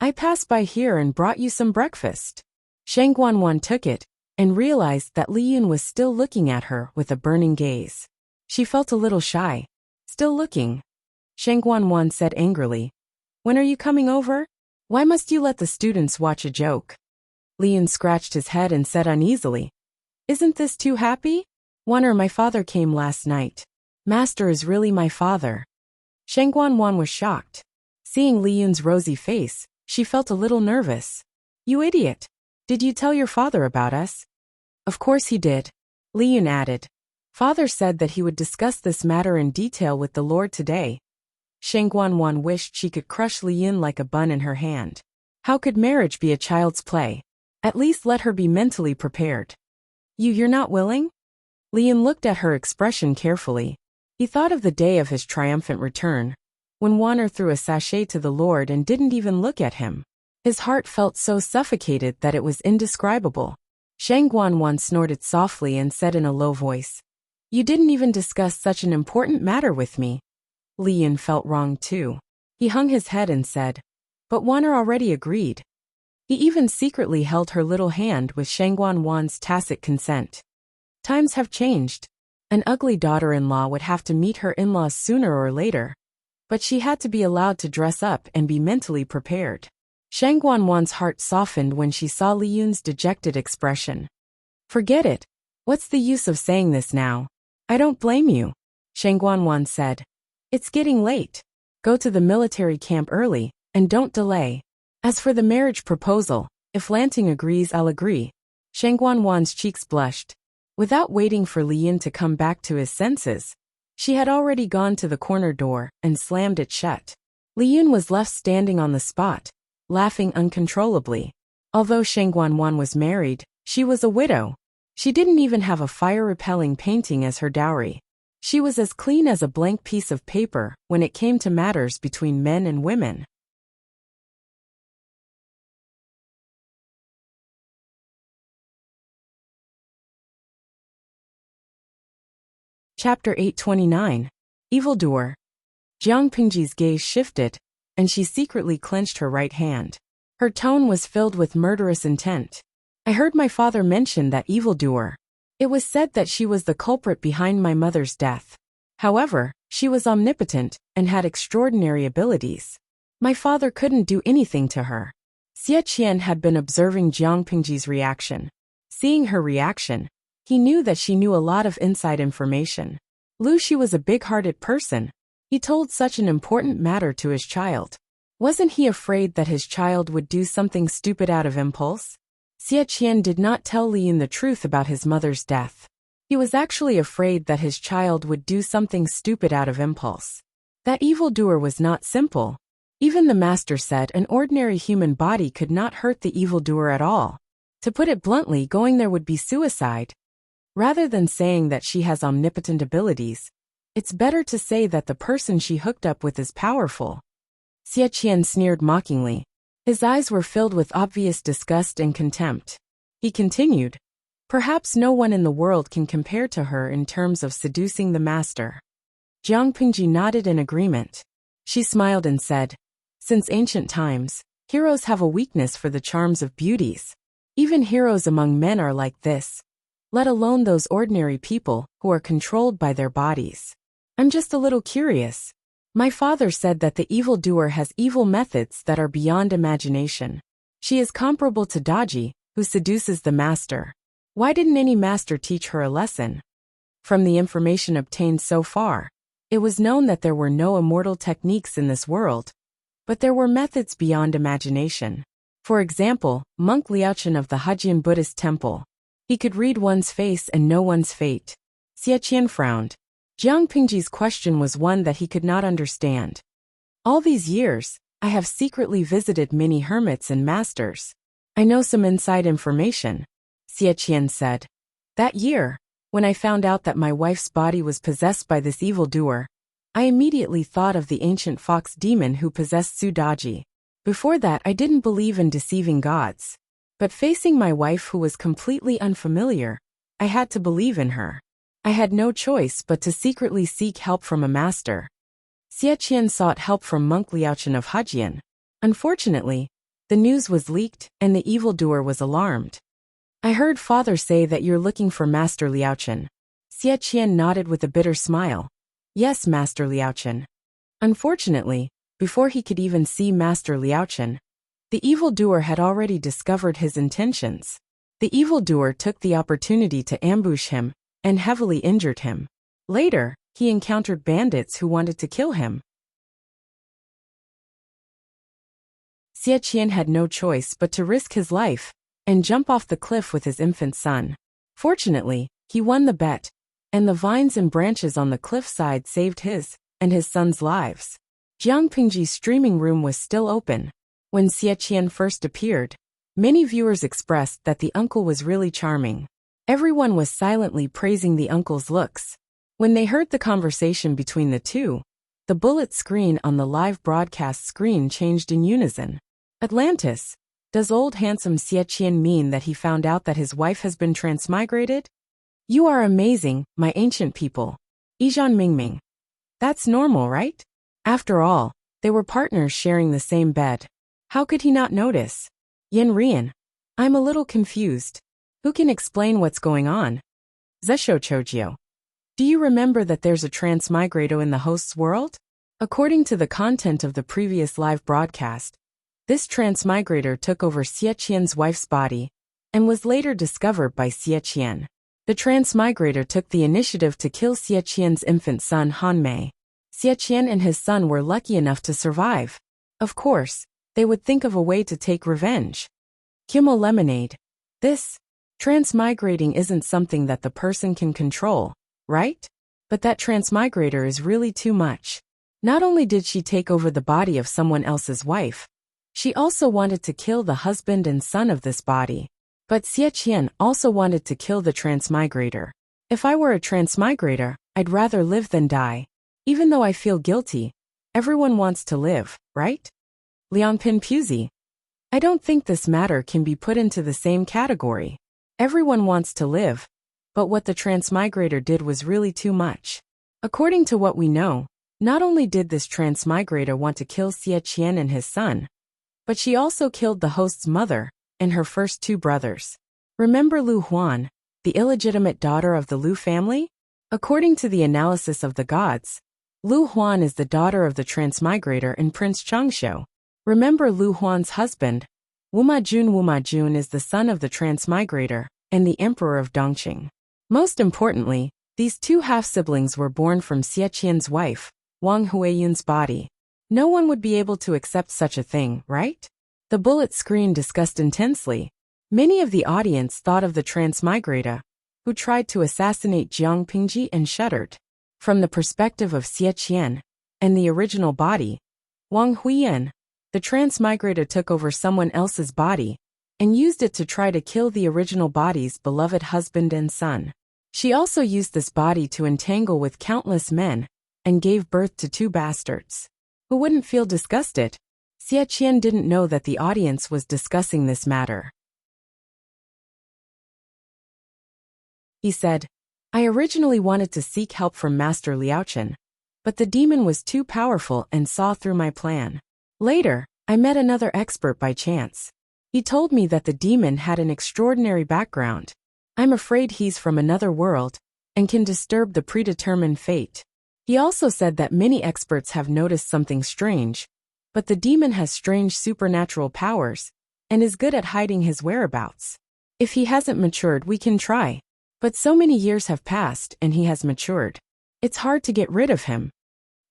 "I passed by here and brought you some breakfast." Shang Guanwan took it and realized that Lian was still looking at her with a burning gaze. She felt a little shy. "Still looking?" Shang Guanwan said angrily. "When are you coming over? Why must you let the students watch a joke?" Lian scratched his head and said uneasily, "Isn't this too happy? My father came last night. Master is really my father." Shang Guanwan was shocked. Seeing Lian's rosy face, she felt a little nervous. "You idiot! Did you tell your father about us?" "Of course he did," Lian added. "Father said that he would discuss this matter in detail with the Lord today." Shang Guanwan wished she could crush Lian like a bun in her hand. How could marriage be a child's play? At least let her be mentally prepared. You're not willing?" Lian looked at her expression carefully. He thought of the day of his triumphant return, when Wanner threw a sachet to the Lord and didn't even look at him. His heart felt so suffocated that it was indescribable. Shang Guanwan snorted softly and said in a low voice, "You didn't even discuss such an important matter with me." Lian felt wrong too. He hung his head and said, "But Wanner already agreed." He even secretly held her little hand with Shang Guanwan's tacit consent. Times have changed. An ugly daughter-in-law would have to meet her in-laws sooner or later. But she had to be allowed to dress up and be mentally prepared. Shang Guanwan's heart softened when she saw Li Yun's dejected expression. "Forget it. What's the use of saying this now? I don't blame you," Shang Guanwan said. "It's getting late. Go to the military camp early, and don't delay. As for the marriage proposal, if Lanting agrees, I'll agree." Shang Guanwan's cheeks blushed. Without waiting for Li Yun to come back to his senses, she had already gone to the corner door and slammed it shut. Li Yun was left standing on the spot, laughing uncontrollably. Although Shang Guanwan was married, she was a widow. She didn't even have a fire-repelling painting as her dowry. She was as clean as a blank piece of paper when it came to matters between men and women. Chapter 829. Evildoer. Jiang Pingji's gaze shifted, and she secretly clenched her right hand. Her tone was filled with murderous intent. "I heard my father mention that evildoer. It was said that she was the culprit behind my mother's death. However, she was omnipotent and had extraordinary abilities. My father couldn't do anything to her." Xie Qian had been observing Jiang Pingji's reaction. Seeing her reaction, he knew that she knew a lot of inside information. Lu Shi was a big-hearted person. He told such an important matter to his child. Wasn't he afraid that his child would do something stupid out of impulse? Xie Qian did not tell Li Yun the truth about his mother's death. He was actually afraid that his child would do something stupid out of impulse. That evildoer was not simple. Even the master said an ordinary human body could not hurt the evildoer at all. To put it bluntly, going there would be suicide. Rather than saying that she has omnipotent abilities, it's better to say that the person she hooked up with is powerful. Xie Qian sneered mockingly. His eyes were filled with obvious disgust and contempt. He continued, "Perhaps no one in the world can compare to her in terms of seducing the master." Jiang Pingji nodded in agreement. She smiled and said, "Since ancient times, heroes have a weakness for the charms of beauties. Even heroes among men are like this, let alone those ordinary people who are controlled by their bodies. I'm just a little curious. My father said that the evildoer has evil methods that are beyond imagination. She is comparable to Daji, who seduces the master. Why didn't any master teach her a lesson?" From the information obtained so far, it was known that there were no immortal techniques in this world, but there were methods beyond imagination. For example, monk Liaochen of the Hejian Buddhist temple. He could read one's face and know one's fate. Xie Qian frowned. Jiang Pingji's question was one that he could not understand. "All these years, I have secretly visited many hermits and masters. I know some inside information, Xie Qian said. That year, when I found out that my wife's body was possessed by this evildoer, I immediately thought of the ancient fox demon who possessed Su Daji. Before that, I didn't believe in deceiving gods. But facing my wife who was completely unfamiliar, I had to believe in her. I had no choice but to secretly seek help from a master. Xie Qian sought help from monk Liaochen of Hejian. Unfortunately, the news was leaked and the evildoer was alarmed. I heard father say that you're looking for Master Liaochen. Xie Qian nodded with a bitter smile. Yes, Master Liaochen. Unfortunately, before he could even see Master Liaochen, the evildoer had already discovered his intentions. The evildoer took the opportunity to ambush him and heavily injured him. Later, he encountered bandits who wanted to kill him. Xie Qian had no choice but to risk his life and jump off the cliff with his infant son. Fortunately, he won the bet, and the vines and branches on the cliffside saved his and his son's lives. Jiang Pingji's streaming room was still open. When Xie Qian first appeared, many viewers expressed that the uncle was really charming. Everyone was silently praising the uncle's looks. When they heard the conversation between the two, the bullet screen on the live broadcast screen changed in unison. Atlantis, does old handsome Xie Qian mean that he found out that his wife has been transmigrated? You are amazing, my ancient people. Yijan Mingming. That's normal, right? After all, they were partners sharing the same bed. How could he not notice? Yin Rian. I'm a little confused. Who can explain what's going on? Zesho Chojio. Do you remember that there's a transmigrato in the host's world? According to the content of the previous live broadcast, this transmigrator took over Xie Qian's wife's body and was later discovered by Xie Qian. The transmigrator took the initiative to kill Xie Qian's infant son Han Mei. Xie Qian and his son were lucky enough to survive. Of course, they would think of a way to take revenge. Kimmel Lemonade. This transmigrating isn't something that the person can control, right? But that transmigrator is really too much. Not only did she take over the body of someone else's wife, she also wanted to kill the husband and son of this body. But Xie Qian also wanted to kill the transmigrator. If I were a transmigrator, I'd rather live than die. Even though I feel guilty, everyone wants to live, right? Liangpin Puzi. I don't think this matter can be put into the same category. Everyone wants to live, but what the transmigrator did was really too much. According to what we know, not only did this transmigrator want to kill Xie Qian and his son, but she also killed the host's mother and her first two brothers. Remember Lu Huan, the illegitimate daughter of the Lu family? According to the analysis of the gods, Lu Huan is the daughter of the transmigrator and Prince Changsho. Remember Lu Huan's husband, Wumajun is the son of the transmigrator and the emperor of Dongqing. Most importantly, these two half-siblings were born from Xie Qian's wife, Wang Huiyun's body. No one would be able to accept such a thing, right? The bullet screen discussed intensely. Many of the audience thought of the transmigrator, who tried to assassinate Jiang Pingji and shuddered. From the perspective of Xie Qian and the original body, Wang Huiyun, the transmigrator took over someone else's body and used it to try to kill the original body's beloved husband and son. She also used this body to entangle with countless men and gave birth to two bastards. Who wouldn't feel disgusted? Xie Qian didn't know that the audience was discussing this matter. He said, I originally wanted to seek help from Master Liaochen, but the demon was too powerful and saw through my plan. Later, I met another expert by chance. He told me that the demon had an extraordinary background. I'm afraid he's from another world and can disturb the predetermined fate. He also said that many experts have noticed something strange, but the demon has strange supernatural powers and is good at hiding his whereabouts. If he hasn't matured, we can try. But so many years have passed and he has matured. It's hard to get rid of him.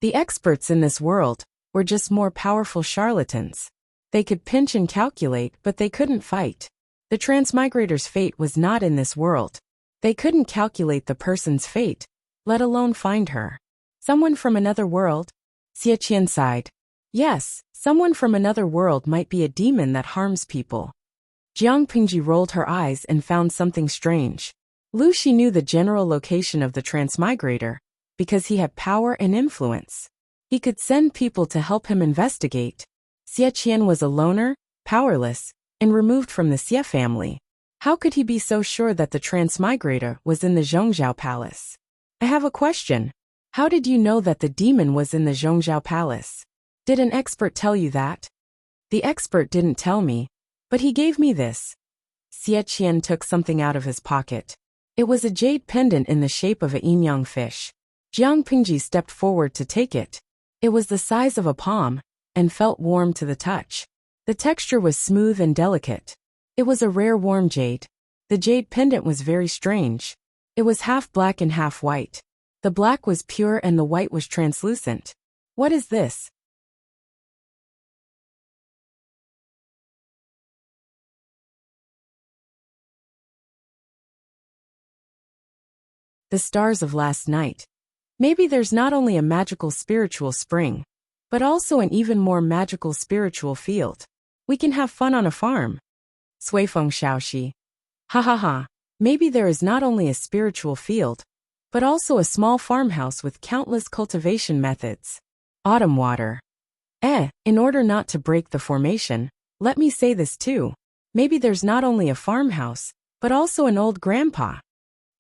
The experts in this world were just more powerful charlatans. They could pinch and calculate, but they couldn't fight. The transmigrator's fate was not in this world. They couldn't calculate the person's fate, let alone find her. Someone from another world? Xie Qian sighed. Yes, someone from another world might be a demon that harms people. Jiang Pingji rolled her eyes and found something strange. Lu Shi knew the general location of the transmigrator, because he had power and influence. He could send people to help him investigate. Xie Qian was a loner, powerless, and removed from the Xie family. How could he be so sure that the transmigrator was in the Zhongzhou Palace? I have a question. How did you know that the demon was in the Zhongzhou Palace? Did an expert tell you that? The expert didn't tell me, but he gave me this. Xie Qian took something out of his pocket. It was a jade pendant in the shape of a yin-yang fish. Jiang Pingji stepped forward to take it. It was the size of a palm, and felt warm to the touch. The texture was smooth and delicate. It was a rare warm jade. The jade pendant was very strange. It was half black and half white. The black was pure and the white was translucent. What is this? The stars of last night. Maybe there's not only a magical spiritual spring, but also an even more magical spiritual field. We can have fun on a farm. Suifeng Shaoxi. Ha ha ha. Maybe there is not only a spiritual field, but also a small farmhouse with countless cultivation methods. Autumn water. In order not to break the formation, let me say this too. Maybe there's not only a farmhouse, but also an old grandpa.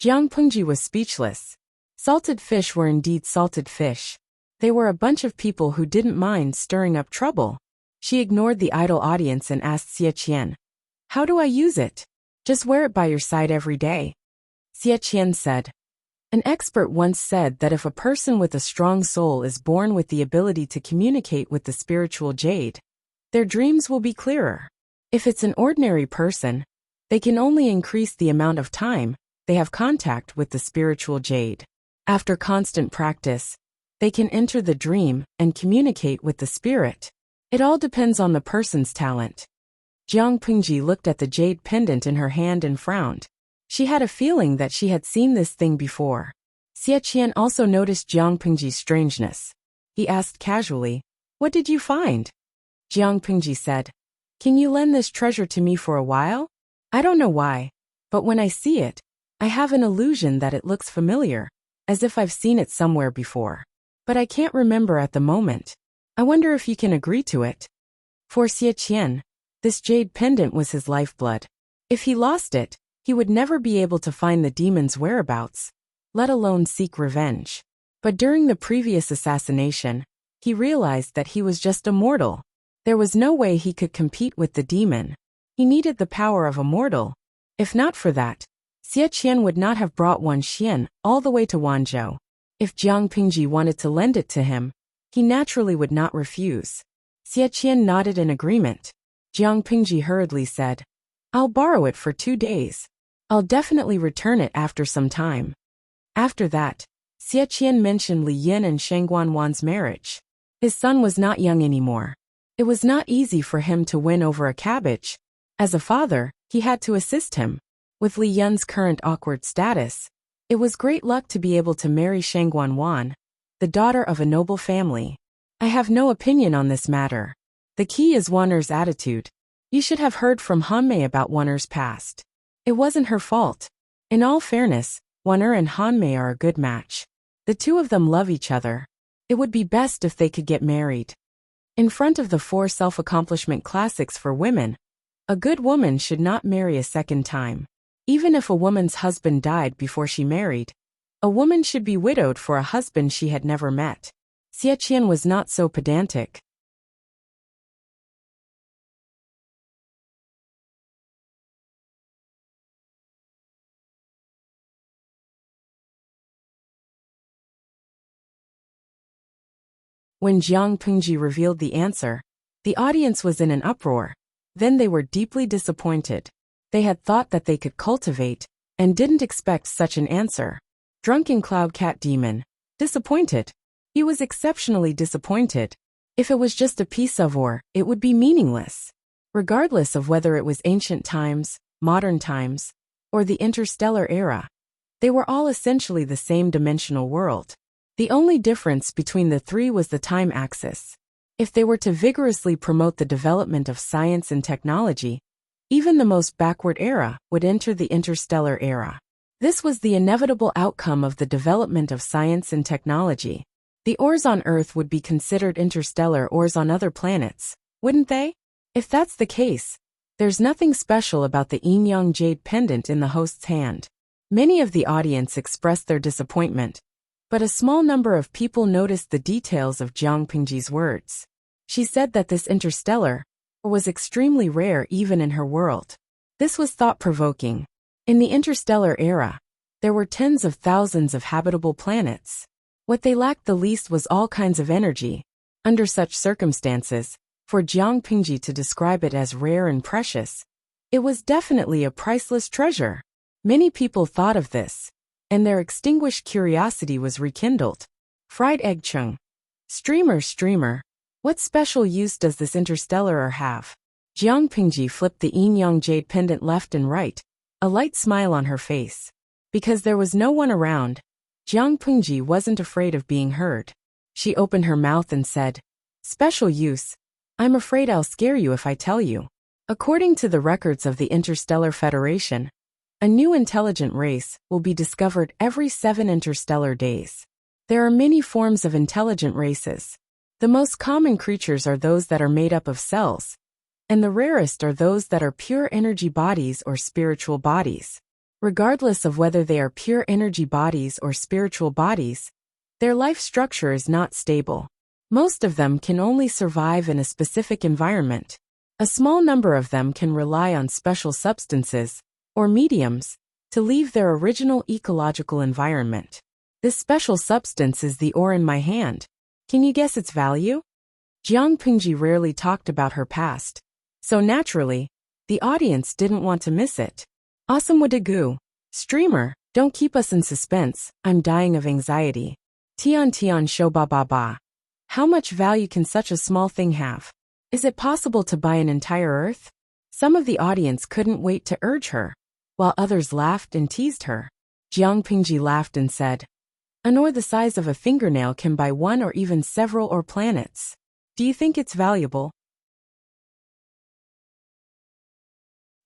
Jiang Pengji was speechless. Salted fish were indeed salted fish. They were a bunch of people who didn't mind stirring up trouble. She ignored the idle audience and asked Xie Qian, "How do I use it?" "Just wear it by your side every day." Xie Qian said. An expert once said that if a person with a strong soul is born with the ability to communicate with the spiritual jade, their dreams will be clearer. If it's an ordinary person, they can only increase the amount of time they have contact with the spiritual jade. After constant practice, they can enter the dream and communicate with the spirit. It all depends on the person's talent. Jiang Pingji looked at the jade pendant in her hand and frowned. She had a feeling that she had seen this thing before. Xie Qian also noticed Jiang Pingji's strangeness. He asked casually, "What did you find?" Jiang Pingji said, "Can you lend this treasure to me for a while? I don't know why, but when I see it, I have an illusion that it looks familiar, as if I've seen it somewhere before. But I can't remember at the moment. I wonder if you can agree to it." For Xie Qian, this jade pendant was his lifeblood. If he lost it, he would never be able to find the demon's whereabouts, let alone seek revenge. But during the previous assassination, he realized that he was just a mortal. There was no way he could compete with the demon. He needed the power of a mortal. If not for that, Xie Qian would not have brought Wan Xian all the way to Wanzhou. If Jiang Pingji wanted to lend it to him, he naturally would not refuse. Xie Qian nodded in agreement. Jiang Pingji hurriedly said, "I'll borrow it for 2 days. I'll definitely return it after some time." After that, Xie Qian mentioned Li Yin and Sheng Guanwan's marriage. His son was not young anymore. It was not easy for him to win over a cabbage. As a father, he had to assist him. With Li Yin's current awkward status, it was great luck to be able to marry Sheng Guanwan, the daughter of a noble family. I have no opinion on this matter. The key is Wan'er's attitude. You should have heard from Hanmei about Wan'er's past. It wasn't her fault. In all fairness, Wan'er and Hanmei are a good match. The two of them love each other. It would be best if they could get married. In front of the 4 self-accomplishment classics for women, a good woman should not marry a second time. Even if a woman's husband died before she married, a woman should be widowed for a husband she had never met. Xie Qian was not so pedantic. When Jiang Pingji revealed the answer, the audience was in an uproar. Then they were deeply disappointed. They had thought that they could cultivate, and didn't expect such an answer. Drunken cloud cat demon. Disappointed. He was exceptionally disappointed. If it was just a piece of ore, it would be meaningless. Regardless of whether it was ancient times, modern times, or the interstellar era, they were all essentially the same dimensional world. The only difference between the 3 was the time axis. If they were to vigorously promote the development of science and technology, Even the most backward era would enter the interstellar era. This was the inevitable outcome of the development of science and technology. The ores on Earth would be considered interstellar ores on other planets, wouldn't they? If that's the case, there's nothing special about the yin-yang jade pendant in the host's hand. Many of the audience expressed their disappointment, but a small number of people noticed the details of Jiang Pingji's words. She said that this interstellar was extremely rare even in her world. This was thought-provoking. In the interstellar era, there were tens of thousands of habitable planets. What they lacked the least was all kinds of energy. Under such circumstances, for Jiang Pingji to describe it as rare and precious, it was definitely a priceless treasure. Many people thought of this, and their extinguished curiosity was rekindled. Fried egg chung. Streamer, what special use does this interstellar have? Jiang Pingji flipped the yin-yang jade pendant left and right, a light smile on her face. Because there was no one around, Jiang Pingji wasn't afraid of being heard. She opened her mouth and said, "Special use? I'm afraid I'll scare you if I tell you." According to the records of the Interstellar Federation, a new intelligent race will be discovered every 7 interstellar days. There are many forms of intelligent races. The most common creatures are those that are made up of cells, and the rarest are those that are pure energy bodies or spiritual bodies. Regardless of whether they are pure energy bodies or spiritual bodies, their life structure is not stable. Most of them can only survive in a specific environment. A small number of them can rely on special substances, or mediums, to leave their original ecological environment. This special substance is the ore in my hand. Can you guess its value? Jiang Pingji rarely talked about her past, so naturally, the audience didn't want to miss it. Awesome Wadigu. Streamer, don't keep us in suspense, I'm dying of anxiety. Tian show ba ba ba. How much value can such a small thing have? Is it possible to buy an entire Earth? Some of the audience couldn't wait to urge her, while others laughed and teased her. Jiang Pingji laughed and said, "An ore the size of a fingernail can buy one or even several ore planets. Do you think it's valuable?"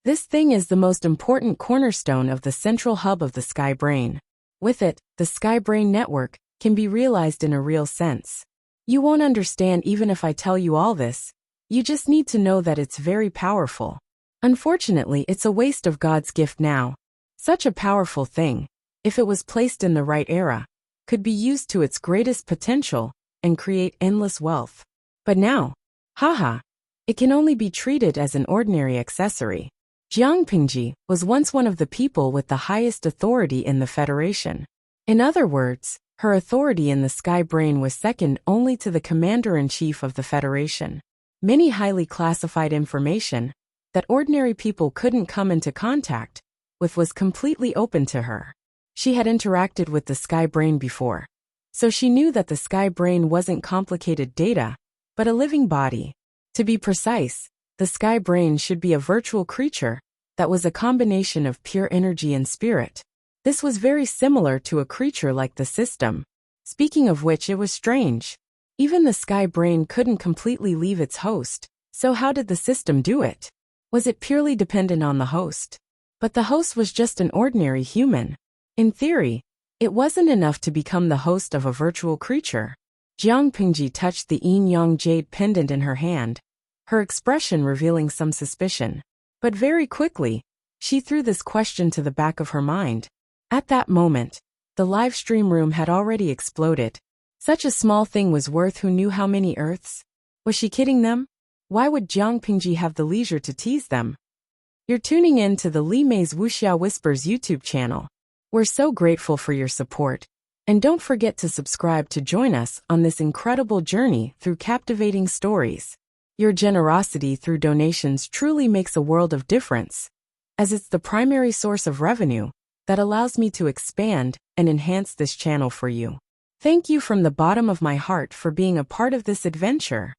This thing is the most important cornerstone of the central hub of the Sky Brain. With it, the Sky Brain network can be realized in a real sense. You won't understand even if I tell you all this. You just need to know that it's very powerful. Unfortunately, it's a waste of God's gift now. Such a powerful thing, if it was placed in the right era, could be used to its greatest potential and create endless wealth. But now, haha, it can only be treated as an ordinary accessory. Jiang Pingji was once one of the people with the highest authority in the Federation. In other words, her authority in the Sky Brain was second only to the Commander-in-Chief of the Federation. Many highly classified information that ordinary people couldn't come into contact with was completely open to her. She had interacted with the Sky Brain before, so she knew that the Sky Brain wasn't complicated data, but a living body. To be precise, the Sky Brain should be a virtual creature that was a combination of pure energy and spirit. This was very similar to a creature like the system. Speaking of which, it was strange. Even the Sky Brain couldn't completely leave its host, so how did the system do it? Was it purely dependent on the host? But the host was just an ordinary human. In theory, it wasn't enough to become the host of a virtual creature. Jiang Pingji touched the yin-yang jade pendant in her hand, her expression revealing some suspicion. But very quickly, she threw this question to the back of her mind. At that moment, the live stream room had already exploded. Such a small thing was worth who knew how many Earths? Was she kidding them? Why would Jiang Pingji have the leisure to tease them? You're tuning in to the Li Mei's Wuxia Whispers YouTube channel. We're so grateful for your support. And don't forget to subscribe to join us on this incredible journey through captivating stories. Your generosity through donations truly makes a world of difference, as it's the primary source of revenue that allows me to expand and enhance this channel for you. Thank you from the bottom of my heart for being a part of this adventure.